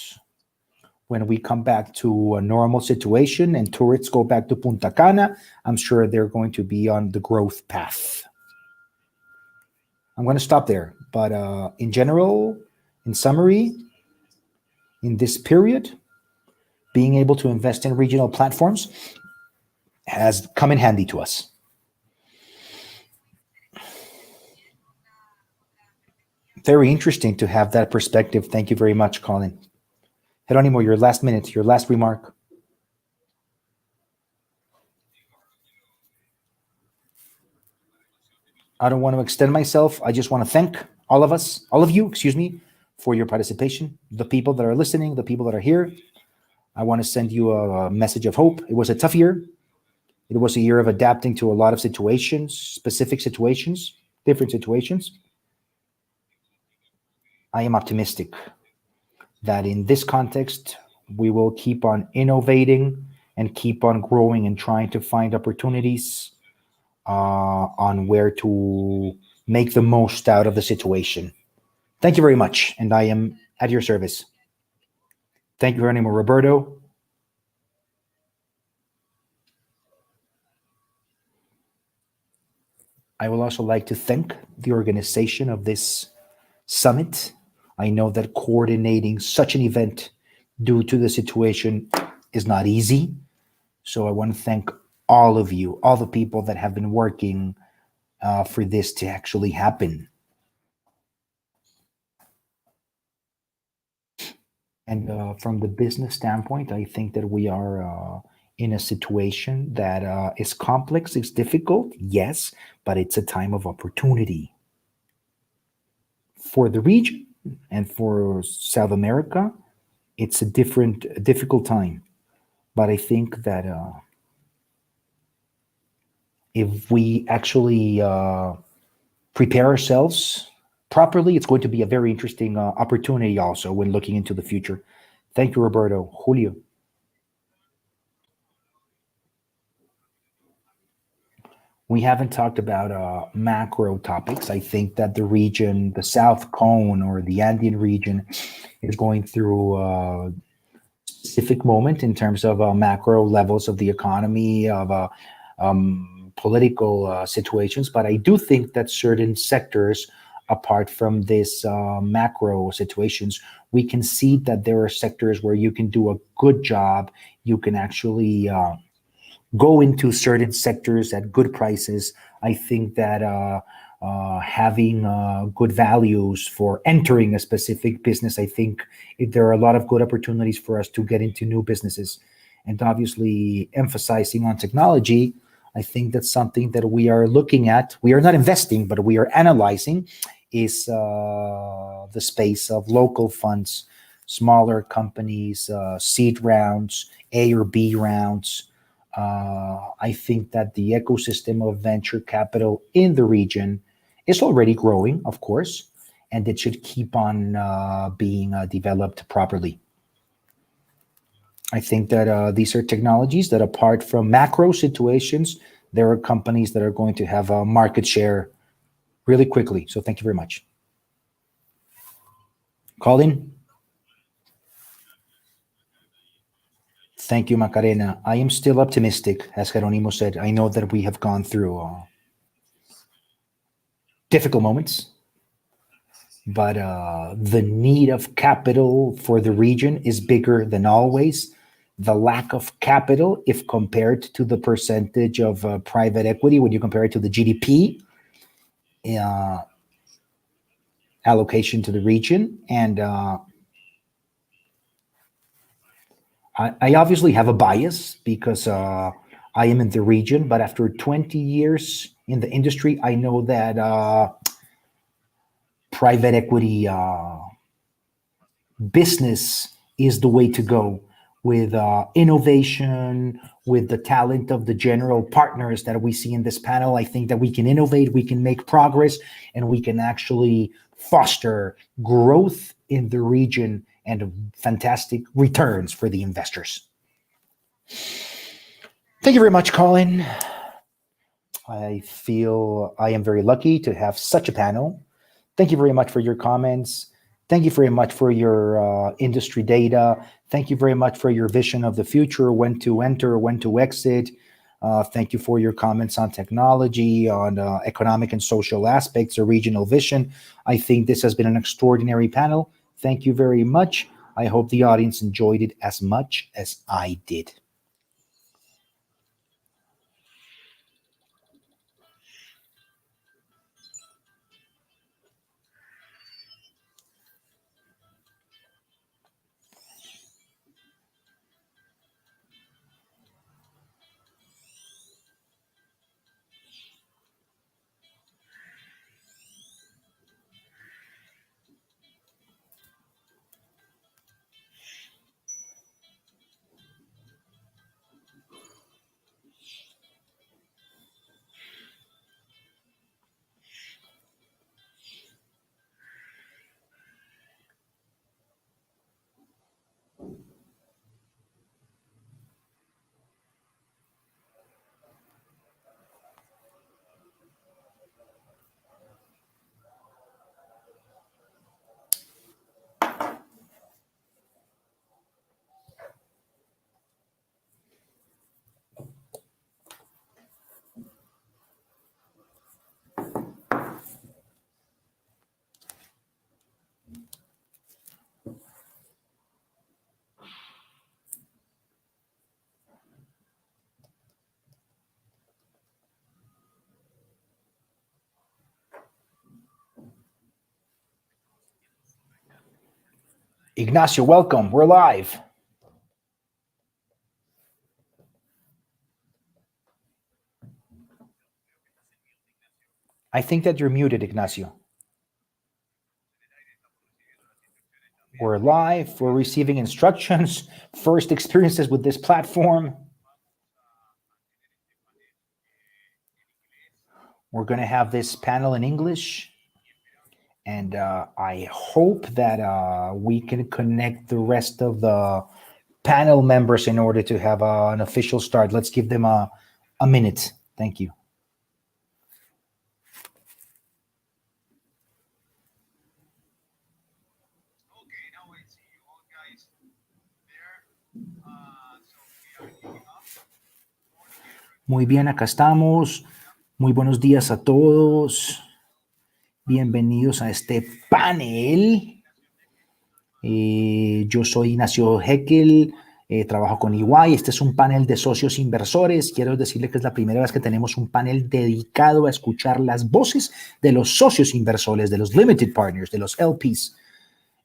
when we come back to a normal situation and tourists go back to Punta Cana, I'm sure they're going to be on the growth path. I'm going to stop there. But in general, in summary, in this period, being able to invest in regional platforms has come in handy to us. Very interesting to have that perspective. Thank you very much, Colin. Jeronimo, your last minute, your last remark. I don't want to extend myself. I just want to thank all of you, for your participation, the people that are listening, the people that are here. I want to send you a message of hope. It was a tough year. It was a year of adapting to a lot of situations, specific situations, different situations. I am optimistic that in this context, we will keep on innovating and keep on growing and trying to find opportunities on where to make the most out of the situation. Thank you very much, and I am at your service. Thank you very much, Roberto. I will also like to thank the organization of this summit. I know that coordinating such an event due to the situation is not easy. So I want to thank all of you, all the people that have been working for this to actually happen. And from the business standpoint, I think that we are in a situation that is complex, it's difficult, yes, but it's a time of opportunity. For the region and for South America, it's a difficult time. But I think that if we actually prepare ourselves properly, it's going to be a very interesting opportunity also when looking into the future. Thank you, Roberto. Julio. We haven't talked about macro topics. I think that the region, the South Cone or the Andean region, is going through a specific moment in terms of macro levels of the economy, of political situations. But I do think that certain sectors, apart from this macro situations, we can see that there are sectors where you can do a good job. You can actually go into certain sectors at good prices. I think that having good values for entering a specific business, I think there are a lot of good opportunities for us to get into new businesses. And obviously, emphasizing on technology, I think that's something that we are looking at. We are not investing, but we are analyzing is the space of local funds, smaller companies, seed rounds, A or B rounds. I think that the ecosystem of venture capital in the region is already growing, of course, and it should keep on being developed properly. I think that these are technologies that, apart from macro situations, there are companies that are going to have a market share really quickly. So thank you very much. Colin? Thank you, Macarena. I am still optimistic, as Jeronimo said. I know that we have gone through difficult moments, but the need of capital for the region is bigger than always. The lack of capital, if compared to the percentage of private equity, when you compare it to the GDP allocation to the region, and I obviously have a bias because I am in the region, but after 20 years in the industry, I know that private equity business is the way to go with innovation, with the talent of the general partners that we see in this panel. I think that we can innovate, we can make progress, and we can actually foster growth in the region and fantastic returns for the investors. Thank you very much, Colin. I feel I am very lucky to have such a panel. Thank you very much for your comments. Thank you very much for your industry data. Thank you very much for your vision of the future, when to enter, when to exit. Thank you for your comments on technology, on economic and social aspects, or regional vision. I think this has been an extraordinary panel. Thank you very much. I hope the audience enjoyed it as much as I did. Ignacio, welcome. We're live. I think that you're muted, Ignacio. We're live. We're receiving instructions. First experiences with this platform. We're going to have this panel in English. And I hope that we can connect the rest of the panel members in order to have an official start. Let's give them a minute. Thank you. Muy bien, acá estamos. Muy buenos días a todos. Bienvenidos a este panel. Yo soy Ignacio Heckel, trabajo con EY. Este es un panel de socios inversores. Quiero decirle que es la primera vez que tenemos un panel dedicado a escuchar las voces de los socios inversores, de los limited partners, de los LPs.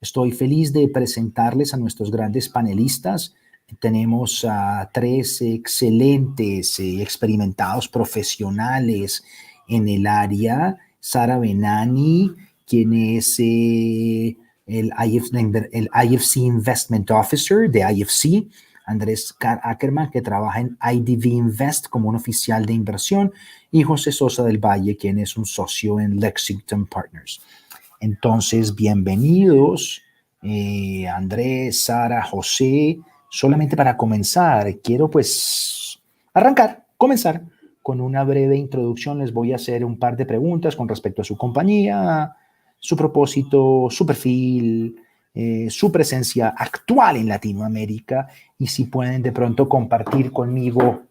Estoy feliz de presentarles a nuestros grandes panelistas. Tenemos a tres excelentes, experimentados profesionales en el área. Sara Benani, quien es el IFC Investment Officer de IFC. Andrés Ackerman, que trabaja en IDV Invest como un oficial de inversión. Y José Sosa del Valle, quien es un socio en Lexington Partners. Entonces, bienvenidos, Andrés, Sara, José. Solamente para comenzar, quiero pues comenzar con una breve introducción. Les voy a hacer un par de preguntas con respecto a su compañía, su propósito, su perfil, su presencia actual en Latinoamérica y si pueden de pronto compartir conmigo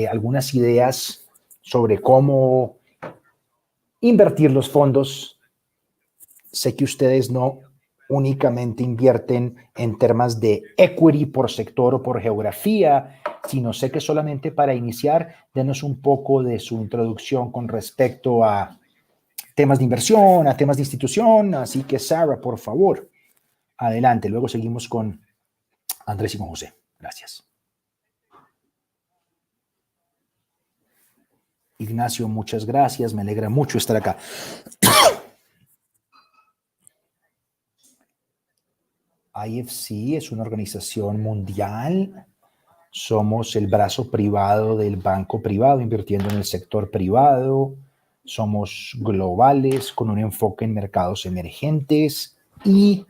algunas ideas sobre cómo invertir los fondos. Sé que ustedes no únicamente invierten en temas de equity por sector o por geografía, sino sé que solamente para iniciar, denos un poco de su introducción con respecto a temas de inversión, a temas de institución. Así que, Sara, por favor, adelante. Luego seguimos con Andrés y con José. Gracias. Ignacio, muchas gracias. Me alegra mucho estar acá. IFC es una organización mundial. Somos el brazo privado del banco privado, invirtiendo en el sector privado. Somos globales, con un enfoque en mercados emergentes y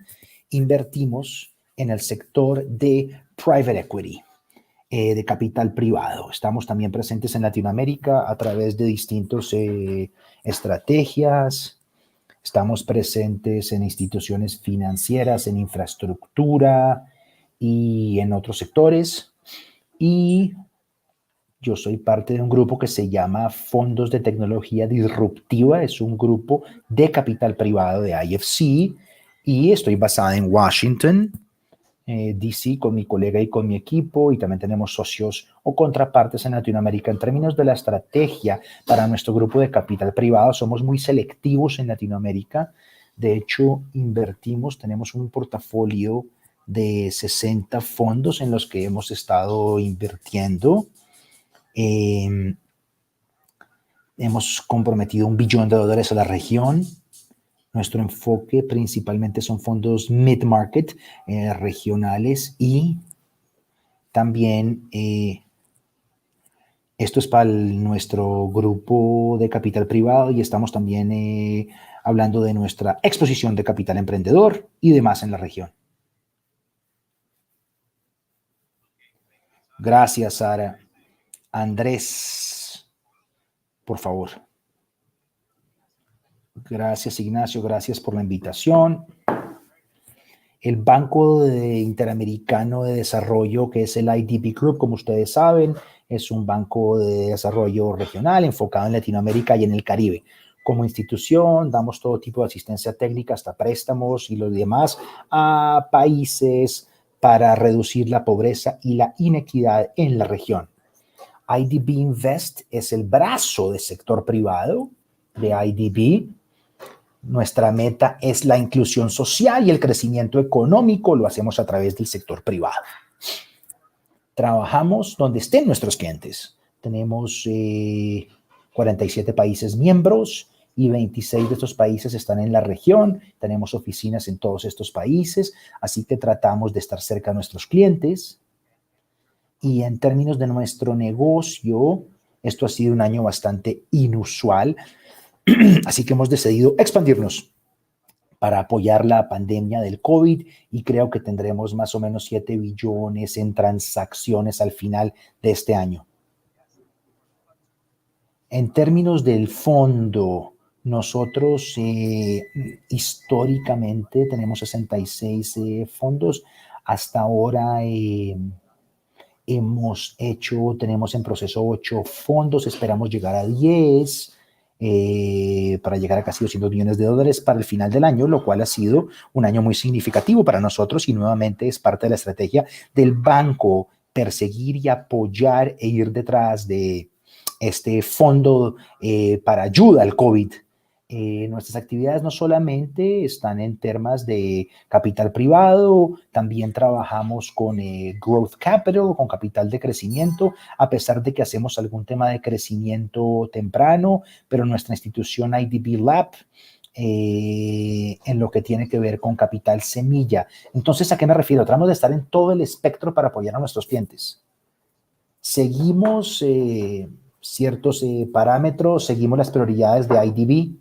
invertimos en el sector de private equity, de capital privado. Estamos también presentes en Latinoamérica a través de distintas estrategias. Estamos presentes en instituciones financieras, en infraestructura y en otros sectores. Y yo soy parte de un grupo que se llama Fondos de Tecnología Disruptiva. Es un grupo de capital privado de IFC y estoy basada en Washington, DC, con mi colega y con mi equipo, y también tenemos socios o contrapartes en Latinoamérica. En términos de la estrategia para nuestro grupo de capital privado, somos muy selectivos en Latinoamérica. De hecho, tenemos un portafolio de 60 fondos en los que hemos estado invirtiendo. Hemos comprometido $1 billón a la región. Nuestro enfoque principalmente son fondos mid-market, regionales, y también esto es para nuestro grupo de capital privado, y estamos también hablando de nuestra exposición de capital emprendedor y demás en la región. Gracias, Sara. Andrés, por favor. Gracias, Ignacio. Gracias por la invitación. El Banco Interamericano de Desarrollo, que es el IDB Group, como ustedes saben, es un banco de desarrollo regional enfocado en Latinoamérica y en el Caribe. Como institución, damos todo tipo de asistencia técnica, hasta préstamos y lo demás, a países para reducir la pobreza y la inequidad en la región. IDB Invest es el brazo del sector privado de IDB. Nuestra meta es la inclusión social y el crecimiento económico. Lo hacemos a través del sector privado. Trabajamos donde estén nuestros clientes. Tenemos 47 países miembros y 26 de estos países están en la región. Tenemos oficinas en todos estos países, así que tratamos de estar cerca de nuestros clientes. Y en términos de nuestro negocio, esto ha sido un año bastante inusual, así que hemos decidido expandirnos para apoyar la pandemia del COVID y creo que tendremos más o menos 7 billones en transacciones al final de este año. En términos del fondo, nosotros históricamente tenemos 66 fondos. Hasta ahora tenemos en proceso 8 fondos, esperamos llegar a 10 para llegar a casi 200 millones de dólares para el final del año, lo cual ha sido un año muy significativo para nosotros y nuevamente es parte de la estrategia del banco perseguir y apoyar e ir detrás de este fondo para ayuda al COVID. Nuestras actividades no solamente están en temas de capital privado, también trabajamos con growth capital, con capital de crecimiento, a pesar de que hacemos algún tema de crecimiento temprano, pero nuestra institución IDB Lab, en lo que tiene que ver con capital semilla. Entonces, ¿a qué me refiero? Tratamos de estar en todo el espectro para apoyar a nuestros clientes. Seguimos ciertos parámetros, seguimos las prioridades de IDB.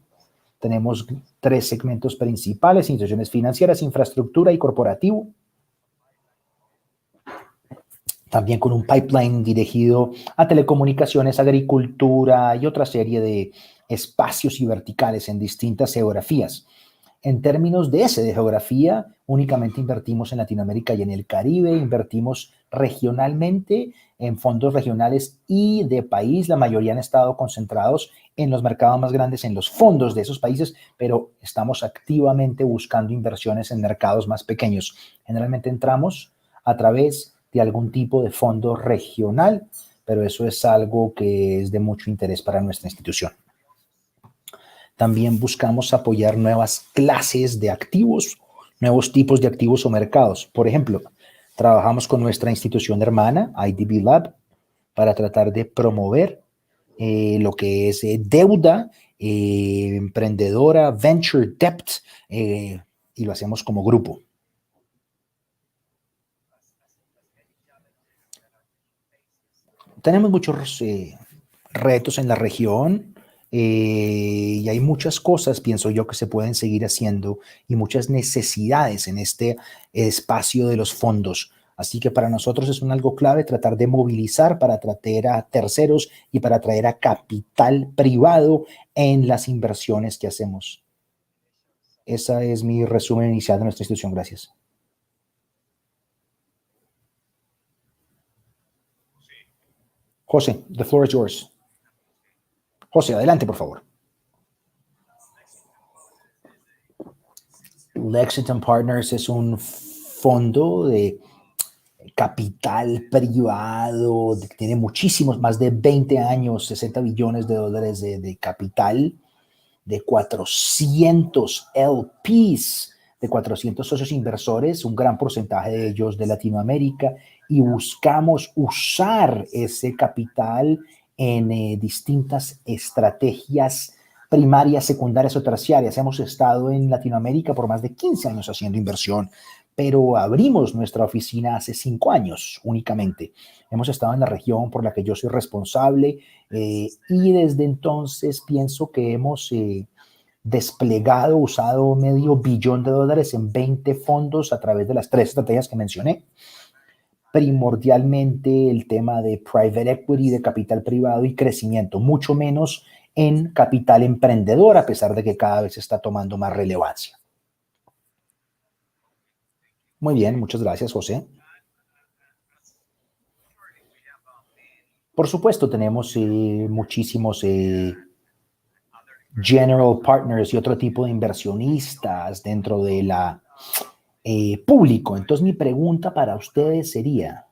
Tenemos 3 segmentos principales: instituciones financieras, infraestructura y corporativo. También con un pipeline dirigido a telecomunicaciones, agricultura y otra serie de espacios y verticales en distintas geografías. En términos de geografía, únicamente invertimos en Latinoamérica y en el Caribe, invertimos regionalmente en fondos regionales y de país. La mayoría han estado concentrados en los mercados más grandes, en los fondos de esos países, pero estamos activamente buscando inversiones en mercados más pequeños. Generalmente entramos a través de algún tipo de fondo regional, pero eso es algo que es de mucho interés para nuestra institución. También buscamos apoyar nuevas clases de activos, nuevos tipos de activos o mercados. Por ejemplo, trabajamos con nuestra institución hermana, IDB Lab, para tratar de promover lo que es deuda emprendedora, venture debt, y lo hacemos como grupo. Tenemos muchos retos en la región. Y hay muchas cosas, pienso yo, que se pueden seguir haciendo y muchas necesidades en este espacio de los fondos. Así que para nosotros es algo clave tratar de movilizar para atraer a terceros y para atraer a capital privado en las inversiones que hacemos. Ese es mi resumen inicial de nuestra institución. Gracias. José, the floor is yours. José, adelante, por favor. Lexington Partners es un fondo de capital privado, que tiene muchísimos, más de 20 años, 60 billones de dólares de capital, de 400 LPs, de 400 socios inversores, un gran porcentaje de ellos de Latinoamérica, y buscamos usar ese capital en distintas estrategias primarias, secundarias o terciarias. Hemos estado en Latinoamérica por más de 15 años haciendo inversión, pero abrimos nuestra oficina hace 5 años únicamente. Hemos estado en la región por la que yo soy responsable y desde entonces pienso que hemos desplegado, usado $500 millones en 20 fondos a través de las 3 estrategias que mencioné. Primordialmente el tema de private equity, de capital privado y crecimiento, mucho menos en capital emprendedor, a pesar de que cada vez está tomando más relevancia. Muy bien, muchas gracias, José. Por supuesto, tenemos muchísimos general partners y otro tipo de inversionistas dentro de la público. Entonces, mi pregunta para ustedes sería,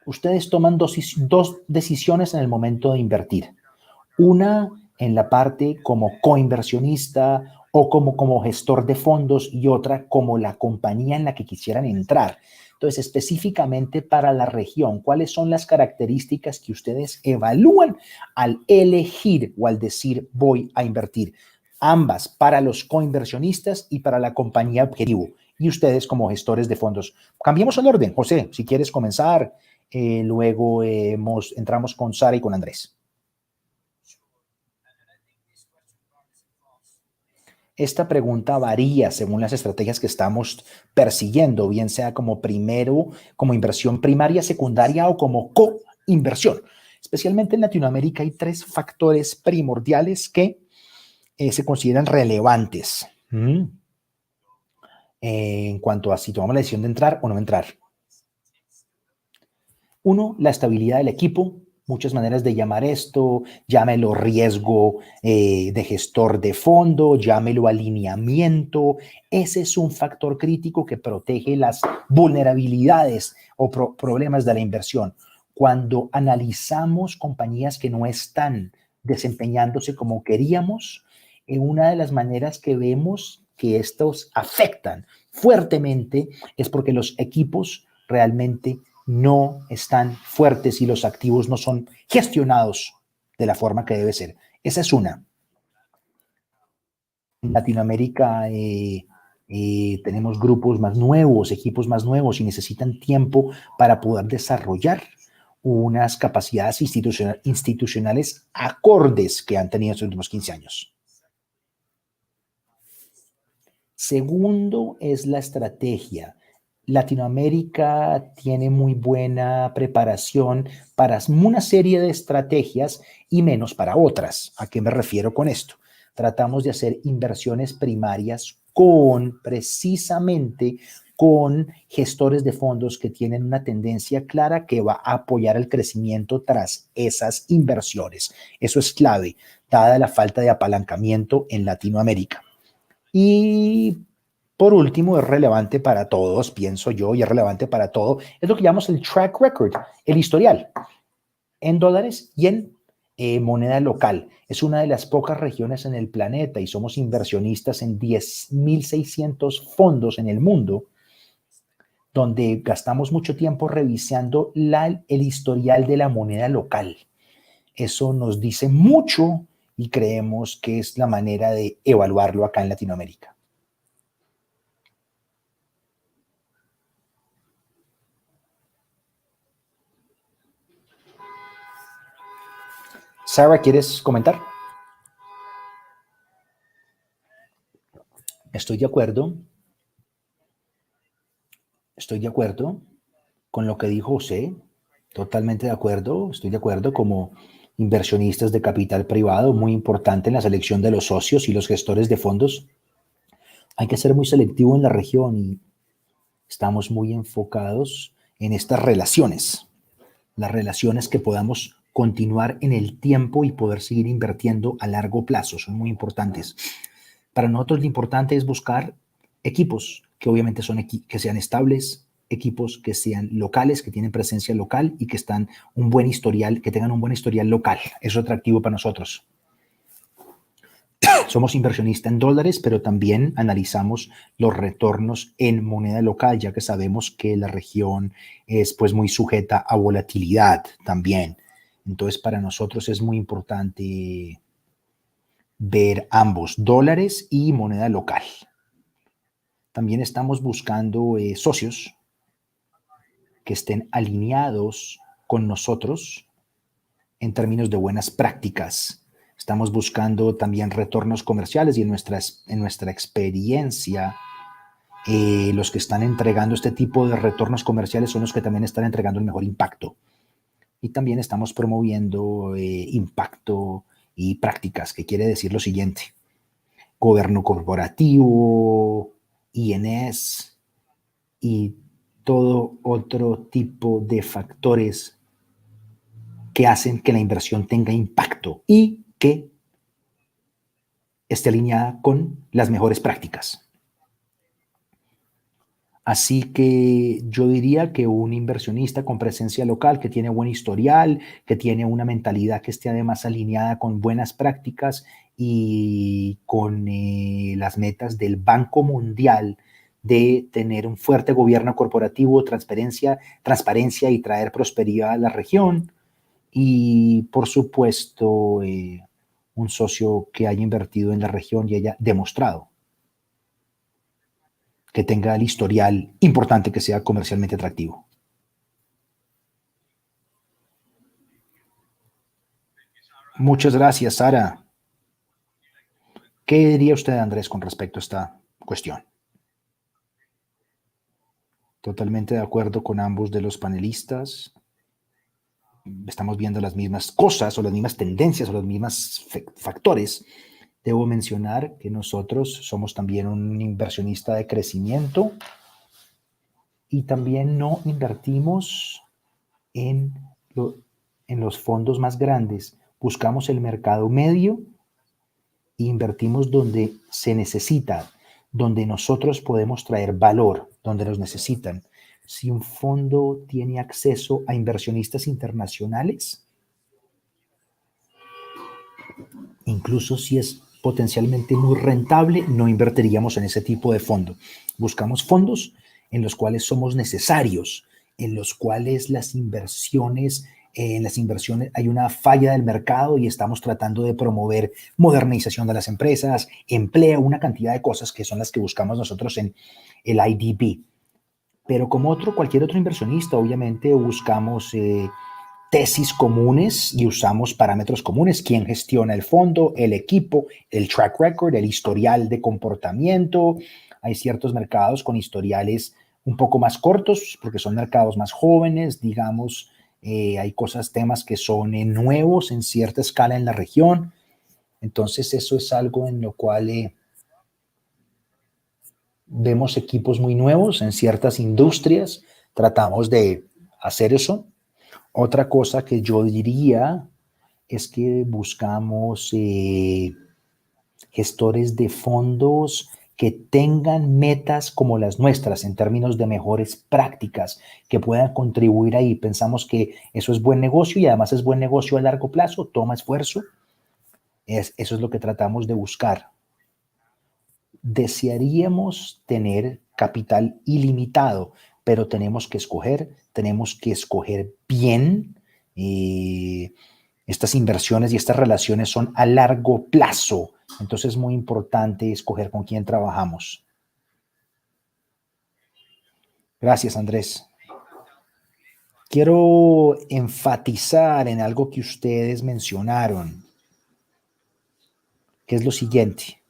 ustedes toman dos decisiones en el momento de invertir. Una en la parte como coinversionista o como gestor de fondos y otra como la compañía en la que quisieran entrar. Entonces, específicamente para la región, ¿cuáles son las características que ustedes evalúan al elegir o al decir voy a invertir? Ambas, para los coinversionistas y para la compañía objetivo. Y ustedes como gestores de fondos. Cambiemos el orden. José, si quieres comenzar, luego entramos con Sara y con Andrés. Esta pregunta varía según las estrategias que estamos persiguiendo, bien sea como primero, como inversión primaria, secundaria o como coinversión. Especialmente en Latinoamérica hay tres factores primordiales que se consideran relevantes en cuanto a si tomamos la decisión de entrar o no entrar. Uno, la estabilidad del equipo. Muchas maneras de llamar esto, llámelo riesgo de gestor de fondo, llámelo alineamiento. Ese es un factor crítico que protege las vulnerabilidades o problemas de la inversión. Cuando analizamos compañías que no están desempeñándose como queríamos, una de las maneras que vemos que estos afectan fuertemente es porque los equipos realmente no están fuertes y los activos no son gestionados de la forma que debe ser. Esa es una. En Latinoamérica tenemos grupos más nuevos, equipos más nuevos y necesitan tiempo para poder desarrollar unas capacidades institucionales acordes que han tenido en los últimos 15 años. Segundo es la estrategia. Latinoamérica tiene muy buena preparación para una serie de estrategias y menos para otras. ¿A qué me refiero con esto? Tratamos de hacer inversiones primarias precisamente con gestores de fondos que tienen una tendencia clara que va a apoyar el crecimiento tras esas inversiones. Eso es clave, dada la falta de apalancamiento en Latinoamérica. Y por último, es relevante para todos, pienso yo, y es relevante para todo, es lo que llamamos el track record, el historial, en dólares y en moneda local. Es una de las pocas regiones en el planeta y somos inversionistas en 10.600 fondos en el mundo, donde gastamos mucho tiempo revisando el historial de la moneda local. Eso nos dice mucho y creemos que es la manera de evaluarlo acá en Latinoamérica. Sara, ¿quieres comentar? Estoy de acuerdo. Estoy de acuerdo con lo que dijo José. Totalmente de acuerdo. Estoy de acuerdo como inversionistas de capital privado, muy importante en la selección de los socios y los gestores de fondos. Hay que ser muy selectivo en la región y estamos muy enfocados en estas relaciones. Las relaciones que podamos continuar en el tiempo y poder seguir invirtiendo a largo plazo son muy importantes. Para nosotros lo importante es buscar equipos que obviamente que sean estables, equipos que sean locales, que tienen presencia local y que están que tengan un buen historial local. Eso es atractivo para nosotros. Somos inversionistas en dólares, pero también analizamos los retornos en moneda local, ya que sabemos que la región es pues muy sujeta a volatilidad también. Entonces, para nosotros es muy importante ver ambos, dólares y moneda local. También estamos buscando socios que estén alineados con nosotros en términos de buenas prácticas. Estamos buscando también retornos comerciales y en nuestra experiencia, los que están entregando este tipo de retornos comerciales son los que también están entregando el mejor impacto. Y también estamos promoviendo impacto y prácticas, que quiere decir lo siguiente: gobierno corporativo, INS y todo otro tipo de factores que hacen que la inversión tenga impacto y que esté alineada con las mejores prácticas. Así que yo diría que un inversionista con presencia local, que tiene buen historial, que tiene una mentalidad que esté además alineada con buenas prácticas y con las metas del Banco Mundial de tener un fuerte gobierno corporativo, transparencia y traer prosperidad a la región. Y por supuesto, un socio que haya invertido en la región y haya demostrado que tenga el historial importante que sea comercialmente atractivo. Muchas gracias, Sara. ¿Qué diría usted, Andrés, con respecto a esta cuestión? Totalmente de acuerdo con ambos de los panelistas. Estamos viendo las mismas cosas o las mismas tendencias o los mismos factores. Debo mencionar que nosotros somos también un inversionista de crecimiento y también no invertimos en, lo, en los fondos más grandes. Buscamos el mercado medio e invertimos donde se necesita, donde nosotros podemos traer valor, donde nos necesitan. Si un fondo tiene acceso a inversionistas internacionales, incluso si es potencialmente muy rentable, no invertiríamos en ese tipo de fondo. Buscamos fondos en los cuales somos necesarios, en los cuales en las inversiones hay una falla del mercado y estamos tratando de promover modernización de las empresas, empleo, una cantidad de cosas que son las que buscamos nosotros en el IDB. Pero como cualquier otro inversionista, obviamente buscamos tesis comunes y usamos parámetros comunes. ¿Quién gestiona el fondo? El equipo, el track record, el historial de comportamiento. Hay ciertos mercados con historiales un poco más cortos porque son mercados más jóvenes, digamos. Hay temas que son nuevos en cierta escala en la región. Entonces eso es algo en lo cual vemos equipos muy nuevos en ciertas industrias. Tratamos de hacer eso. Otra cosa que yo diría es que buscamos gestores de fondos que tengan metas como las nuestras en términos de mejores prácticas, que puedan contribuir ahí. Pensamos que eso es buen negocio y además es buen negocio a largo plazo, toma esfuerzo. Eso es lo que tratamos de buscar. Desearíamos tener capital ilimitado, pero tenemos que escoger bien. Estas inversiones y estas relaciones son a largo plazo, entonces es muy importante escoger con quién trabajamos. Gracias, Andrés. Quiero enfatizar en algo que ustedes mencionaron, que es lo siguiente.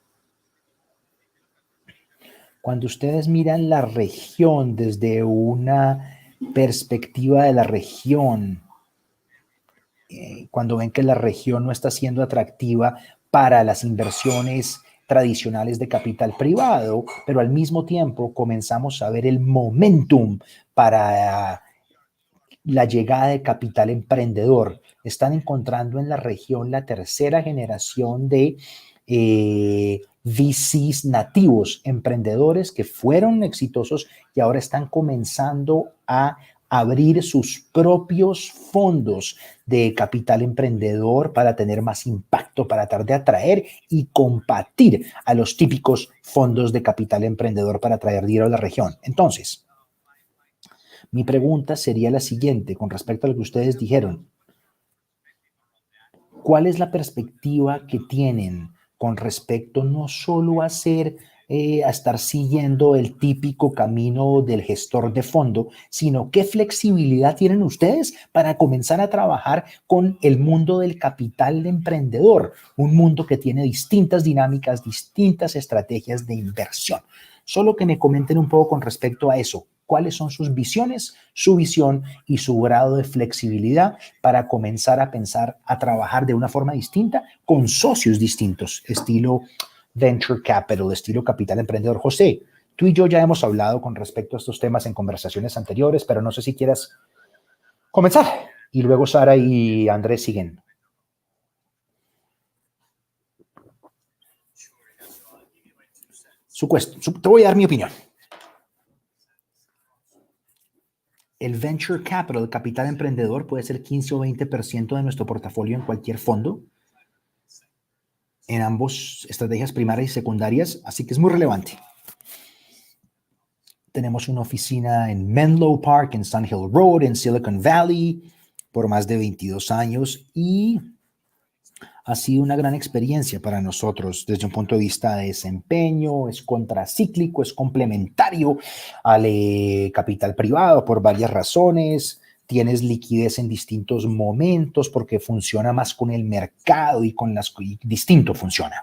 Cuando ustedes miran la región desde una perspectiva de la región, cuando ven que la región no está siendo atractiva para las inversiones tradicionales de capital privado, pero al mismo tiempo comenzamos a ver el momentum para la llegada de capital emprendedor. Están encontrando en la región la tercera generación de VCs nativos, emprendedores que fueron exitosos y ahora están comenzando a abrir sus propios fondos de capital emprendedor para tener más impacto, para tratar de atraer y combatir a los típicos fondos de capital emprendedor para traer dinero a la región. Entonces, mi pregunta sería la siguiente con respecto a lo que ustedes dijeron. ¿Cuál es la perspectiva que tienen con respecto no solo a estar siguiendo el típico camino del gestor de fondo, sino qué flexibilidad tienen ustedes para comenzar a trabajar con el mundo del capital emprendedor, un mundo que tiene distintas dinámicas, distintas estrategias de inversión? Solo que me comenten un poco con respecto a eso. ¿Cuáles son sus visiones, su visión y su grado de flexibilidad para comenzar a pensar, a trabajar de una forma distinta con socios distintos, estilo venture capital, estilo capital emprendedor? José, tú y yo ya hemos hablado con respecto a estos temas en conversaciones anteriores, pero no sé si quieras comenzar. Y luego Sara y Andrés siguen. Te voy a dar mi opinión. El venture capital, el capital emprendedor, puede ser 15 o 20% de nuestro portafolio en cualquier fondo, en ambos estrategias primarias y secundarias, así que es muy relevante. Tenemos una oficina en Menlo Park, en Sun Hill Road, en Silicon Valley, por más de 22 años y ha sido una gran experiencia para nosotros desde un punto de vista de desempeño, es contracíclico, es complementario al capital privado por varias razones. Tienes liquidez en distintos momentos porque funciona más con el mercado y distinto funciona.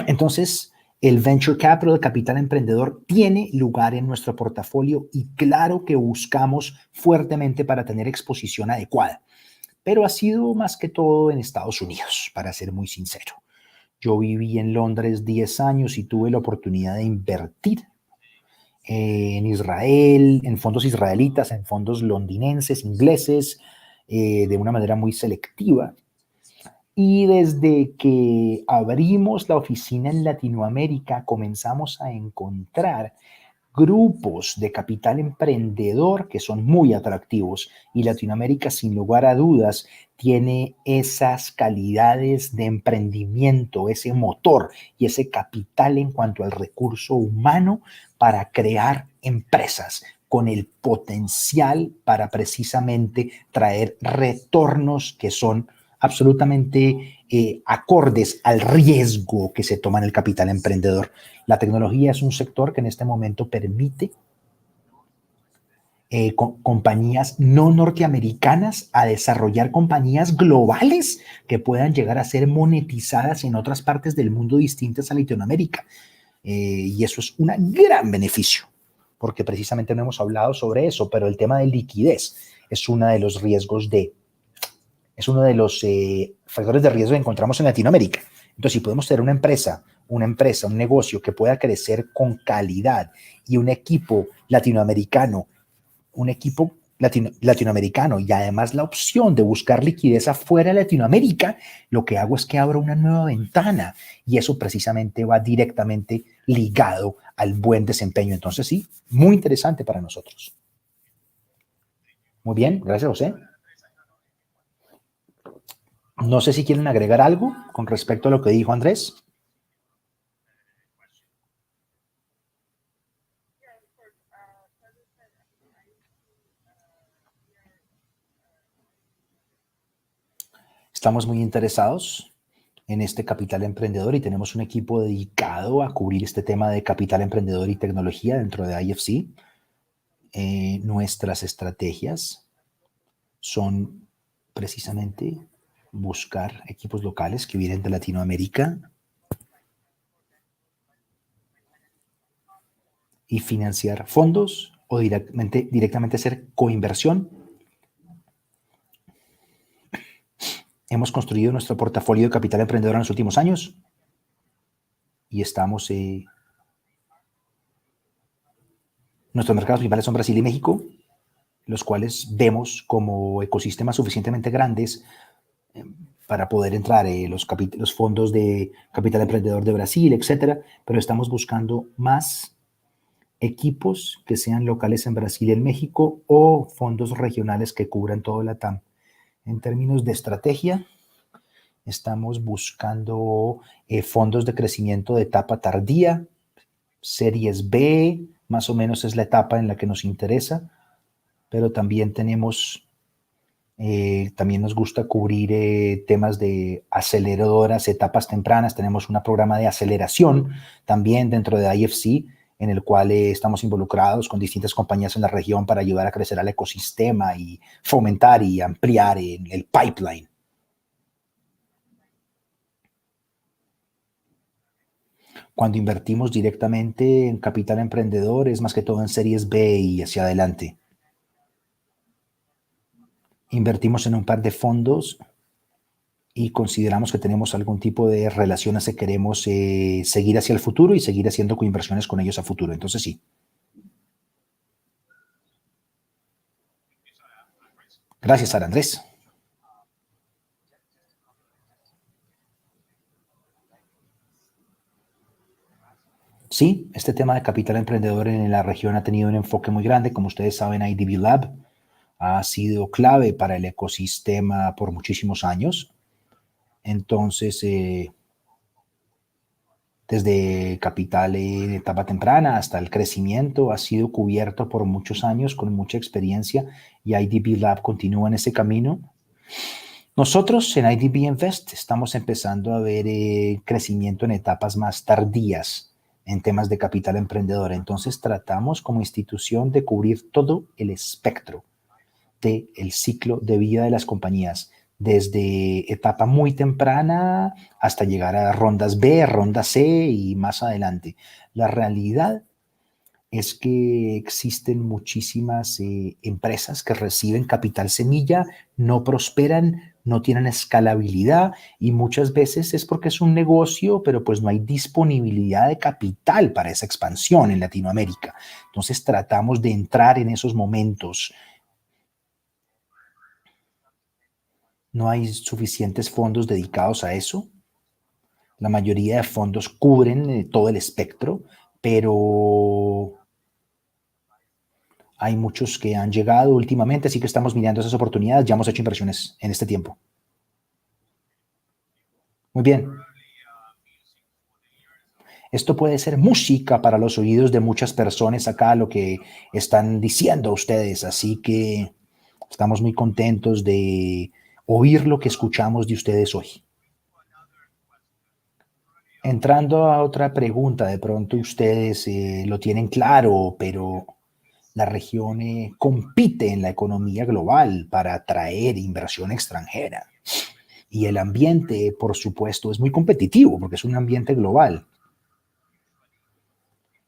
Entonces, el venture capital, el capital emprendedor, tiene lugar en nuestro portafolio y claro que buscamos fuertemente para tener exposición adecuada. Pero ha sido más que todo en Estados Unidos, para ser muy sincero. Yo viví en Londres 10 años y tuve la oportunidad de invertir en Israel, en fondos israelitas, en fondos londinenses, ingleses, de una manera muy selectiva. Y desde que abrimos la oficina en Latinoamérica, comenzamos a encontrar grupos de capital emprendedor que son muy atractivos y Latinoamérica, sin lugar a dudas, tiene esas calidades de emprendimiento, ese motor y ese capital en cuanto al recurso humano para crear empresas con el potencial para precisamente traer retornos que son absolutamente acordes al riesgo que se toma en el capital emprendedor. La tecnología es un sector que en este momento permite compañías no norteamericanas a desarrollar compañías globales que puedan llegar a ser monetizadas en otras partes del mundo distintas a Latinoamérica. Y eso es un gran beneficio, porque precisamente no hemos hablado sobre eso, pero el tema de liquidez es uno de los riesgos es uno de los factores de riesgo que encontramos en Latinoamérica. Entonces, si podemos tener una empresa, un negocio que pueda crecer con calidad y un equipo latinoamericano latinoamericano y además la opción de buscar liquidez afuera de Latinoamérica, lo que hago es que abro una nueva ventana y eso precisamente va directamente ligado al buen desempeño. Entonces, sí, muy interesante para nosotros. Muy bien, gracias, José. No sé si quieren agregar algo con respecto a lo que dijo Andrés. Estamos muy interesados en este capital emprendedor y tenemos un equipo dedicado a cubrir este tema de capital emprendedor y tecnología dentro de IFC. Nuestras estrategias son precisamente buscar equipos locales que vienen de Latinoamérica y financiar fondos o directamente hacer coinversión. Hemos construido nuestro portafolio de capital emprendedor en los últimos años y estamos, nuestros mercados principales son Brasil y México, los cuales vemos como ecosistemas suficientemente grandes para poder entrar los fondos de capital emprendedor de Brasil, etcétera, pero estamos buscando más equipos que sean locales en Brasil y en México o fondos regionales que cubran todo la TAM. En términos de estrategia, estamos buscando fondos de crecimiento de etapa tardía, series B, más o menos es la etapa en la que nos interesa, pero también también nos gusta cubrir temas de aceleradoras, etapas tempranas. Tenemos un programa de aceleración también dentro de IFC, en el cual estamos involucrados con distintas compañías en la región para ayudar a crecer al ecosistema y fomentar y ampliar el pipeline. Cuando invertimos directamente en capital emprendedor, es más que todo en series B y hacia adelante. Invertimos en un par de fondos y consideramos que tenemos algún tipo de relación si queremos seguir hacia el futuro y seguir haciendo coinversiones con ellos a futuro. Entonces, sí. Gracias, Sara Andrés. Sí, este tema de capital emprendedor en la región ha tenido un enfoque muy grande. Como ustedes saben, IDB Lab ha sido clave para el ecosistema por muchísimos años. Entonces, desde capital en etapa temprana hasta el crecimiento, ha sido cubierto por muchos años con mucha experiencia y IDB Lab continúa en ese camino. Nosotros en IDB Invest estamos empezando a ver crecimiento en etapas más tardías en temas de capital emprendedor. Entonces tratamos como institución de cubrir todo el espectro del ciclo de vida de las compañías, desde etapa muy temprana hasta llegar a rondas B, ronda C y más adelante. La realidad es que existen muchísimas empresas que reciben capital semilla, no prosperan, no tienen escalabilidad y muchas veces es porque es un negocio, pero pues no hay disponibilidad de capital para esa expansión en Latinoamérica. Entonces tratamos de entrar en esos momentos. No hay suficientes fondos dedicados a eso. La mayoría de fondos cubren todo el espectro, pero hay muchos que han llegado últimamente, así que estamos mirando esas oportunidades. Ya hemos hecho inversiones en este tiempo. Muy bien. Esto puede ser música para los oídos de muchas personas acá, lo que están diciendo ustedes. Así que estamos muy contentos de oír lo que escuchamos de ustedes hoy. Entrando a otra pregunta, de pronto ustedes lo tienen claro, pero la región compite en la economía global para atraer inversión extranjera. Y el ambiente, por supuesto, es muy competitivo porque es un ambiente global.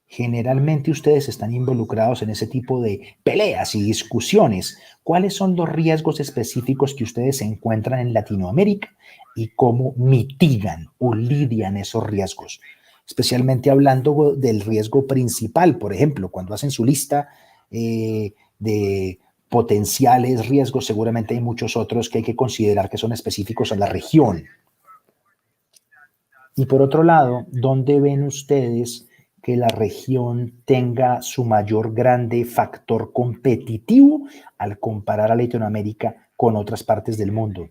Generalmente ustedes están involucrados en ese tipo de peleas y discusiones. ¿Cuáles son los riesgos específicos que ustedes encuentran en Latinoamérica y cómo mitigan o lidian esos riesgos? Especialmente hablando del riesgo principal, por ejemplo, cuando hacen su lista de potenciales riesgos, seguramente hay muchos otros que hay que considerar que son específicos a la región. Y por otro lado, ¿dónde ven ustedes que la región tenga su mayor grande factor competitivo al comparar a Latinoamérica con otras partes del mundo?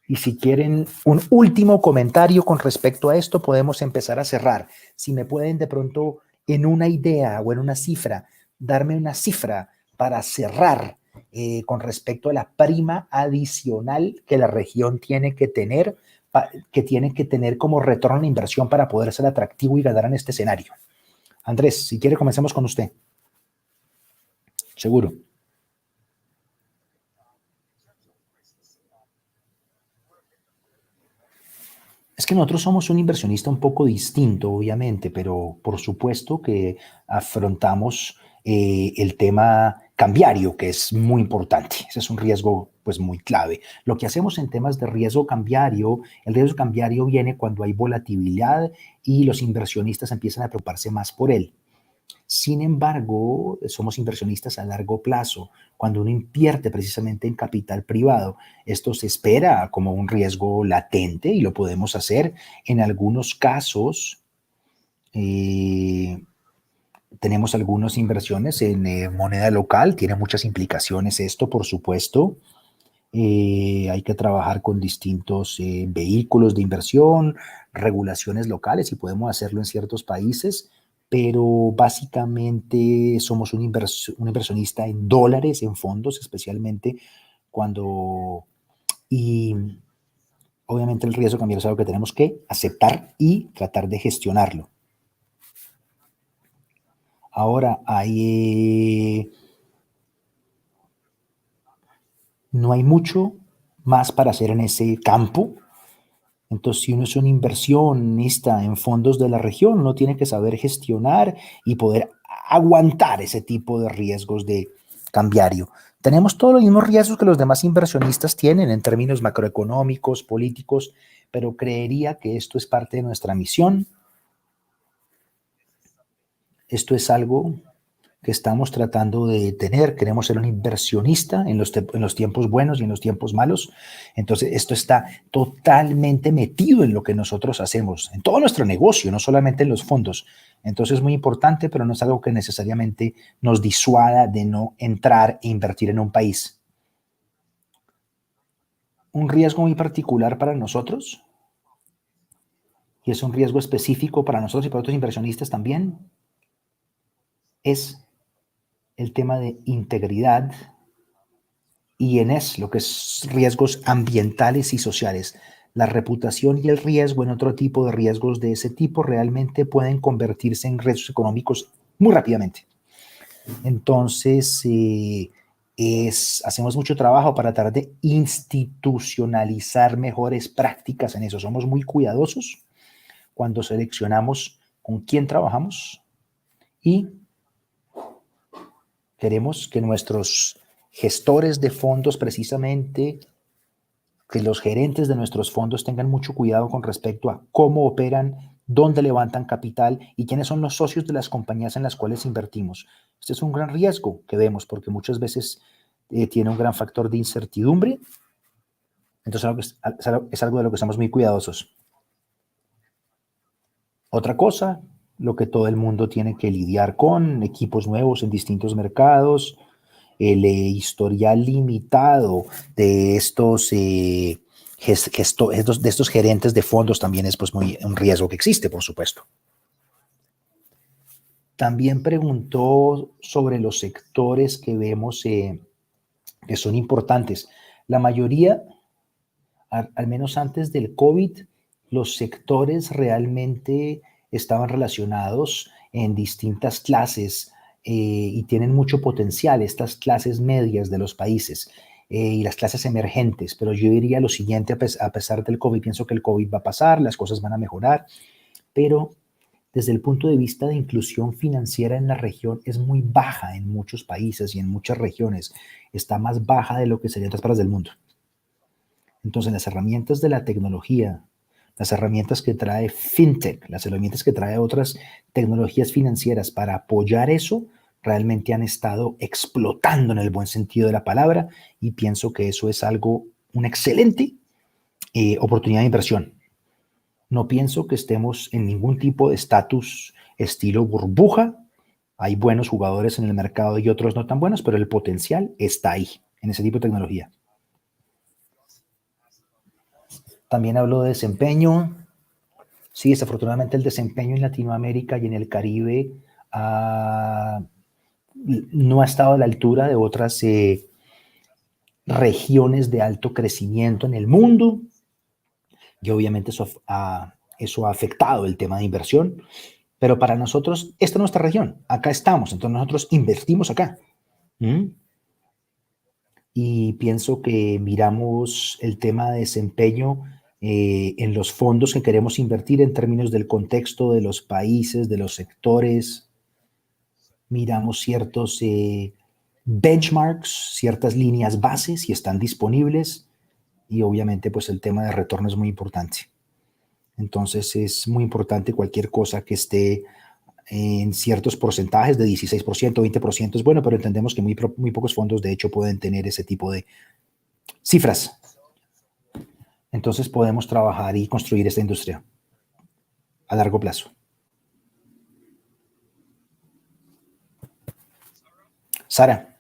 Y si quieren un último comentario con respecto a esto, podemos empezar a cerrar. Si me pueden de pronto en una idea o en una cifra, darme una cifra para cerrar con respecto a la prima adicional que la región tiene que tiene que tener como retorno a la inversión para poder ser atractivo y ganar en este escenario. Andrés, si quiere, comencemos con usted. Seguro. Es que nosotros somos un inversionista un poco distinto, obviamente, pero por supuesto que afrontamos el tema cambiario, que es muy importante. Ese es un riesgo pues muy clave. Lo que hacemos en temas de riesgo cambiario, el riesgo cambiario viene cuando hay volatilidad y los inversionistas empiezan a preocuparse más por él. Sin embargo, somos inversionistas a largo plazo. Cuando uno invierte precisamente en capital privado, esto se espera como un riesgo latente y lo podemos hacer. En algunos casos, eh, tenemos algunas inversiones en moneda local. Tiene muchas implicaciones esto, por supuesto. Hay que trabajar con distintos vehículos de inversión, regulaciones locales y podemos hacerlo en ciertos países, pero básicamente somos un inversionista en dólares, en fondos, especialmente cuando... Y obviamente el riesgo cambiario es algo que tenemos que aceptar y tratar de gestionarlo. Ahora, no hay mucho más para hacer en ese campo. Entonces, si uno es un inversionista en fondos de la región, uno tiene que saber gestionar y poder aguantar ese tipo de riesgos de cambiario. Tenemos todos los mismos riesgos que los demás inversionistas tienen en términos macroeconómicos, políticos, pero creería que esto es parte de nuestra misión. Esto es algo que estamos tratando de tener. Queremos ser un inversionista en los tiempos buenos y en los tiempos malos. Entonces, esto está totalmente metido en lo que nosotros hacemos, en todo nuestro negocio, no solamente en los fondos. Entonces, es muy importante, pero no es algo que necesariamente nos disuada de no entrar e invertir en un país. Un riesgo muy particular para nosotros, y es un riesgo específico para nosotros y para otros inversionistas también, es el tema de integridad y lo que es riesgos ambientales y sociales. La reputación y el riesgo en otro tipo de riesgos de ese tipo realmente pueden convertirse en riesgos económicos muy rápidamente. Entonces, hacemos mucho trabajo para tratar de institucionalizar mejores prácticas en eso. Somos muy cuidadosos cuando seleccionamos con quién trabajamos y queremos que nuestros gestores de fondos, precisamente, que los gerentes de nuestros fondos tengan mucho cuidado con respecto a cómo operan, dónde levantan capital y quiénes son los socios de las compañías en las cuales invertimos. Este es un gran riesgo que vemos porque muchas veces tiene un gran factor de incertidumbre. Entonces es algo de lo que estamos muy cuidadosos. Otra cosa, lo que todo el mundo tiene que lidiar con, equipos nuevos en distintos mercados, el historial limitado de estos gerentes de fondos también es pues muy un riesgo que existe, por supuesto. También preguntó sobre los sectores que vemos que son importantes. La mayoría, al menos antes del COVID, los sectores realmente estaban relacionados en distintas clases y tienen mucho potencial, estas clases medias de los países y las clases emergentes. Pero yo diría lo siguiente, a pesar del COVID, pienso que el COVID va a pasar, las cosas van a mejorar, pero desde el punto de vista de inclusión financiera en la región es muy baja en muchos países y en muchas regiones. Está más baja de lo que sería en otras partes del mundo. Entonces, las herramientas de la tecnología, las herramientas que trae FinTech, las herramientas que trae otras tecnologías financieras para apoyar eso, realmente han estado explotando en el buen sentido de la palabra y pienso que eso es algo, una excelente oportunidad de inversión. No pienso que estemos en ningún tipo de estatus estilo burbuja. Hay buenos jugadores en el mercado y otros no tan buenos, pero el potencial está ahí, en ese tipo de tecnología. También hablo de desempeño. Sí, desafortunadamente el desempeño en Latinoamérica y en el Caribe no ha estado a la altura de otras regiones de alto crecimiento en el mundo. Y obviamente eso ha afectado el tema de inversión. Pero para nosotros, esta es nuestra región. Acá estamos. Entonces nosotros invertimos acá. ¿Mm? Y pienso que miramos el tema de desempeño en los fondos que queremos invertir en términos del contexto de los países, de los sectores. Miramos ciertos benchmarks, ciertas líneas bases si están disponibles y obviamente pues el tema de retorno es muy importante. Entonces es muy importante cualquier cosa que esté en ciertos porcentajes de 16%, 20% es bueno, pero entendemos que muy pocos fondos de hecho pueden tener ese tipo de cifras. Entonces podemos trabajar y construir esta industria a largo plazo. Sara.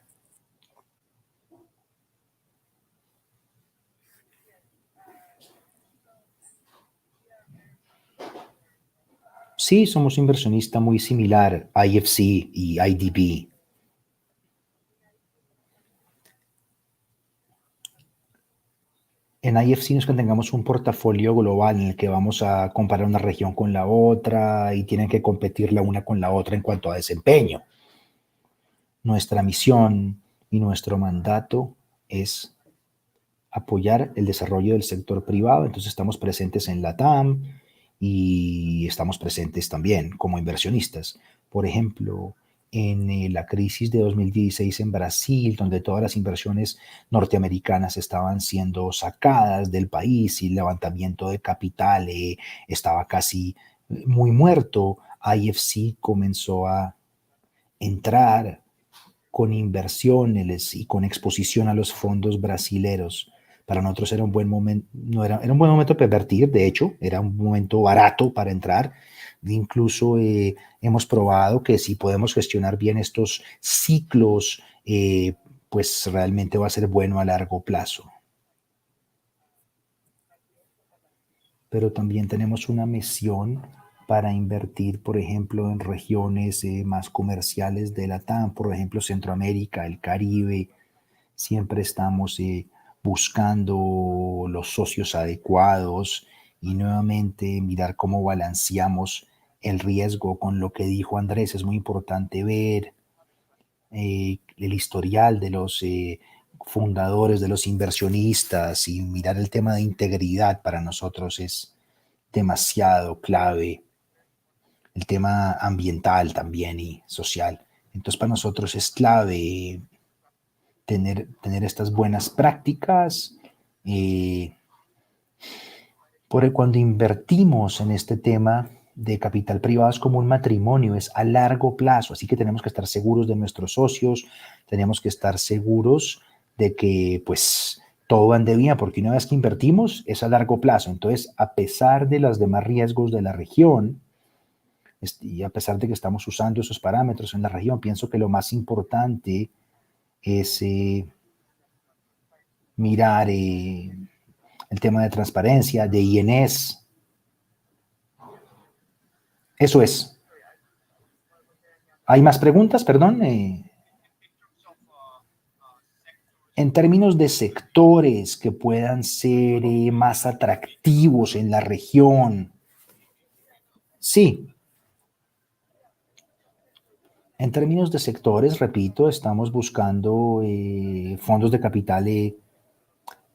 Sí, somos un inversionista muy similar a IFC y IDB. En IFC no es que tengamos un portafolio global en el que vamos a comparar una región con la otra y tienen que competir la una con la otra en cuanto a desempeño. Nuestra misión y nuestro mandato es apoyar el desarrollo del sector privado. Entonces estamos presentes en la TAM y estamos presentes también como inversionistas. Por ejemplo, en la crisis de 2016 en Brasil, donde todas las inversiones norteamericanas estaban siendo sacadas del país y el levantamiento de capital estaba casi muy muerto, IFC comenzó a entrar con inversiones y con exposición a los fondos brasileros. Para nosotros era un buen momento, no era, era un buen momento para invertir, de hecho, era un momento barato para entrar. Incluso hemos probado que si podemos gestionar bien estos ciclos, pues realmente va a ser bueno a largo plazo. Pero también tenemos una misión para invertir, por ejemplo, en regiones más comerciales de la TAM, por ejemplo, Centroamérica, el Caribe. Siempre estamos buscando los socios adecuados y nuevamente mirar cómo balanceamos el riesgo con lo que dijo Andrés. Es muy importante ver el historial de los fundadores, de los inversionistas y mirar el tema de integridad para nosotros es demasiado clave. El tema ambiental también y social. Entonces para nosotros es clave tener estas buenas prácticas. Cuando invertimos en este tema de capital privado es como un matrimonio, es a largo plazo, así que tenemos que estar seguros de nuestros socios, tenemos que estar seguros de que pues todo ande bien, porque una vez que invertimos es a largo plazo. Entonces, a pesar de los demás riesgos de la región, y a pesar de que estamos usando esos parámetros en la región, pienso que lo más importante es mirar el tema de transparencia, de INS. Eso es. ¿Hay más preguntas? Perdón. En términos de sectores que puedan ser más atractivos en la región. Sí. En términos de sectores, repito, estamos buscando fondos de capital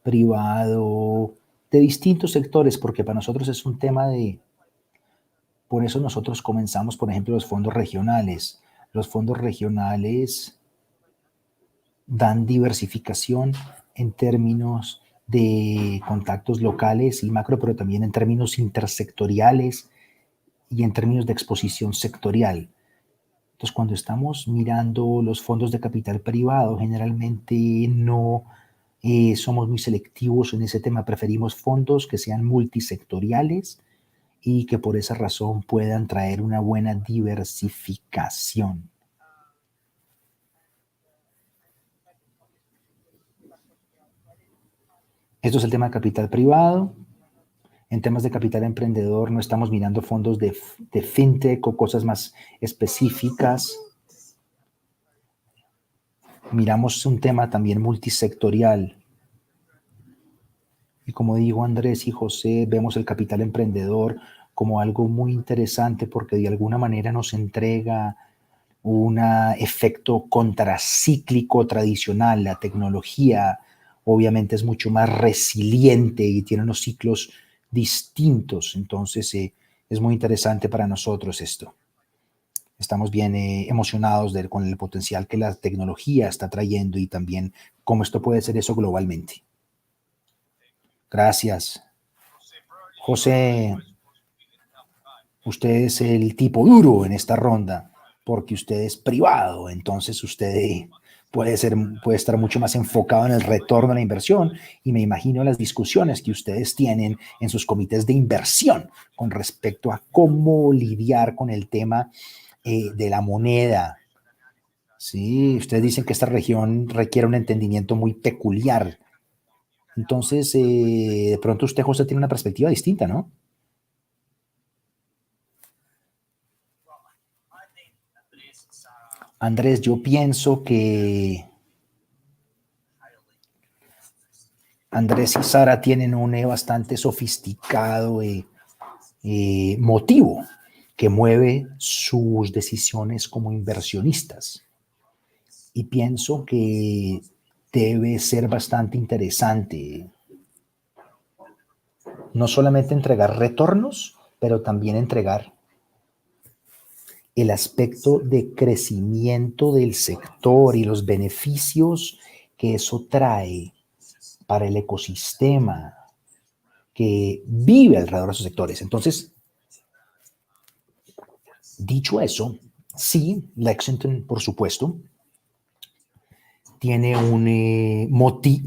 privado de distintos sectores, porque para nosotros es un tema de. Por eso nosotros comenzamos, por ejemplo, los fondos regionales. Los fondos regionales dan diversificación en términos de contactos locales y macro, pero también en términos intersectoriales y en términos de exposición sectorial. Entonces, cuando estamos mirando los fondos de capital privado, generalmente no somos muy selectivos en ese tema. Preferimos fondos que sean multisectoriales y que por esa razón puedan traer una buena diversificación. Esto es el tema de capital privado. En temas de capital emprendedor no estamos mirando fondos de fintech o cosas más específicas. Miramos un tema también multisectorial. Y como dijo Andrés y José, vemos el capital emprendedor como algo muy interesante porque de alguna manera nos entrega un efecto contracíclico tradicional. La tecnología obviamente es mucho más resiliente y tiene unos ciclos distintos. Entonces es muy interesante para nosotros esto. Estamos bien emocionados con el potencial que la tecnología está trayendo y también cómo esto puede ser eso globalmente. Gracias. José, usted es el tipo duro en esta ronda porque usted es privado, entonces usted puede estar mucho más enfocado en el retorno a la inversión y me imagino las discusiones que ustedes tienen en sus comités de inversión con respecto a cómo lidiar con el tema de la moneda. Sí, ustedes dicen que esta región requiere un entendimiento muy peculiar. Entonces, de pronto usted, José, tiene una perspectiva distinta, ¿no? Andrés, yo pienso que Andrés y Sara tienen un bastante sofisticado motivo que mueve sus decisiones como inversionistas. Y pienso que debe ser bastante interesante no solamente entregar retornos, pero también entregar el aspecto de crecimiento del sector y los beneficios que eso trae para el ecosistema que vive alrededor de esos sectores. Entonces, dicho eso, Sí, Lexington, por supuesto, tiene,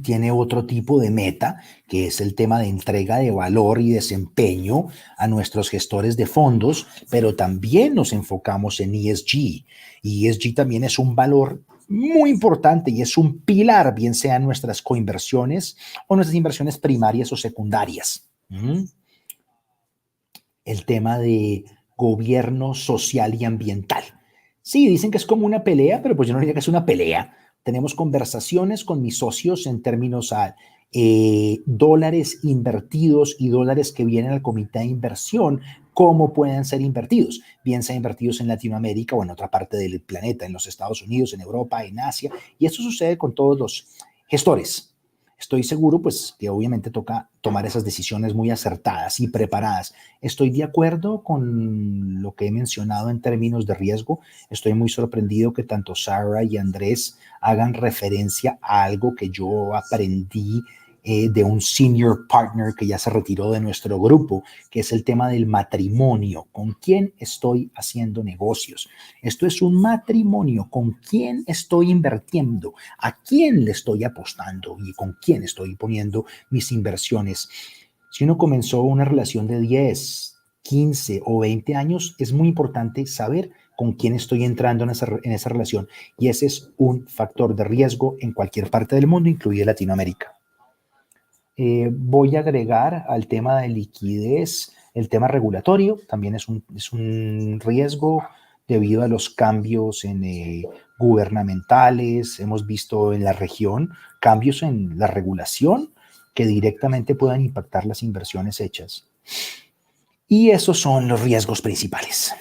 tiene otro tipo de meta, que es el tema de entrega de valor y desempeño a nuestros gestores de fondos, pero también nos enfocamos en ESG. Y ESG también es un valor muy importante y es un pilar, bien sean nuestras coinversiones o nuestras inversiones primarias o secundarias. ¿Mm? El tema de gobierno social y ambiental. Sí, dicen que es como una pelea, pero pues yo no diría que es una pelea. Tenemos conversaciones con mis socios en términos a dólares invertidos y dólares que vienen al comité de inversión, cómo pueden ser invertidos, bien sean invertidos en Latinoamérica o en otra parte del planeta, en los Estados Unidos, en Europa, en Asia. Y eso sucede con todos los gestores. Estoy seguro, pues, que obviamente toca tomar esas decisiones muy acertadas y preparadas. Estoy de acuerdo con lo que he mencionado en términos de riesgo. Estoy muy sorprendido que tanto Sarah y Andrés hagan referencia a algo que yo aprendí de un senior partner que ya se retiró de nuestro grupo, que es el tema del matrimonio. ¿Con quién estoy haciendo negocios? Esto es un matrimonio. ¿Con quién estoy invirtiendo? ¿A quién le estoy apostando? ¿Y con quién estoy poniendo mis inversiones? Si uno comenzó una relación de 10, 15 o 20 años, es muy importante saber con quién estoy entrando en esa relación. Y ese es un factor de riesgo en cualquier parte del mundo, incluida Latinoamérica. Voy a agregar al tema de liquidez el tema regulatorio, también es un riesgo debido a los cambios gubernamentales. Hemos visto en la región cambios en la regulación que directamente puedan impactar las inversiones hechas. Y esos son los riesgos principales.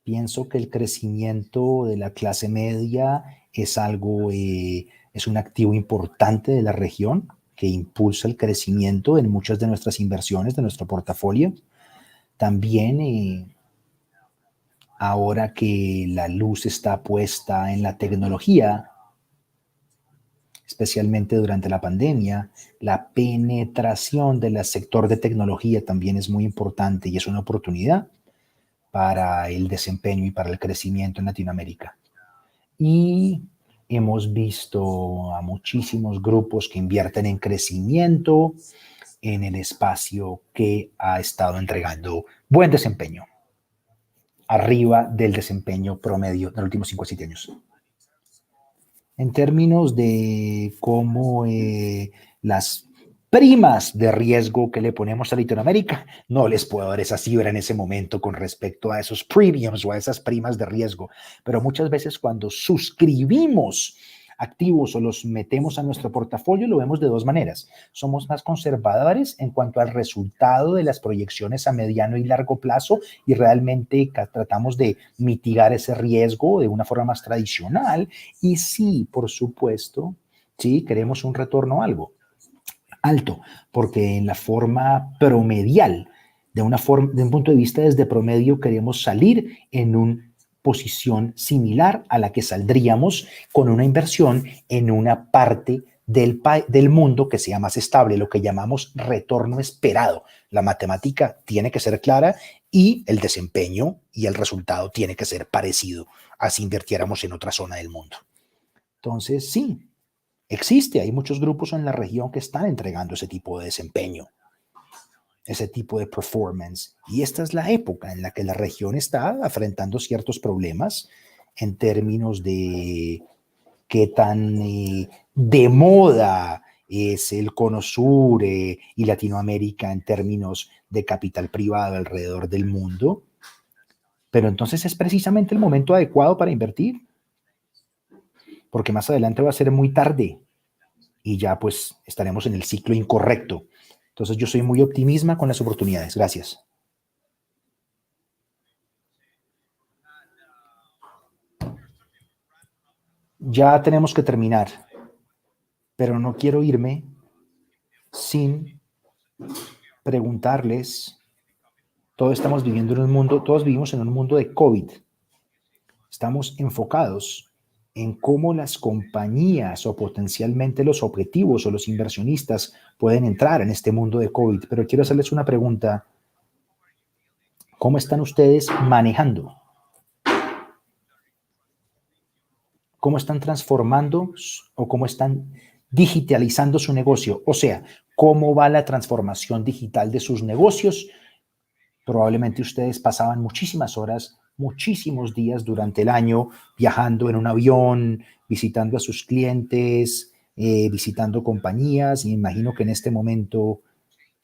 Pienso que el crecimiento de la clase media es algo, es un activo importante de la región que impulsa el crecimiento en muchas de nuestras inversiones, de nuestro portafolio. También, ahora que la luz está puesta en la tecnología, especialmente durante la pandemia, la penetración del sector de tecnología también es muy importante y es una oportunidad para el desempeño y para el crecimiento en Latinoamérica. Y hemos visto a muchísimos grupos que invierten en crecimiento en el espacio que ha estado entregando buen desempeño, arriba del desempeño promedio de los últimos 5 a 7 años. En términos de cómo las primas de riesgo que le ponemos a Latinoamérica, no les puedo dar esa cifra en ese momento con respecto a esos premiums o a esas primas de riesgo, pero muchas veces cuando suscribimos activos o los metemos a nuestro portafolio, lo vemos de dos maneras. Somos más conservadores en cuanto al resultado de las proyecciones a mediano y largo plazo y realmente tratamos de mitigar ese riesgo de una forma más tradicional. Y sí, por supuesto, sí, queremos un retorno algo alto, porque en la forma promedial, de un punto de vista desde promedio, queremos salir en una posición similar a la que saldríamos con una inversión en una parte del mundo que sea más estable, lo que llamamos retorno esperado. La matemática tiene que ser clara y el desempeño y el resultado tiene que ser parecido a si invirtiéramos en otra zona del mundo. Entonces, sí, existe, hay muchos grupos en la región que están entregando ese tipo de desempeño, ese tipo de performance. Y esta es la época en la que la región está afrontando ciertos problemas en términos de qué tan de moda es el Cono Sur y Latinoamérica en términos de capital privado alrededor del mundo. Pero entonces es precisamente el momento adecuado para invertir, porque más adelante va a ser muy tarde y ya pues estaremos en el ciclo incorrecto. Entonces yo soy muy optimista con las oportunidades. Gracias. Ya tenemos que terminar, pero no quiero irme sin preguntarles, todos vivimos en un mundo de COVID. Estamos enfocados en cómo las compañías o potencialmente los objetivos o los inversionistas pueden entrar en este mundo de COVID. Pero quiero hacerles una pregunta. ¿Cómo están ustedes manejando? ¿Cómo están transformando o cómo están digitalizando su negocio? O sea, ¿cómo va la transformación digital de sus negocios? Probablemente ustedes pasaban muchísimas horas, muchísimos días durante el año viajando en un avión, visitando a sus clientes, visitando compañías. Y me imagino que en este momento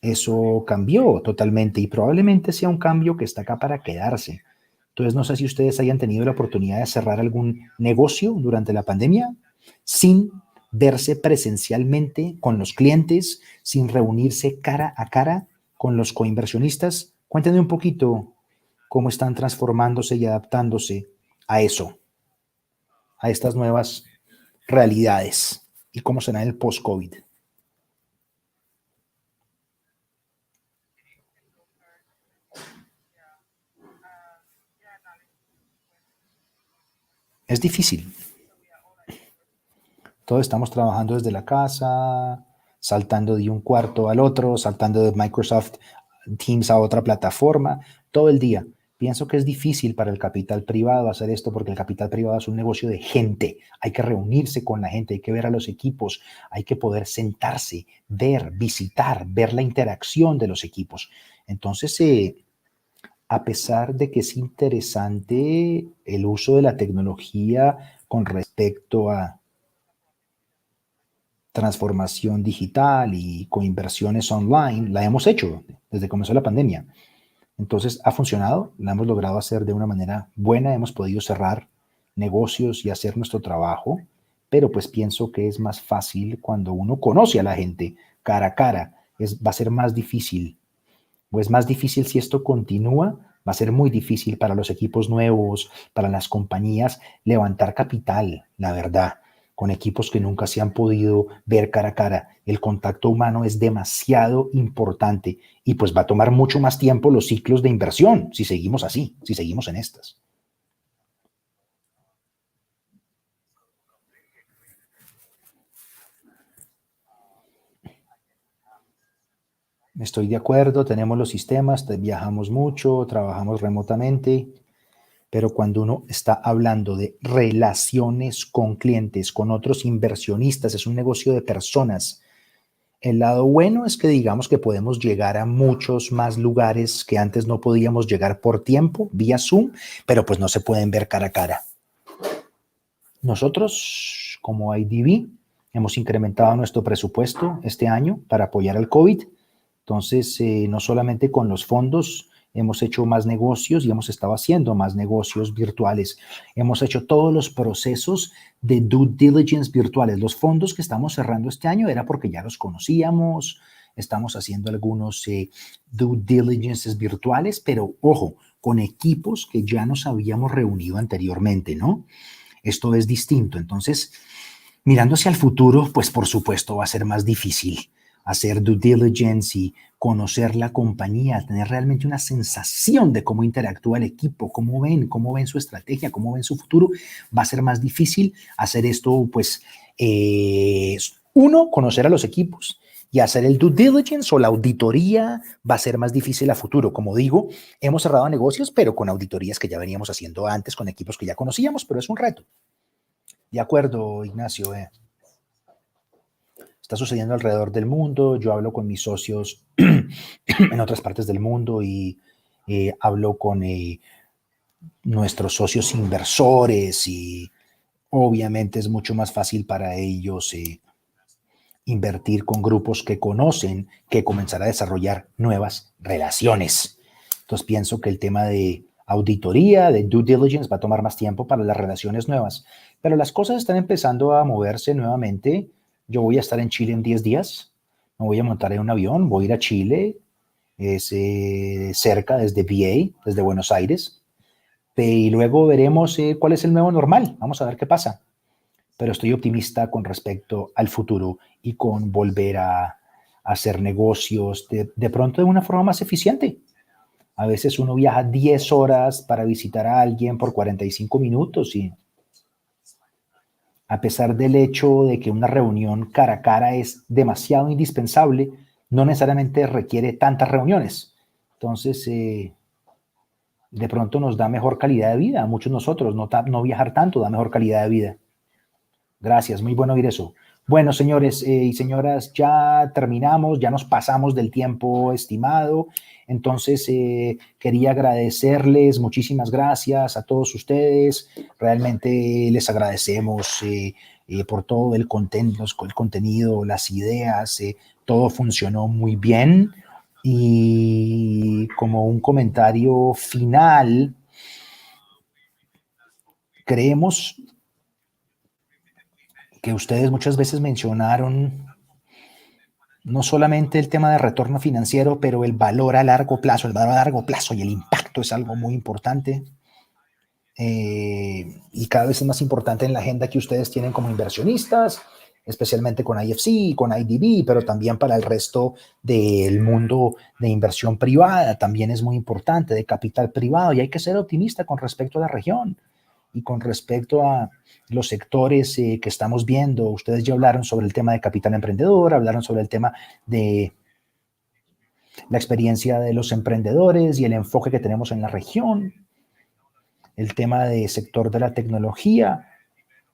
eso cambió totalmente y probablemente sea un cambio que está acá para quedarse. Entonces, no sé si ustedes hayan tenido la oportunidad de cerrar algún negocio durante la pandemia sin verse presencialmente con los clientes, sin reunirse cara a cara con los coinversionistas. Cuéntenme un poquito cómo están transformándose y adaptándose a eso, a estas nuevas realidades y cómo será el post-COVID. Es difícil. Todos estamos trabajando desde la casa, saltando de un cuarto al otro, saltando de Microsoft Teams a otra plataforma, todo el día. Pienso que es difícil para el capital privado hacer esto porque el capital privado es un negocio de gente. Hay que reunirse con la gente, hay que ver a los equipos, hay que poder sentarse, ver, visitar, ver la interacción de los equipos. Entonces, a pesar de que es interesante el uso de la tecnología con respecto a transformación digital y con inversiones online, la hemos hecho desde que comenzó la pandemia. Entonces ha funcionado, la hemos logrado hacer de una manera buena, hemos podido cerrar negocios y hacer nuestro trabajo, pero pues pienso que es más fácil cuando uno conoce a la gente cara a cara, va a ser más difícil, o es más difícil si esto continúa, va a ser muy difícil para los equipos nuevos, para las compañías, levantar capital, la verdad, con equipos que nunca se han podido ver cara a cara. El contacto humano es demasiado importante y pues va a tomar mucho más tiempo los ciclos de inversión si seguimos así, si seguimos en estas. Estoy de acuerdo, tenemos los sistemas, viajamos mucho, trabajamos remotamente, pero cuando uno está hablando de relaciones con clientes, con otros inversionistas, es un negocio de personas. El lado bueno es que digamos que podemos llegar a muchos más lugares que antes no podíamos llegar por tiempo, vía Zoom, pero pues no se pueden ver cara a cara. Nosotros, como IDB, hemos incrementado nuestro presupuesto este año para apoyar al COVID. Entonces, no solamente con los fondos hemos hecho más negocios y hemos estado haciendo más negocios virtuales. Hemos hecho todos los procesos de due diligence virtuales. Los fondos que estamos cerrando este año era porque ya los conocíamos. Estamos haciendo algunos due diligences virtuales, pero ojo, con equipos que ya nos habíamos reunido anteriormente, ¿no? Esto es distinto. Entonces, mirando hacia el futuro, pues por supuesto va a ser más difícil hacer due diligence y conocer la compañía, tener realmente una sensación de cómo interactúa el equipo, cómo ven su estrategia, cómo ven su futuro. Va a ser más difícil hacer esto, pues, uno, conocer a los equipos y hacer el due diligence o la auditoría va a ser más difícil a futuro. Como digo, hemos cerrado negocios, pero con auditorías que ya veníamos haciendo antes, con equipos que ya conocíamos, pero es un reto. De acuerdo, Ignacio. Está sucediendo alrededor del mundo. Yo hablo con mis socios en otras partes del mundo y hablo con nuestros socios inversores y obviamente es mucho más fácil para ellos invertir con grupos que conocen que comenzar a desarrollar nuevas relaciones. Entonces pienso que el tema de auditoría, de due diligence, va a tomar más tiempo para las relaciones nuevas. Pero las cosas están empezando a moverse nuevamente. Yo voy a estar en Chile en 10 días. Me voy a montar en un avión, voy a ir a Chile. Es cerca desde VA, desde Buenos Aires. Y luego veremos cuál es el nuevo normal. Vamos a ver qué pasa. Pero estoy optimista con respecto al futuro y con volver a hacer negocios de pronto de una forma más eficiente. A veces uno viaja 10 horas para visitar a alguien por 45 minutos y a pesar del hecho de que una reunión cara a cara es demasiado indispensable, no necesariamente requiere tantas reuniones. Entonces, de pronto nos da mejor calidad de vida a muchos nosotros, no viajar tanto da mejor calidad de vida. Gracias, muy bueno oír eso. Bueno, señores y señoras, ya terminamos, ya nos pasamos del tiempo estimado. Entonces, quería agradecerles, muchísimas gracias a todos ustedes. Realmente les agradecemos por todo el contenido, las ideas, todo funcionó muy bien. Y como un comentario final, creemos que ustedes muchas veces mencionaron no solamente el tema de retorno financiero, pero el valor a largo plazo, el valor a largo plazo y el impacto es algo muy importante. Y cada vez es más importante en la agenda que ustedes tienen como inversionistas, especialmente con IFC, con IDB, pero también para el resto del mundo de inversión privada, también es muy importante, de capital privado, y hay que ser optimista con respecto a la región y con respecto a los sectores que estamos viendo. Ustedes ya hablaron sobre el tema de capital emprendedor, hablaron sobre el tema de la experiencia de los emprendedores y el enfoque que tenemos en la región, el tema del sector de la tecnología,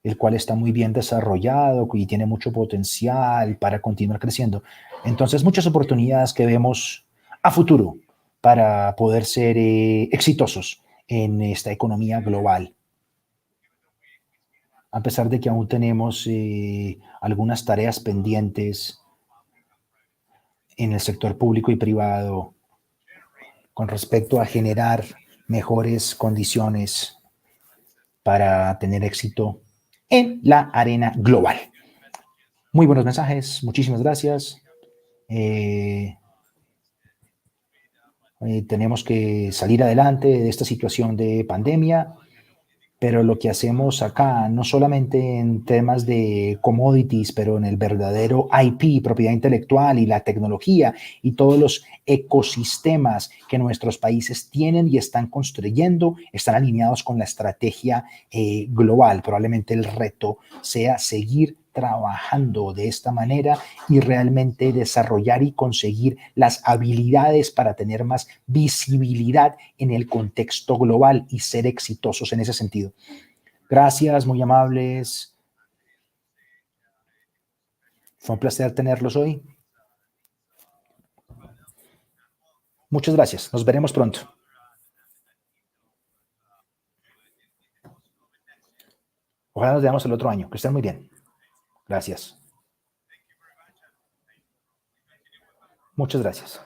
el cual está muy bien desarrollado y tiene mucho potencial para continuar creciendo. Entonces, muchas oportunidades que vemos a futuro para poder ser exitosos en esta economía global. A pesar de que aún tenemos algunas tareas pendientes en el sector público y privado con respecto a generar mejores condiciones para tener éxito en la arena global. Muy buenos mensajes, muchísimas gracias. Tenemos que salir adelante de esta situación de pandemia, pero lo que hacemos acá, no solamente en temas de commodities, pero en el verdadero IP, propiedad intelectual y la tecnología y todos los ecosistemas que nuestros países tienen y están construyendo, están alineados con la estrategia global. Probablemente el reto sea seguir trabajando de esta manera y realmente desarrollar y conseguir las habilidades para tener más visibilidad en el contexto global y ser exitosos en ese sentido. Gracias, muy amables. Fue un placer tenerlos hoy. Muchas gracias. Nos veremos pronto. Ojalá nos veamos el otro año. Que estén muy bien. Gracias. Muchas gracias.